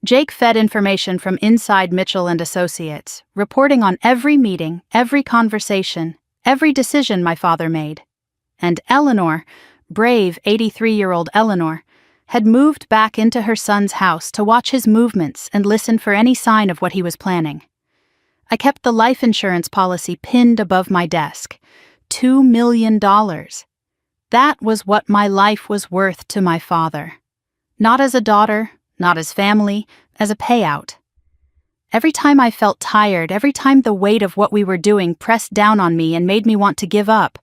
Jake fed information from inside Mitchell and Associates, reporting on every meeting, every conversation, every decision my father made. And Eleanor, brave 83-year-old Eleanor, had moved back into her son's house to watch his movements and listen for any sign of what he was planning. I kept the life insurance policy pinned above my desk. $2 million. That was what my life was worth to my father. Not as a daughter, not as family, as a payout. Every time I felt tired, every time the weight of what we were doing pressed down on me and made me want to give up,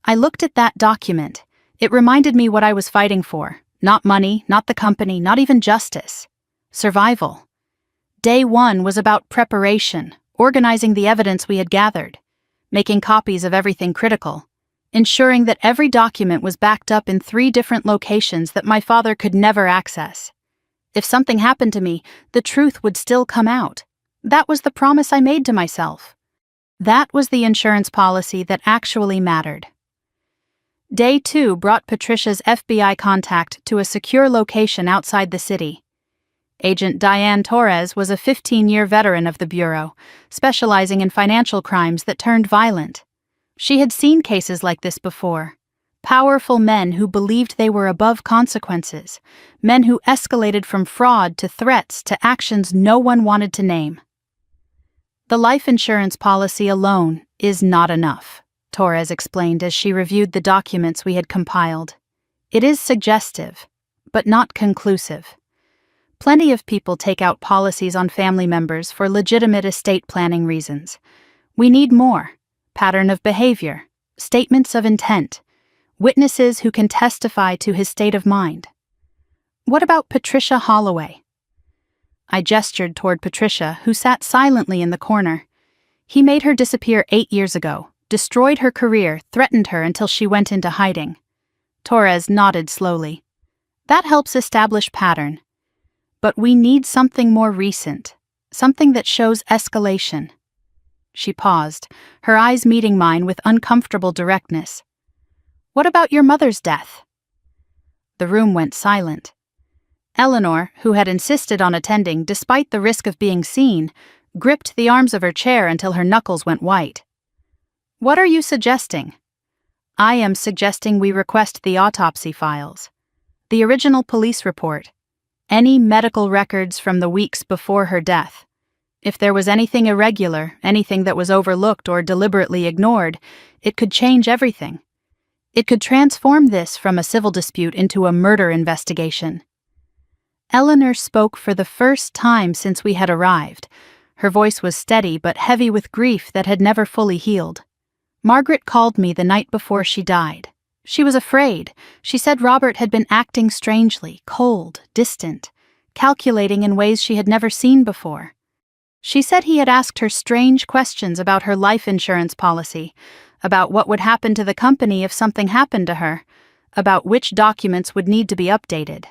I looked at that document. It reminded me what I was fighting for. Not money, not the company, not even justice. Survival. Day 1 was about preparation, organizing the evidence we had gathered, making copies of everything critical, ensuring that every document was backed up in 3 different locations that my father could never access. If something happened to me, the truth would still come out. That was the promise I made to myself. That was the insurance policy that actually mattered. Day 2 brought Patricia's FBI contact to a secure location outside the city. Agent Diane Torres was a 15-year veteran of the Bureau, specializing in financial crimes that turned violent. She had seen cases like this before. Powerful men who believed they were above consequences, men who escalated from fraud to threats to actions no one wanted to name. The life insurance policy alone is not enough, Torres explained as she reviewed the documents we had compiled. It is suggestive, but not conclusive. Plenty of people take out policies on family members for legitimate estate planning reasons. We need more. Pattern of behavior, statements of intent, witnesses who can testify to his state of mind. What about Patricia Holloway? I gestured toward Patricia, who sat silently in the corner. He made her disappear 8 years ago, destroyed her career, threatened her until she went into hiding. Torres nodded slowly. That helps establish pattern. But we need something more recent, something that shows escalation. She paused, her eyes meeting mine with uncomfortable directness. "What about your mother's death?" The room went silent. Eleanor, who had insisted on attending despite the risk of being seen, gripped the arms of her chair until her knuckles went white. "What are you suggesting?" "I am suggesting we request the autopsy files. The original police report. Any medical records from the weeks before her death. If there was anything irregular, anything that was overlooked or deliberately ignored, it could change everything. It could transform this from a civil dispute into a murder investigation." Eleanor spoke for the first time since we had arrived. Her voice was steady but heavy with grief that had never fully healed. "Margaret called me the night before she died. She was afraid. She said Robert had been acting strangely, cold, distant, calculating in ways she had never seen before. She said he had asked her strange questions about her life insurance policy, about what would happen to the company if something happened to her, about which documents would need to be updated."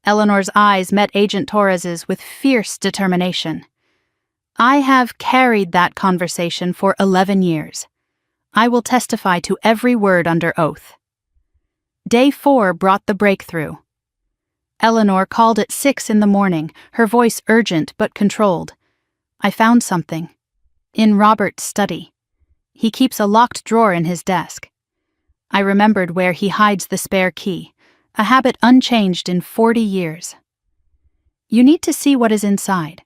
Eleanor's eyes met Agent Torres's with fierce determination. "I have carried that conversation for 11 years. I will testify to every word under oath." Day 4 brought the breakthrough. Eleanor called at 6 in the morning, her voice urgent but controlled. "I found something. In Robert's study. He keeps a locked drawer in his desk. I remembered where he hides the spare key, a habit unchanged in 40 years. You need to see what is inside."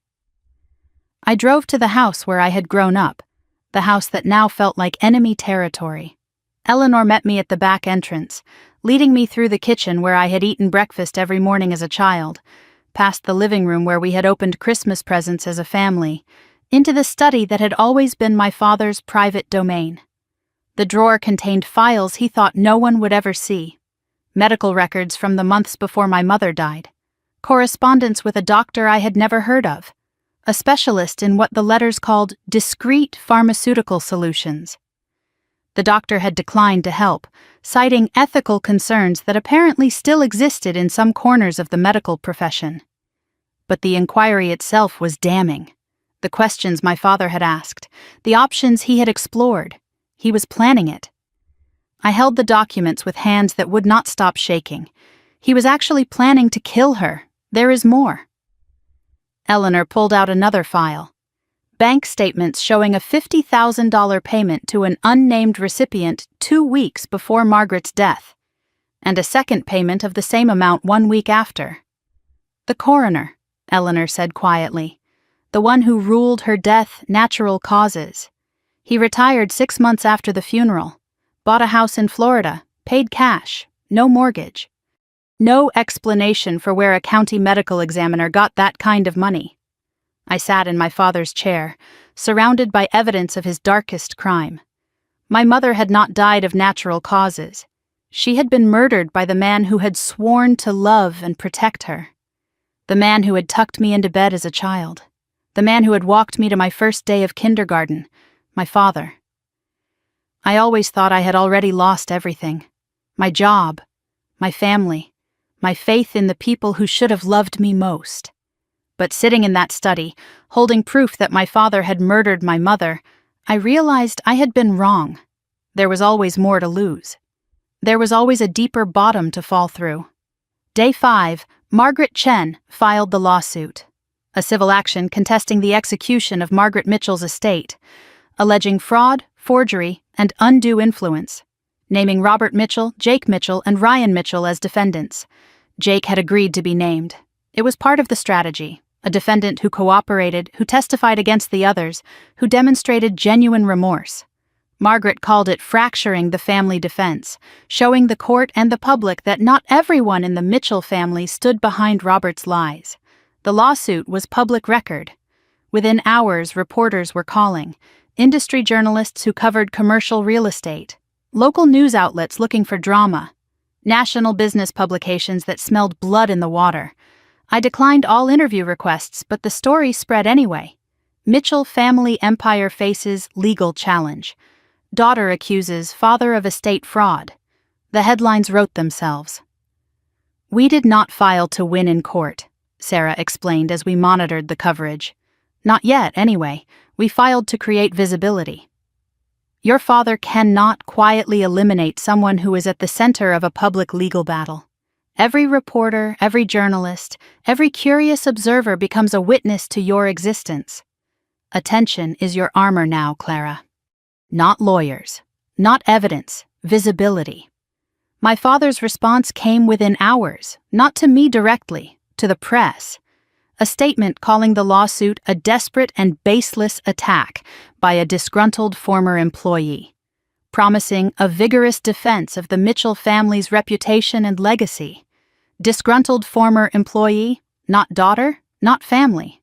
I drove to the house where I had grown up, the house that now felt like enemy territory. Eleanor met me at the back entrance, leading me through the kitchen where I had eaten breakfast every morning as a child, past the living room where we had opened Christmas presents as a family, into the study that had always been my father's private domain. The drawer contained files he thought no one would ever see, medical records from the months before my mother died, correspondence with a doctor I had never heard of, a specialist in what the letters called discrete pharmaceutical solutions. The doctor had declined to help, citing ethical concerns that apparently still existed in some corners of the medical profession. But the inquiry itself was damning. The questions my father had asked, the options he had explored. He was planning it. I held the documents with hands that would not stop shaking. He was actually planning to kill her. There is more. Eleanor pulled out another file. Bank statements showing a $50,000 payment to an unnamed recipient 2 weeks before Margaret's death, and a second payment of the same amount 1 week after. "The coroner," Eleanor said quietly, "the one who ruled her death natural causes. He retired 6 months after the funeral, bought a house in Florida, paid cash, no mortgage. No explanation for where a county medical examiner got that kind of money." I sat in my father's chair, surrounded by evidence of his darkest crime. My mother had not died of natural causes. She had been murdered by the man who had sworn to love and protect her. The man who had tucked me into bed as a child. The man who had walked me to my first day of kindergarten. My father. I always thought I had already lost everything. My job, my family, my faith in the people who should have loved me most. But sitting in that study, holding proof that my father had murdered my mother, I realized I had been wrong. There was always more to lose. There was always a deeper bottom to fall through. Day 5, Margaret Chen filed the lawsuit, a civil action contesting the execution of Margaret Mitchell's estate, alleging fraud, forgery, and undue influence, naming Robert Mitchell, Jake Mitchell, and Ryan Mitchell as defendants. Jake had agreed to be named. It was part of the strategy. A defendant who cooperated, who testified against the others, who demonstrated genuine remorse. Margaret called it fracturing the family defense, showing the court and the public that not everyone in the Mitchell family stood behind Robert's lies. The lawsuit was public record. Within hours, reporters were calling, industry journalists who covered commercial real estate, local news outlets looking for drama, national business publications that smelled blood in the water. I declined all interview requests, but the story spread anyway. Mitchell family empire faces legal challenge. Daughter accuses father of estate fraud. The headlines wrote themselves. "We did not file to win in court," Sarah explained as we monitored the coverage. "Not yet, anyway. We filed to create visibility. Your father cannot quietly eliminate someone who is at the center of a public legal battle. Every reporter, every journalist, every curious observer becomes a witness to your existence. Attention is your armor now, Clara. Not lawyers, not evidence, visibility. My father's response came within hours, not to me directly, to the press. A statement calling the lawsuit a desperate and baseless attack by a disgruntled former employee, promising a vigorous defense of the Mitchell family's reputation and legacy. Disgruntled former employee, not daughter, not family.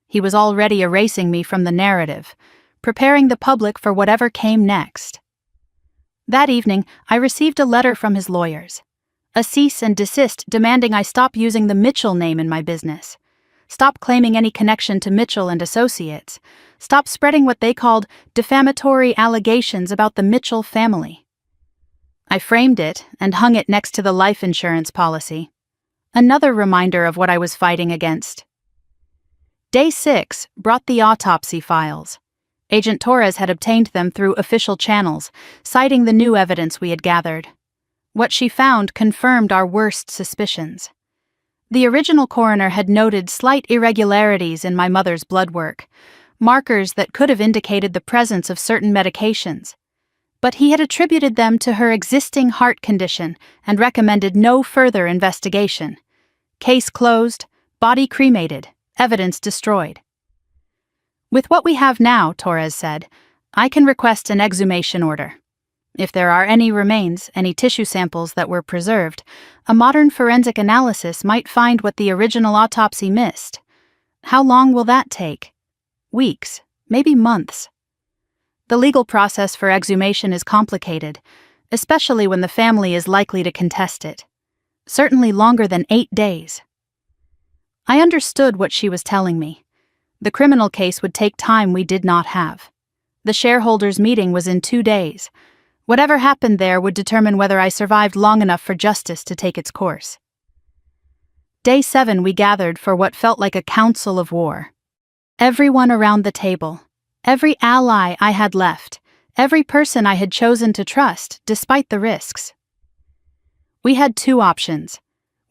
He was already erasing me from the narrative, preparing the public for whatever came next. That evening, I received a letter from his lawyers. A cease and desist demanding I stop using the Mitchell name in my business. Stop claiming any connection to Mitchell and Associates. Stop spreading what they called defamatory allegations about the Mitchell family. I framed it and hung it next to the life insurance policy. Another reminder of what I was fighting against. Day 6 brought the autopsy files. Agent Torres had obtained them through official channels, citing the new evidence we had gathered. What she found confirmed our worst suspicions. The original coroner had noted slight irregularities in my mother's blood work, markers that could have indicated the presence of certain medications. But he had attributed them to her existing heart condition and recommended no further investigation. Case closed, body cremated, evidence destroyed. With what we have now, Torres said, I can request an exhumation order. If there are any remains, any tissue samples that were preserved, a modern forensic analysis might find what the original autopsy missed. How long will that take? Weeks, maybe months. The legal process for exhumation is complicated, especially when the family is likely to contest it. Certainly longer than 8 days. I understood what she was telling me. The criminal case would take time we did not have. The shareholders' meeting was in 2 days. Whatever happened there would determine whether I survived long enough for justice to take its course. Day 7 we gathered for what felt like a council of war. Everyone around the table, every ally I had left, every person I had chosen to trust, despite the risks. We had 2 options.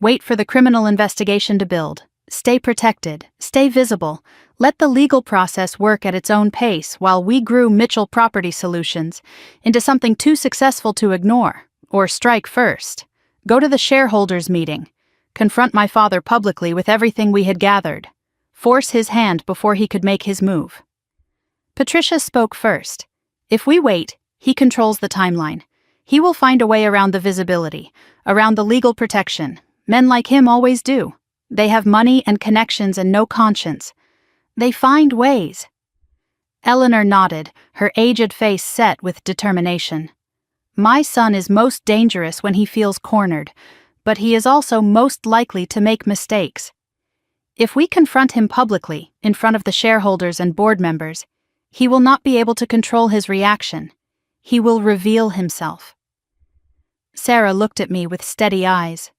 Wait for the criminal investigation to build. Stay protected, stay visible, let the legal process work at its own pace while we grew Mitchell Property Solutions into something too successful to ignore, or strike first. Go to the shareholders' meeting, confront my father publicly with everything we had gathered, force his hand before he could make his move. Patricia spoke first. If we wait, he controls the timeline. He will find a way around the visibility, around the legal protection. Men like him always do. They have money and connections and no conscience. They find ways. Eleanor nodded, her aged face set with determination. My son is most dangerous when he feels cornered, but he is also most likely to make mistakes. If we confront him publicly, in front of the shareholders and board members, he will not be able to control his reaction. He will reveal himself. Sarah looked at me with steady eyes.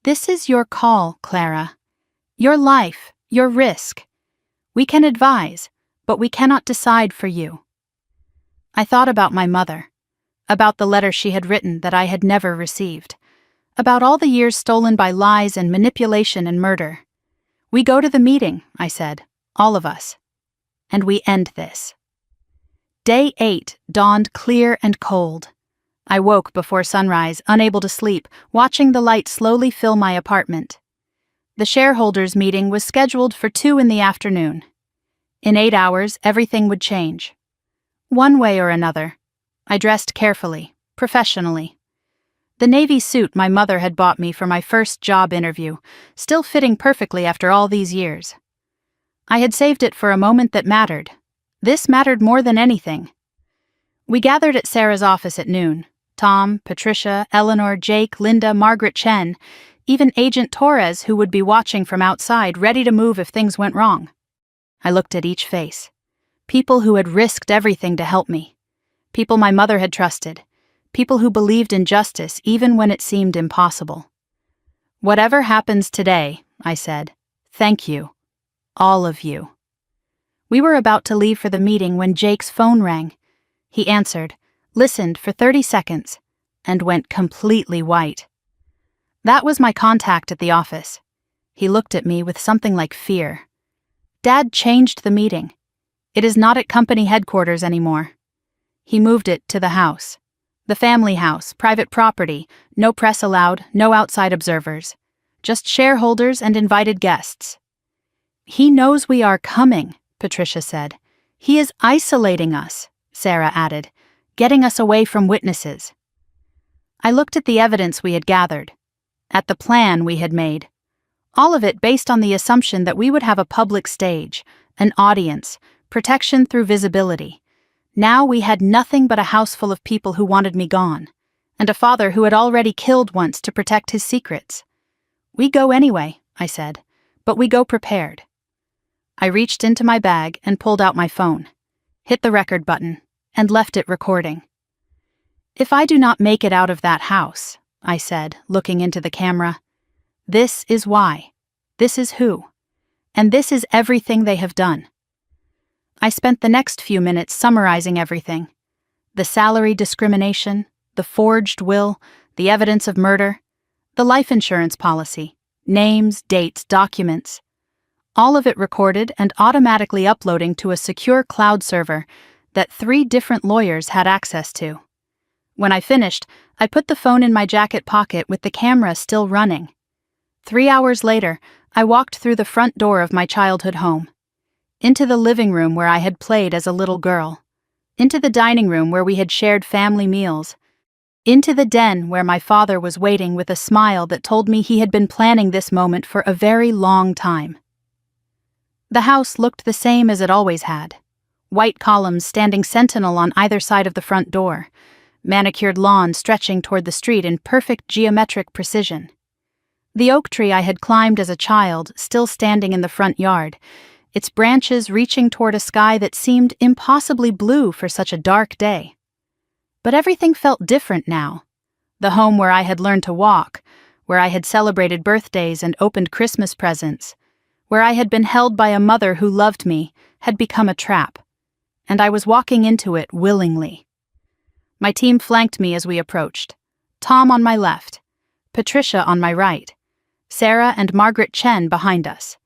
This is your call, Clara. Your life, your risk. We can advise, but we cannot decide for you. I thought about my mother, about the letter she had written that I had never received, about all the years stolen by lies and manipulation and murder. We go to the meeting, I said, all of us, and we end this. Day 8 dawned clear and cold. I woke before sunrise, unable to sleep, watching the light slowly fill my apartment. The shareholders' meeting was scheduled for 2 p.m. In 8 hours, everything would change. One way or another. I dressed carefully, professionally. The navy suit my mother had bought me for my first job interview, still fitting perfectly after all these years. I had saved it for a moment that mattered. This mattered more than anything. We gathered at Sarah's office at noon. Tom, Patricia, Eleanor, Jake, Linda, Margaret Chen, even Agent Torres, who would be watching from outside, ready to move if things went wrong. I looked at each face. People who had risked everything to help me. People my mother had trusted. People who believed in justice even when it seemed impossible. Whatever happens today, I said, thank you. All of you. We were about to leave for the meeting when Jake's phone rang. He answered, listened for 30 seconds, and went completely white. That was my contact at the office. He looked at me with something like fear. Dad changed the meeting. It is not at company headquarters anymore. He moved it to the house. The family house, private property, no press allowed, no outside observers. Just shareholders and invited guests. He knows we are coming, Patricia said. He is isolating us, Sarah added, getting us away from witnesses. I looked at the evidence we had gathered, at the plan we had made. All of it based on the assumption that we would have a public stage, an audience, protection through visibility. Now we had nothing but a house full of people who wanted me gone, and a father who had already killed once to protect his secrets. We go anyway, I said, but we go prepared. I reached into my bag and pulled out my phone, hit the record button, and left it recording. If I do not make it out of that house, I said, looking into the camera, this is why, this is who, and this is everything they have done. I spent the next few minutes summarizing everything. The salary discrimination, the forged will, the evidence of murder, the life insurance policy, names, dates, documents. All of it recorded and automatically uploading to a secure cloud server that 3 different lawyers had access to. When I finished, I put the phone in my jacket pocket with the camera still running. 3 hours later, I walked through the front door of my childhood home, into the living room where I had played as a little girl, into the dining room where we had shared family meals, into the den where my father was waiting with a smile that told me he had been planning this moment for a very long time. The house looked the same as it always had. White columns standing sentinel on either side of the front door, manicured lawn stretching toward the street in perfect geometric precision. The oak tree I had climbed as a child still standing in the front yard, its branches reaching toward a sky that seemed impossibly blue for such a dark day. But everything felt different now. The home where I had learned to walk, where I had celebrated birthdays and opened Christmas presents, where I had been held by a mother who loved me, had become a trap, and I was walking into it willingly. My team flanked me as we approached. Tom on my left, Patricia on my right, Sarah and Margaret Chen behind us.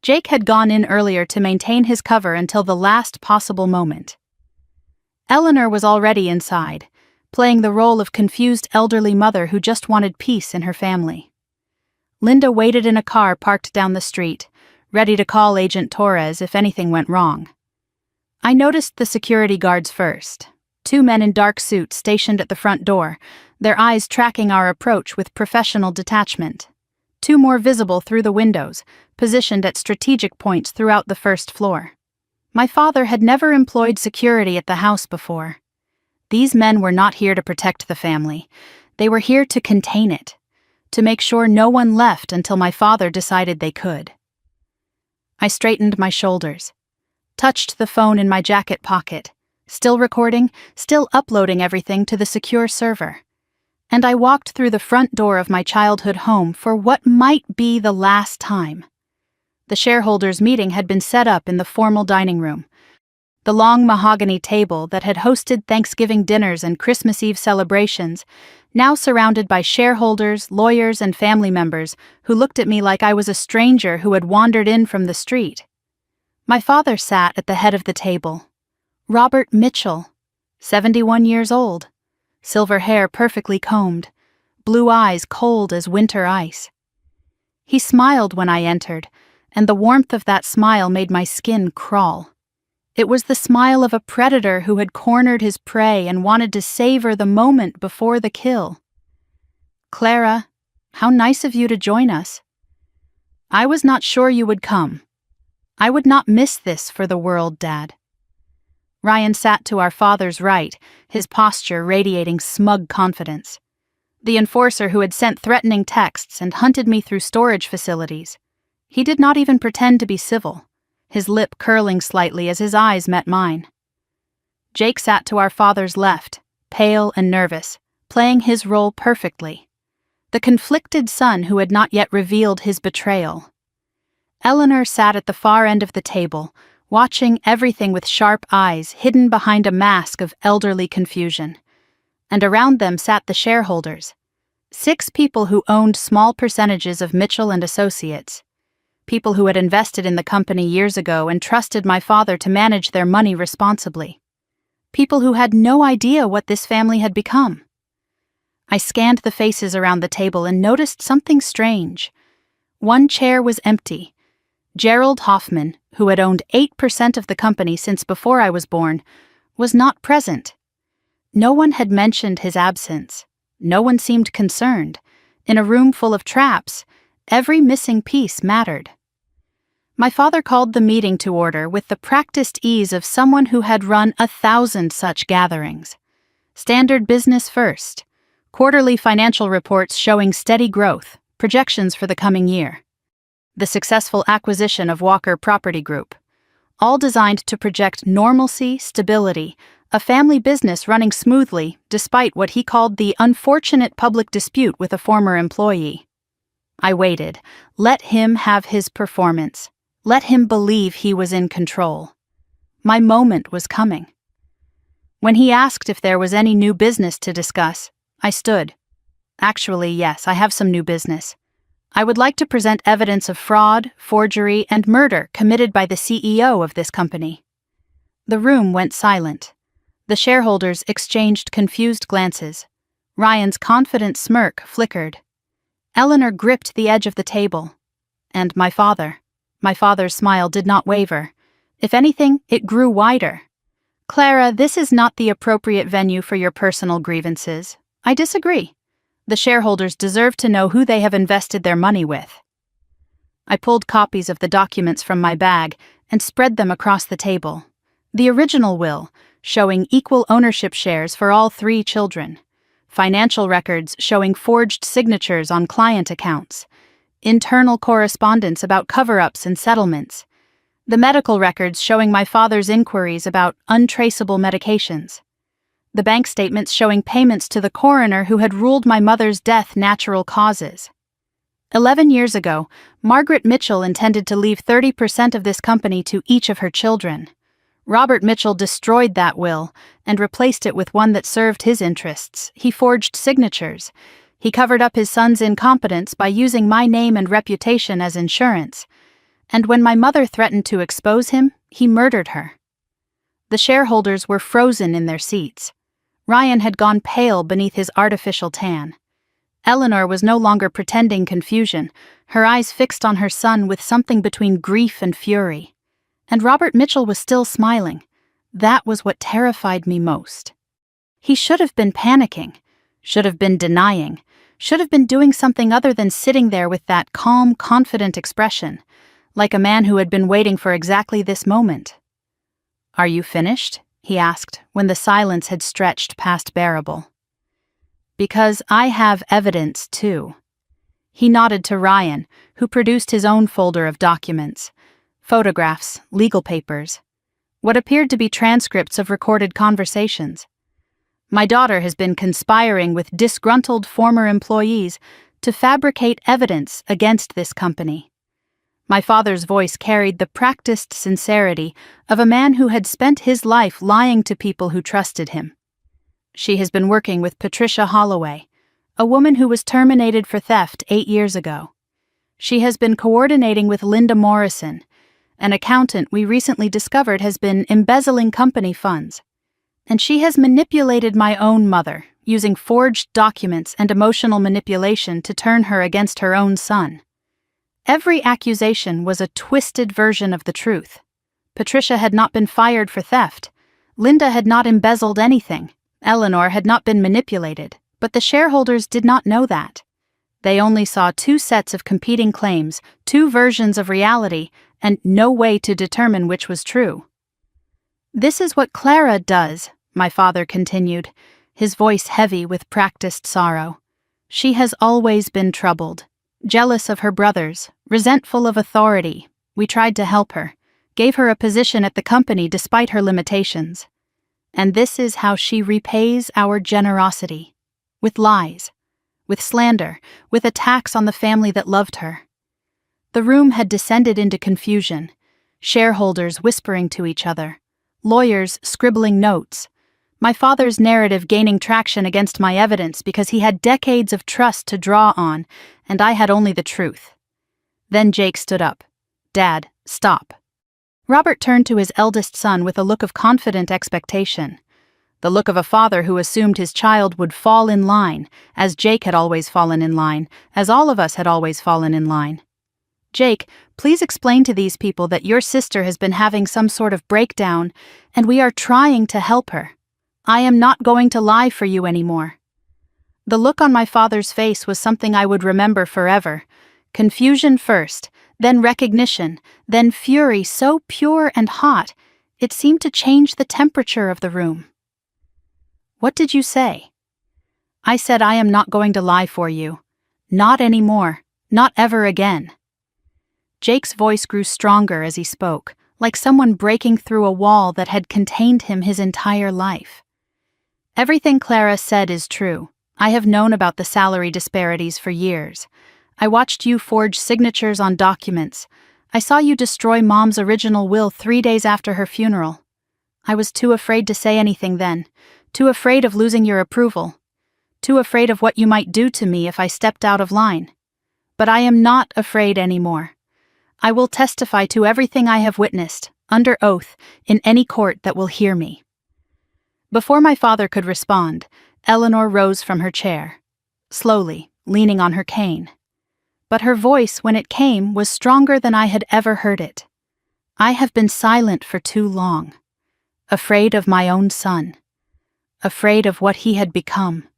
Jake had gone in earlier to maintain his cover until the last possible moment. Eleanor was already inside, playing the role of confused elderly mother who just wanted peace in her family. Linda waited in a car parked down the street, ready to call Agent Torres if anything went wrong. I noticed the security guards first, 2 men in dark suits stationed at the front door, their eyes tracking our approach with professional detachment. 2 more visible through the windows, positioned at strategic points throughout the first floor. My father had never employed security at the house before. These men were not here to protect the family. They were here to contain it, to make sure no one left until my father decided they could. I straightened my shoulders, touched the phone in my jacket pocket, still recording, still uploading everything to the secure server. And I walked through the front door of my childhood home for what might be the last time. The shareholders' meeting had been set up in the formal dining room. The long mahogany table that had hosted Thanksgiving dinners and Christmas Eve celebrations, now surrounded by shareholders, lawyers, and family members who looked at me like I was a stranger who had wandered in from the street. My father sat at the head of the table. Robert Mitchell, 71 years old, silver hair perfectly combed, blue eyes cold as winter ice. He smiled when I entered, and the warmth of that smile made my skin crawl. It was the smile of a predator who had cornered his prey and wanted to savor the moment before the kill. "Clara, how nice of you to join us. I was not sure you would come. I would not miss this for the world, Dad." Ryan sat to our father's right, his posture radiating smug confidence. The enforcer who had sent threatening texts and hunted me through storage facilities. He did not even pretend to be civil, his lip curling slightly as his eyes met mine. Jake sat to our father's left, pale and nervous, playing his role perfectly. The conflicted son who had not yet revealed his betrayal. Eleanor sat at the far end of the table, watching everything with sharp eyes hidden behind a mask of elderly confusion. And around them sat the shareholders, 6 people who owned small percentages of Mitchell and Associates, people who had invested in the company years ago and trusted my father to manage their money responsibly, people who had no idea what this family had become. I scanned the faces around the table and noticed something strange. One chair was empty. Gerald Hoffman, who had owned 8% of the company since before I was born, was not present. No one had mentioned his absence. No one seemed concerned. In a room full of traps, every missing piece mattered. My father called the meeting to order with the practiced ease of someone who had run 1,000 such gatherings. Standard business first. Quarterly financial reports showing steady growth, projections for the coming year. The successful acquisition of Walker Property Group. All designed to project normalcy, stability, a family business running smoothly despite what he called the unfortunate public dispute with a former employee. I waited. Let him have his performance. Let him believe he was in control. My moment was coming. When he asked if there was any new business to discuss, I stood. Actually, yes, I have some new business. I would like to present evidence of fraud, forgery, and murder committed by the CEO of this company. The room went silent. The shareholders exchanged confused glances. Ryan's confident smirk flickered. Eleanor gripped the edge of the table. And my father's smile did not waver. If anything, it grew wider. Clara, this is not the appropriate venue for your personal grievances. I disagree. The shareholders deserve to know who they have invested their money with. I pulled copies of the documents from my bag and spread them across the table. The original will, showing equal ownership shares for all 3 children. Financial records showing forged signatures on client accounts. Internal correspondence about cover-ups and settlements. The medical records showing my father's inquiries about untraceable medications. The bank statements showing payments to the coroner who had ruled my mother's death natural causes. 11 years ago, Margaret Mitchell intended to leave 30% of this company to each of her children. Robert Mitchell destroyed that will and replaced it with one that served his interests. He forged signatures. He covered up his son's incompetence by using my name and reputation as insurance. And when my mother threatened to expose him, he murdered her. The shareholders were frozen in their seats. Ryan had gone pale beneath his artificial tan. Eleanor was no longer pretending confusion, her eyes fixed on her son with something between grief and fury. And Robert Mitchell was still smiling. That was what terrified me most. He should have been panicking, should have been denying, should have been doing something other than sitting there with that calm, confident expression, like a man who had been waiting for exactly this moment. "Are you finished?" he asked, when the silence had stretched past bearable. "Because I have evidence, too." He nodded to Ryan, who produced his own folder of documents. Photographs, legal papers. What appeared to be transcripts of recorded conversations. My daughter has been conspiring with disgruntled former employees to fabricate evidence against this company. My father's voice carried the practiced sincerity of a man who had spent his life lying to people who trusted him. She has been working with Patricia Holloway, a woman who was terminated for theft 8 years ago. She has been coordinating with Linda Morrison, an accountant we recently discovered has been embezzling company funds. And she has manipulated my own mother, using forged documents and emotional manipulation to turn her against her own son. Every accusation was a twisted version of the truth. Patricia had not been fired for theft. Linda had not embezzled anything. Eleanor had not been manipulated, but the shareholders did not know that. They only saw 2 sets of competing claims, 2 versions of reality, and no way to determine which was true. "This is what Clara does," my father continued, his voice heavy with practiced sorrow. "She has always been troubled. Jealous of her brothers, resentful of authority. We tried to help her, gave her a position at the company despite her limitations. And this is how she repays our generosity. With lies, with slander, with attacks on the family that loved her." The room had descended into confusion. shareholders whispering to each other, lawyers scribbling notes, my father's narrative gaining traction against my evidence because he had decades of trust to draw on, and I had only the truth. Then Jake stood up. "Dad, stop." Robert turned to his eldest son with a look of confident expectation. The look of a father who assumed his child would fall in line, as Jake had always fallen in line, as all of us had always fallen in line. "Jake, please explain to these people that your sister has been having some sort of breakdown, and we are trying to help her. I am not going to lie for you anymore." The look on my father's face was something I would remember forever. Confusion first, then recognition, then fury so pure and hot, it seemed to change the temperature of the room. "What did you say?" "I said I am not going to lie for you. Not anymore. Not ever again." Jake's voice grew stronger as he spoke, like someone breaking through a wall that had contained him his entire life. "Everything Clara said is true. I have known about the salary disparities for years. I watched you forge signatures on documents. I saw you destroy Mom's original will 3 days after her funeral. I was too afraid to say anything then, too afraid of losing your approval, too afraid of what you might do to me if I stepped out of line. But I am not afraid anymore. I will testify to everything I have witnessed, under oath, in any court that will hear me." Before my father could respond, Eleanor rose from her chair, slowly, leaning on her cane. But her voice, when it came, was stronger than I had ever heard it. "I have been silent for too long. Afraid of my own son. Afraid of what he had become.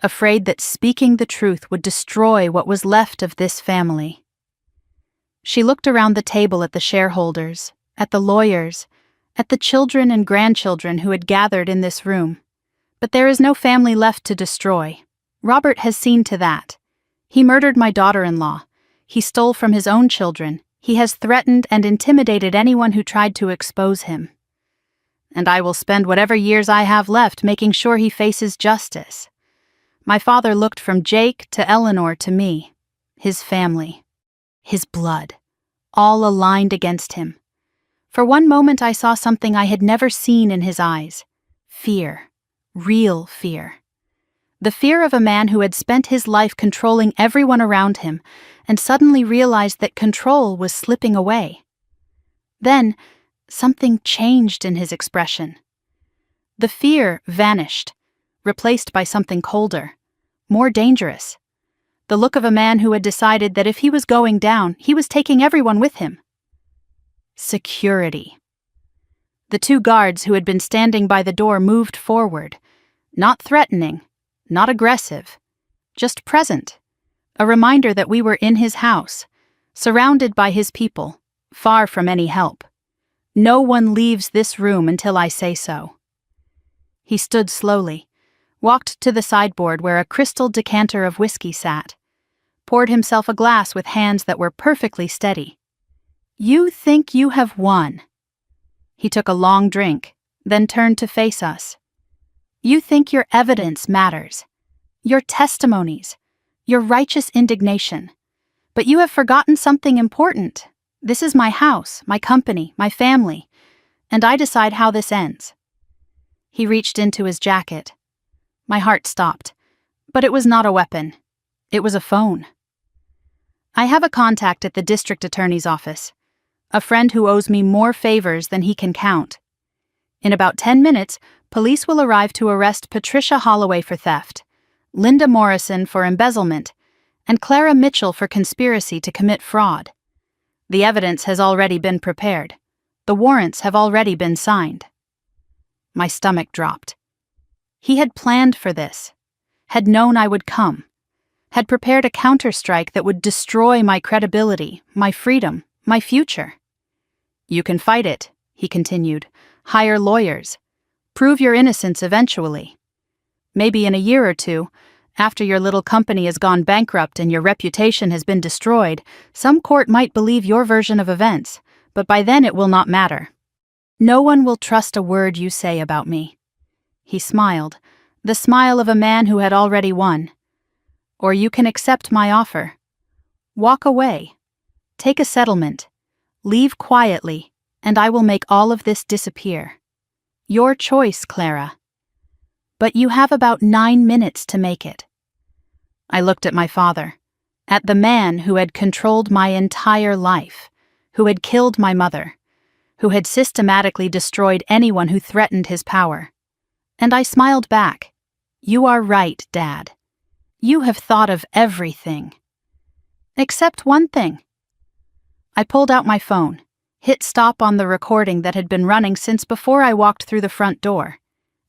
Afraid that speaking the truth would destroy what was left of this family." She looked around the table at the shareholders, at the lawyers, at the children and grandchildren who had gathered in this room. "But there is no family left to destroy. Robert has seen to that. He murdered my daughter-in-law. He stole from his own children. He has threatened and intimidated anyone who tried to expose him. And I will spend whatever years I have left making sure he faces justice." My father looked from Jake to Eleanor to me. His family. His blood. All aligned against him. For one moment I saw something I had never seen in his eyes. Fear. Real fear. The fear of a man who had spent his life controlling everyone around him and suddenly realized that control was slipping away. Then, something changed in his expression. The fear vanished, replaced by something colder, more dangerous. The look of a man who had decided that if he was going down, he was taking everyone with him. Security. The 2 guards who had been standing by the door moved forward, not threatening, not aggressive, just present, a reminder that we were in his house, surrounded by his people, far from any help. "No one leaves this room until I say so." He stood slowly, walked to the sideboard where a crystal decanter of whiskey sat, poured himself a glass with hands that were perfectly steady. "You think you have won." He took a long drink, then turned to face us. "You think your evidence matters, your testimonies, your righteous indignation. But you have forgotten something important. This is my house, my company, my family, and I decide how this ends." He reached into his jacket. My heart stopped, but it was not a weapon. It was a phone. "I have a contact at the district attorney's office, a friend who owes me more favors than he can count. In about 10 minutes, police will arrive to arrest Patricia Holloway for theft, Linda Morrison for embezzlement, and Clara Mitchell for conspiracy to commit fraud. The evidence has already been prepared. The warrants have already been signed." My stomach dropped. He had planned for this, had known I would come, had prepared a counterstrike that would destroy my credibility, my freedom, my future. "You can fight it," he continued. "Hire lawyers. Prove your innocence eventually. Maybe in a year or 2, after your little company has gone bankrupt and your reputation has been destroyed, some court might believe your version of events, but by then it will not matter. No one will trust a word you say about me." He smiled, the smile of a man who had already won. "Or you can accept my offer. Walk away. Take a settlement. Leave quietly, and I will make all of this disappear. Your choice, Clara. But you have about 9 minutes to make it. I looked at my father, at the man who had controlled my entire life, who had killed my mother, who had systematically destroyed anyone who threatened his power. And I smiled back. You are right, Dad. You have thought of everything. Except one thing. I pulled out my phone, hit stop on the recording that had been running since before I walked through the front door,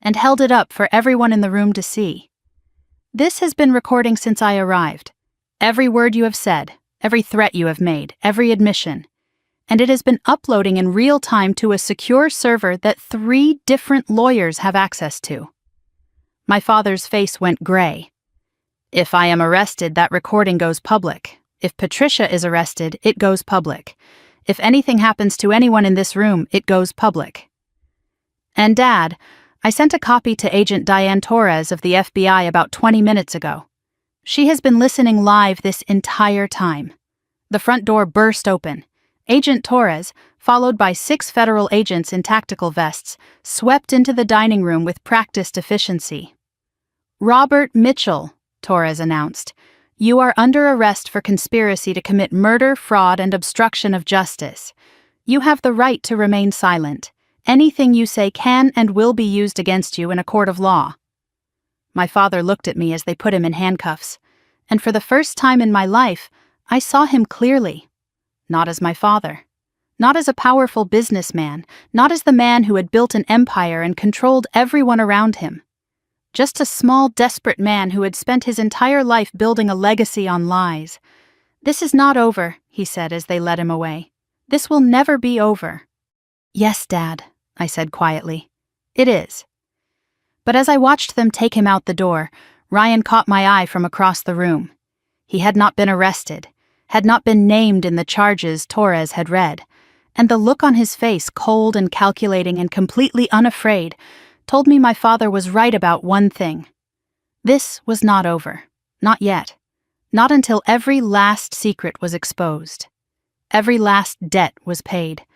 and held it up for everyone in the room to see. This has been recording since I arrived. Every word you have said, every threat you have made, every admission. And it has been uploading in real time to a secure server that 3 different lawyers have access to. My father's face went gray. If I am arrested, that recording goes public. If Patricia is arrested, it goes public. If anything happens to anyone in this room, it goes public. And Dad, I sent a copy to Agent Diane Torres of the FBI about 20 minutes ago. She has been listening live this entire time. The front door burst open. Agent Torres, followed by 6 federal agents in tactical vests, swept into the dining room with practiced efficiency. Robert Mitchell, Torres announced, you are under arrest for conspiracy to commit murder, fraud, and obstruction of justice. You have the right to remain silent. Anything you say can and will be used against you in a court of law. My father looked at me as they put him in handcuffs, and for the first time in my life, I saw him clearly. Not as my father. Not as a powerful businessman, not as the man who had built an empire and controlled everyone around him. Just a small, desperate man who had spent his entire life building a legacy on lies. This is not over, he said as they led him away. This will never be over. Yes, Dad, I said quietly. It is. But as I watched them take him out the door, Ryan caught my eye from across the room. He had not been arrested, had not been named in the charges Torres had read, and the look on his face, cold and calculating and completely unafraid, told me my father was right about one thing. This was not over. Not yet. Not until every last secret was exposed. Every last debt was paid.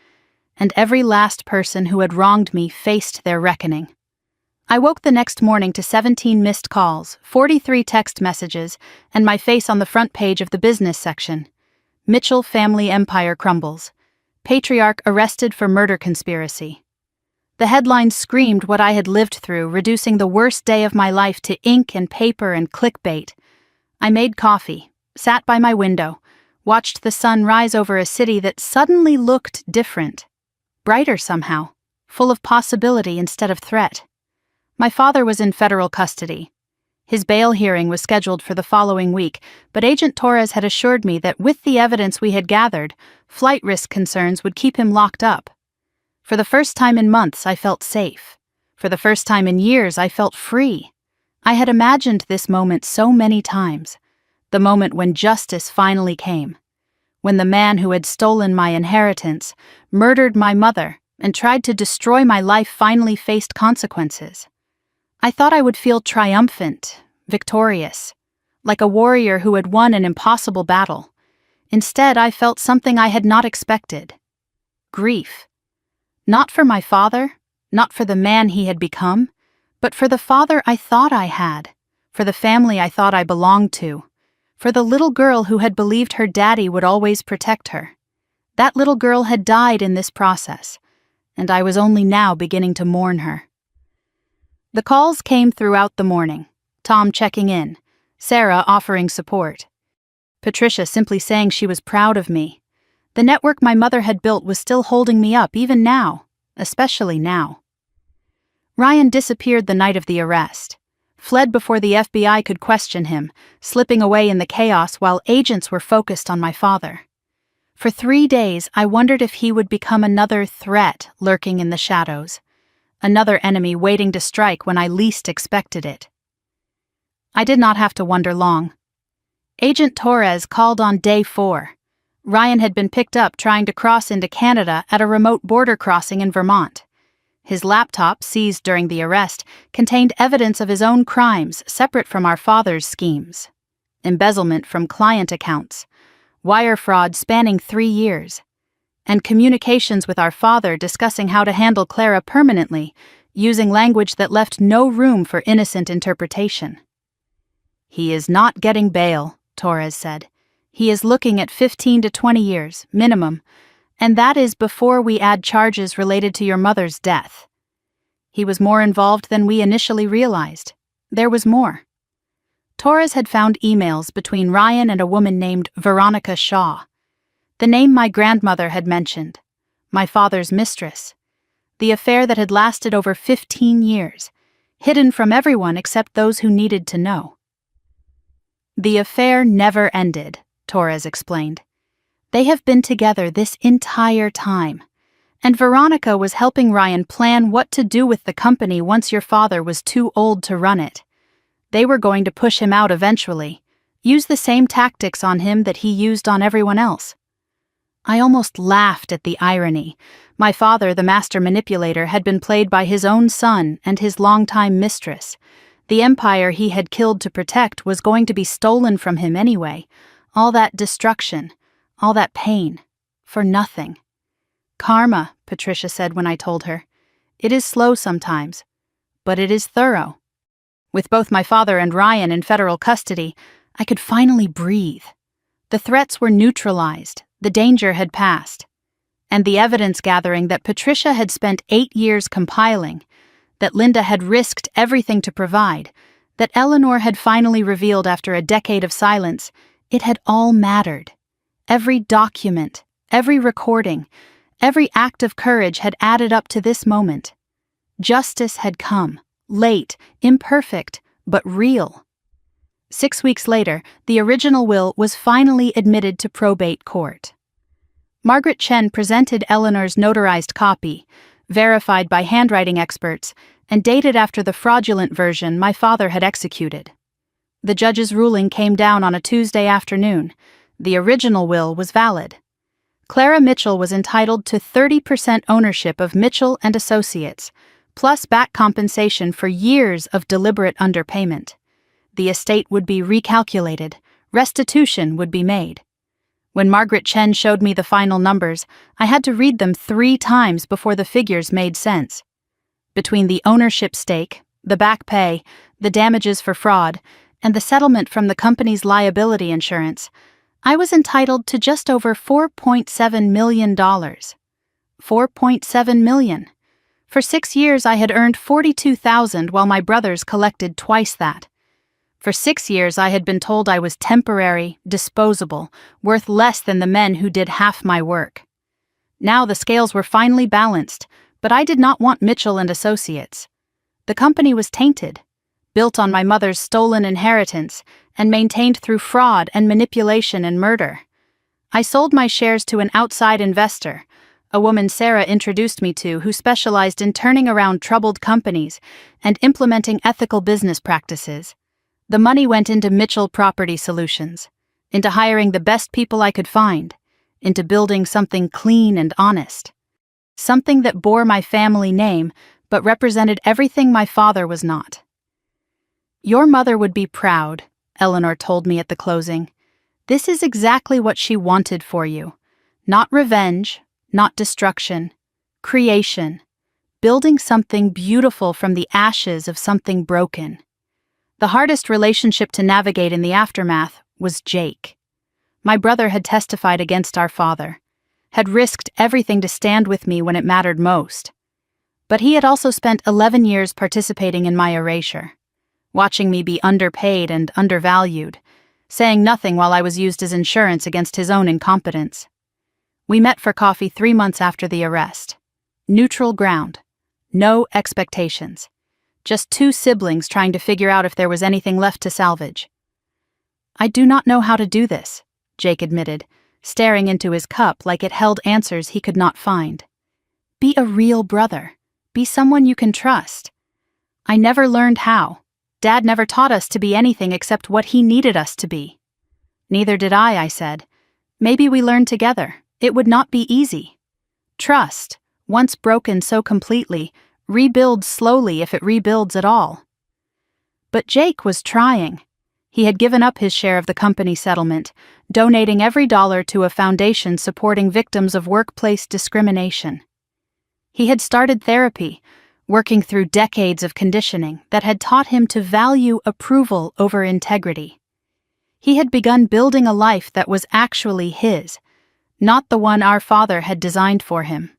And every last person who had wronged me faced their reckoning. I woke the next morning to 17 missed calls, 43 text messages, and my face on the front page of the business section. Mitchell family empire crumbles. Patriarch arrested for murder conspiracy. The headlines screamed what I had lived through, reducing the worst day of my life to ink and paper and clickbait. I made coffee, sat by my window, watched the sun rise over a city that suddenly looked different. Brighter somehow, full of possibility instead of threat. My father was in federal custody. His bail hearing was scheduled for the following week, but Agent Torres had assured me that with the evidence we had gathered, flight risk concerns would keep him locked up. For the first time in months, I felt safe. For the first time in years, I felt free. I had imagined this moment so many times. The moment when justice finally came. When the man who had stolen my inheritance, murdered my mother, and tried to destroy my life finally faced consequences. I thought I would feel triumphant, victorious, like a warrior who had won an impossible battle. Instead, I felt something I had not expected. Grief. Not for my father, not for the man he had become, but for the father I thought I had, for the family I thought I belonged to, for the little girl who had believed her daddy would always protect her. That little girl had died in this process, and I was only now beginning to mourn her. The calls came throughout the morning, Tom checking in, Sarah offering support. Patricia simply saying she was proud of me. The network my mother had built was still holding me up even now, especially now. Ryan disappeared the night of the arrest, fled before the FBI could question him, slipping away in the chaos while agents were focused on my father. For 3 days, I wondered if he would become another threat lurking in the shadows, another enemy waiting to strike when I least expected it. I did not have to wonder long. Agent Torres called on day 4. Ryan had been picked up trying to cross into Canada at a remote border crossing in Vermont. His laptop, seized during the arrest, contained evidence of his own crimes separate from our father's schemes. Embezzlement from client accounts. Wire fraud spanning 3 years. and communications with our father discussing how to handle Clara permanently, using language that left no room for innocent interpretation. "He is not getting bail," Torres said. "He is looking at 15 to 20 years, minimum, and that is before we add charges related to your mother's death." He was more involved than we initially realized. There was more. Torres had found emails between Ryan and a woman named Veronica Shaw, the name my grandmother had mentioned, my father's mistress, the affair that had lasted over 15 years, hidden from everyone except those who needed to know. "The affair never ended," Torres explained. "They have been together this entire time, and Veronica was helping Ryan plan what to do with the company once your father was too old to run it. They were going to push him out eventually, use the same tactics on him that he used on everyone else." I almost laughed at the irony. My father, the master manipulator, had been played by his own son and his longtime mistress. The empire he had killed to protect was going to be stolen from him anyway. All that destruction, all that pain, for nothing. "Karma," Patricia said when I told her. "It is slow sometimes, but it is thorough." With both my father and Ryan in federal custody, I could finally breathe. The threats were neutralized, the danger had passed, and the evidence gathering that Patricia had spent 8 years compiling, that Linda had risked everything to provide, that Eleanor had finally revealed after a decade of silence, it had all mattered. Every document, every recording, every act of courage had added up to this moment. Justice had come, late, imperfect, but real. 6 weeks later, the original will was finally admitted to probate court. Margaret Chen presented Eleanor's notarized copy, verified by handwriting experts, and dated after the fraudulent version my father had executed. The judge's ruling came down on a Tuesday afternoon. The original will was valid. Clara Mitchell was entitled to 30% ownership of Mitchell and Associates, plus back compensation for years of deliberate underpayment. The estate would be recalculated, restitution would be made. When Margaret Chen showed me the final numbers, I had to read them 3 times before the figures made sense. Between the ownership stake, the back pay, the damages for fraud, and the settlement from the company's liability insurance, I was entitled to just over $4.7 million. $4.7 million. For 6 years I had earned $42,000 while my brothers collected twice that. For 6 years I had been told I was temporary, disposable, worth less than the men who did half my work. Now the scales were finally balanced, but I did not want Mitchell and Associates. The company was tainted, built on my mother's stolen inheritance, and maintained through fraud and manipulation and murder. I sold my shares to an outside investor, a woman Sarah introduced me to who specialized in turning around troubled companies and implementing ethical business practices. The money went into Mitchell Property Solutions, into hiring the best people I could find, into building something clean and honest. Something that bore my family name, but represented everything my father was not. "Your mother would be proud," Eleanor told me at the closing. "This is exactly what she wanted for you. Not revenge, not destruction. Creation. Building something beautiful from the ashes of something broken." The hardest relationship to navigate in the aftermath was Jake. My brother had testified against our father, had risked everything to stand with me when it mattered most. But he had also spent 11 years participating in my erasure, watching me be underpaid and undervalued, saying nothing while I was used as insurance against his own incompetence. We met for coffee 3 months after the arrest. Neutral ground. No expectations. Just 2 siblings trying to figure out if there was anything left to salvage. "I do not know how to do this," Jake admitted, staring into his cup like it held answers he could not find. "Be a real brother. Be someone you can trust." I never learned how. Dad never taught us to be anything except what he needed us to be. "Neither did I said. "Maybe we learn together. It would not be easy. Trust, once broken so completely, rebuilds slowly if it rebuilds at all." But Jake was trying. He had given up his share of the company settlement, donating every dollar to a foundation supporting victims of workplace discrimination. He had started therapy, working through decades of conditioning that had taught him to value approval over integrity. He had begun building a life that was actually his, not the one our father had designed for him.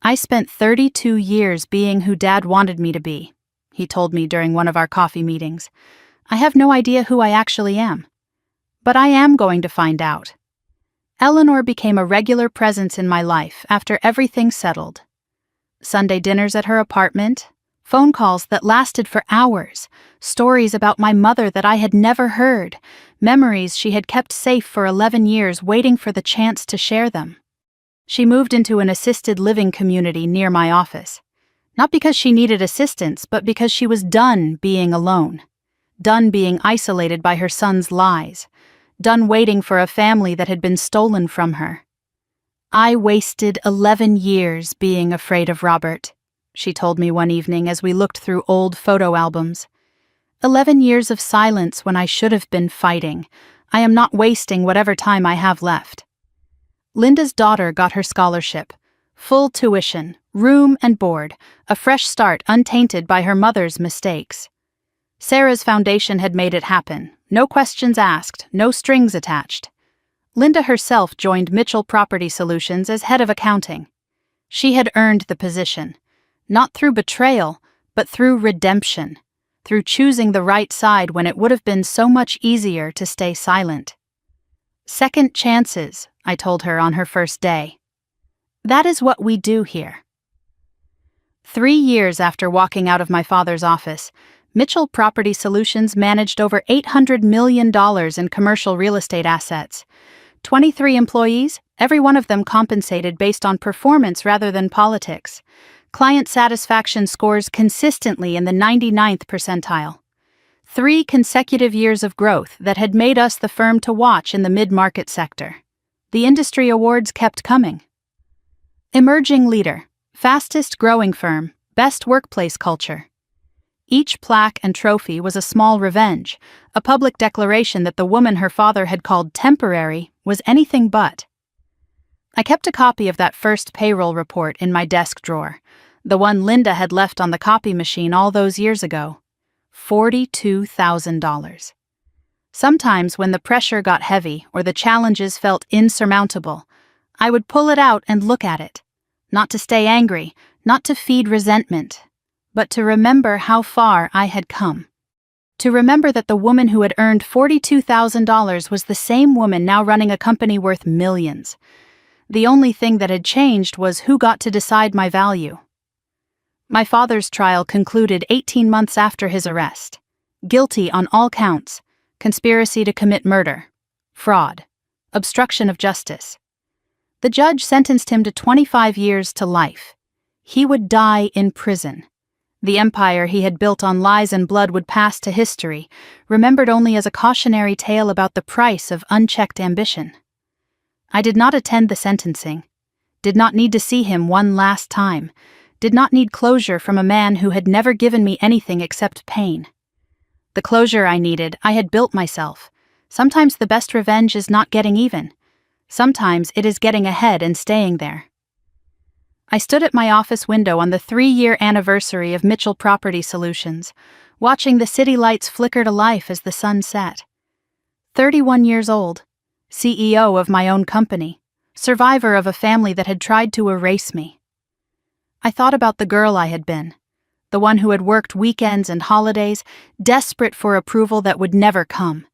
"I spent 32 years being who Dad wanted me to be," he told me during one of our coffee meetings. "I have no idea who I actually am. But I am going to find out." Eleanor became a regular presence in my life after everything settled. Sunday dinners at her apartment, phone calls that lasted for hours, stories about my mother that I had never heard, memories she had kept safe for 11 years waiting for the chance to share them. She moved into an assisted living community near my office, not because she needed assistance, but because she was done being alone, done being isolated by her son's lies, done waiting for a family that had been stolen from her. "I wasted 11 years being afraid of Robert," she told me one evening as we looked through old photo albums. 11 years of silence when I should have been fighting. I am not wasting whatever time I have left." Linda's daughter got her scholarship. Full tuition, room and board, a fresh start untainted by her mother's mistakes. Sarah's foundation had made it happen. No questions asked, no strings attached. Linda herself joined Mitchell Property Solutions as head of accounting. She had earned the position, not through betrayal, but through redemption, through choosing the right side when it would have been so much easier to stay silent. "Second chances," I told her on her first day. That is what we do here. 3 years after walking out of my father's office, Mitchell Property Solutions managed over $800 million in commercial real estate assets. 23 employees, every one of them compensated based on performance rather than politics. Client satisfaction scores consistently in the 99th percentile. 3 consecutive years of growth that had made us the firm to watch in the mid-market sector. The industry awards kept coming. Emerging leader, fastest growing firm, best workplace culture. Each plaque and trophy was a small revenge, a public declaration that the woman her father had called temporary was anything but. I kept a copy of that first payroll report in my desk drawer, the one Linda had left on the copy machine all those years ago. $42,000. Sometimes when the pressure got heavy or the challenges felt insurmountable, I would pull it out and look at it, not to stay angry, not to feed resentment, but to remember how far I had come. To remember that the woman who had earned $42,000 was the same woman now running a company worth millions. The only thing that had changed was who got to decide my value. My father's trial concluded 18 months after his arrest. Guilty on all counts: conspiracy to commit murder, fraud, obstruction of justice. The judge sentenced him to 25 years to life. He would die in prison. The empire he had built on lies and blood would pass to history, remembered only as a cautionary tale about the price of unchecked ambition. I did not attend the sentencing, did not need to see him one last time, did not need closure from a man who had never given me anything except pain. The closure I needed, I had built myself. Sometimes the best revenge is not getting even. Sometimes it is getting ahead and staying there. I stood at my office window on the 3-year anniversary of Mitchell Property Solutions, watching the city lights flicker to life as the sun set. 31 years old, CEO of my own company, survivor of a family that had tried to erase me. I thought about the girl I had been, the one who had worked weekends and holidays, desperate for approval that would never come,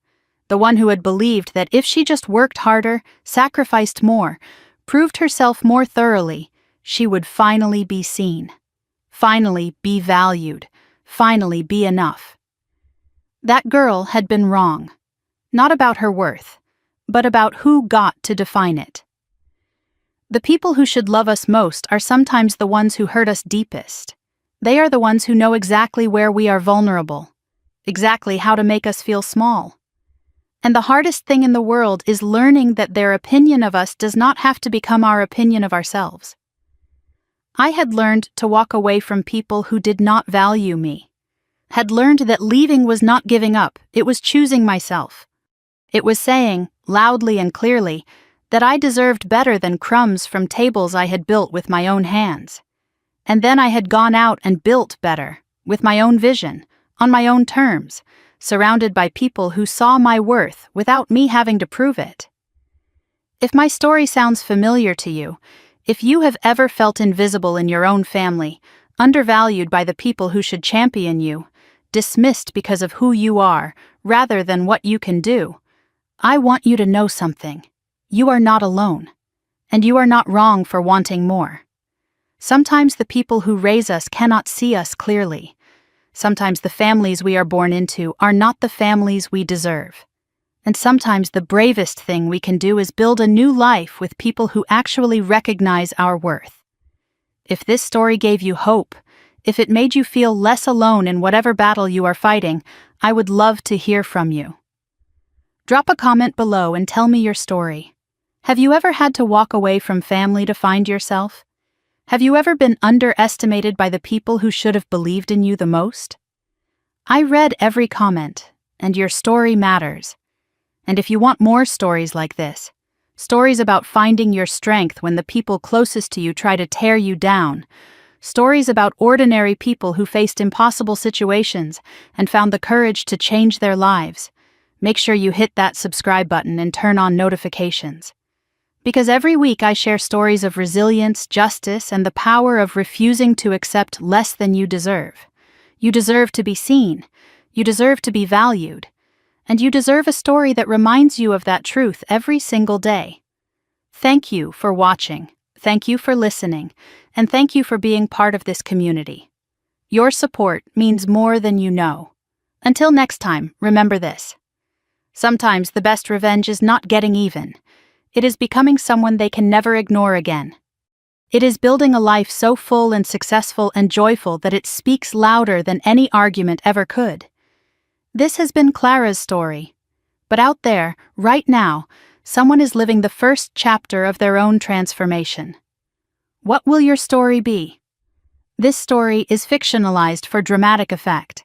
the one who had believed that if she just worked harder, sacrificed more, proved herself more thoroughly, she would finally be seen, finally be valued, finally be enough. That girl had been wrong, not about her worth, but about who got to define it. The people who should love us most are sometimes the ones who hurt us deepest. They are the ones who know exactly where we are vulnerable, exactly how to make us feel small. And the hardest thing in the world is learning that their opinion of us does not have to become our opinion of ourselves. I had learned to walk away from people who did not value me. had learned that leaving was not giving up, it was choosing myself. It was saying, loudly and clearly, that I deserved better than crumbs from tables I had built with my own hands. And then I had gone out and built better, with my own vision, on my own terms, surrounded by people who saw my worth without me having to prove it. If my story sounds familiar to you, if you have ever felt invisible in your own family, undervalued by the people who should champion you, dismissed because of who you are rather than what you can do, I want you to know something. You are not alone, and you are not wrong for wanting more. Sometimes the people who raise us cannot see us clearly. Sometimes the families we are born into are not the families we deserve. And sometimes the bravest thing we can do is build a new life with people who actually recognize our worth. If this story gave you hope, if it made you feel less alone in whatever battle you are fighting, I would love to hear from you. Drop a comment below and tell me your story. Have you ever had to walk away from family to find yourself? Have you ever been underestimated by the people who should have believed in you the most? I read every comment, and your story matters. And if you want more stories like this, stories about finding your strength when the people closest to you try to tear you down, stories about ordinary people who faced impossible situations and found the courage to change their lives, make sure you hit that subscribe button and turn on notifications. Because every week I share stories of resilience, justice, and the power of refusing to accept less than you deserve. You deserve to be seen. You deserve to be valued. And you deserve a story that reminds you of that truth every single day. Thank you for watching. Thank you for listening. And thank you for being part of this community. Your support means more than you know. Until next time, remember this. Sometimes the best revenge is not getting even. It is becoming someone they can never ignore again. It is building a life so full and successful and joyful that it speaks louder than any argument ever could. This has been Clara's story. But out there, right now, someone is living the first chapter of their own transformation. What will your story be? This story is fictionalized for dramatic effect.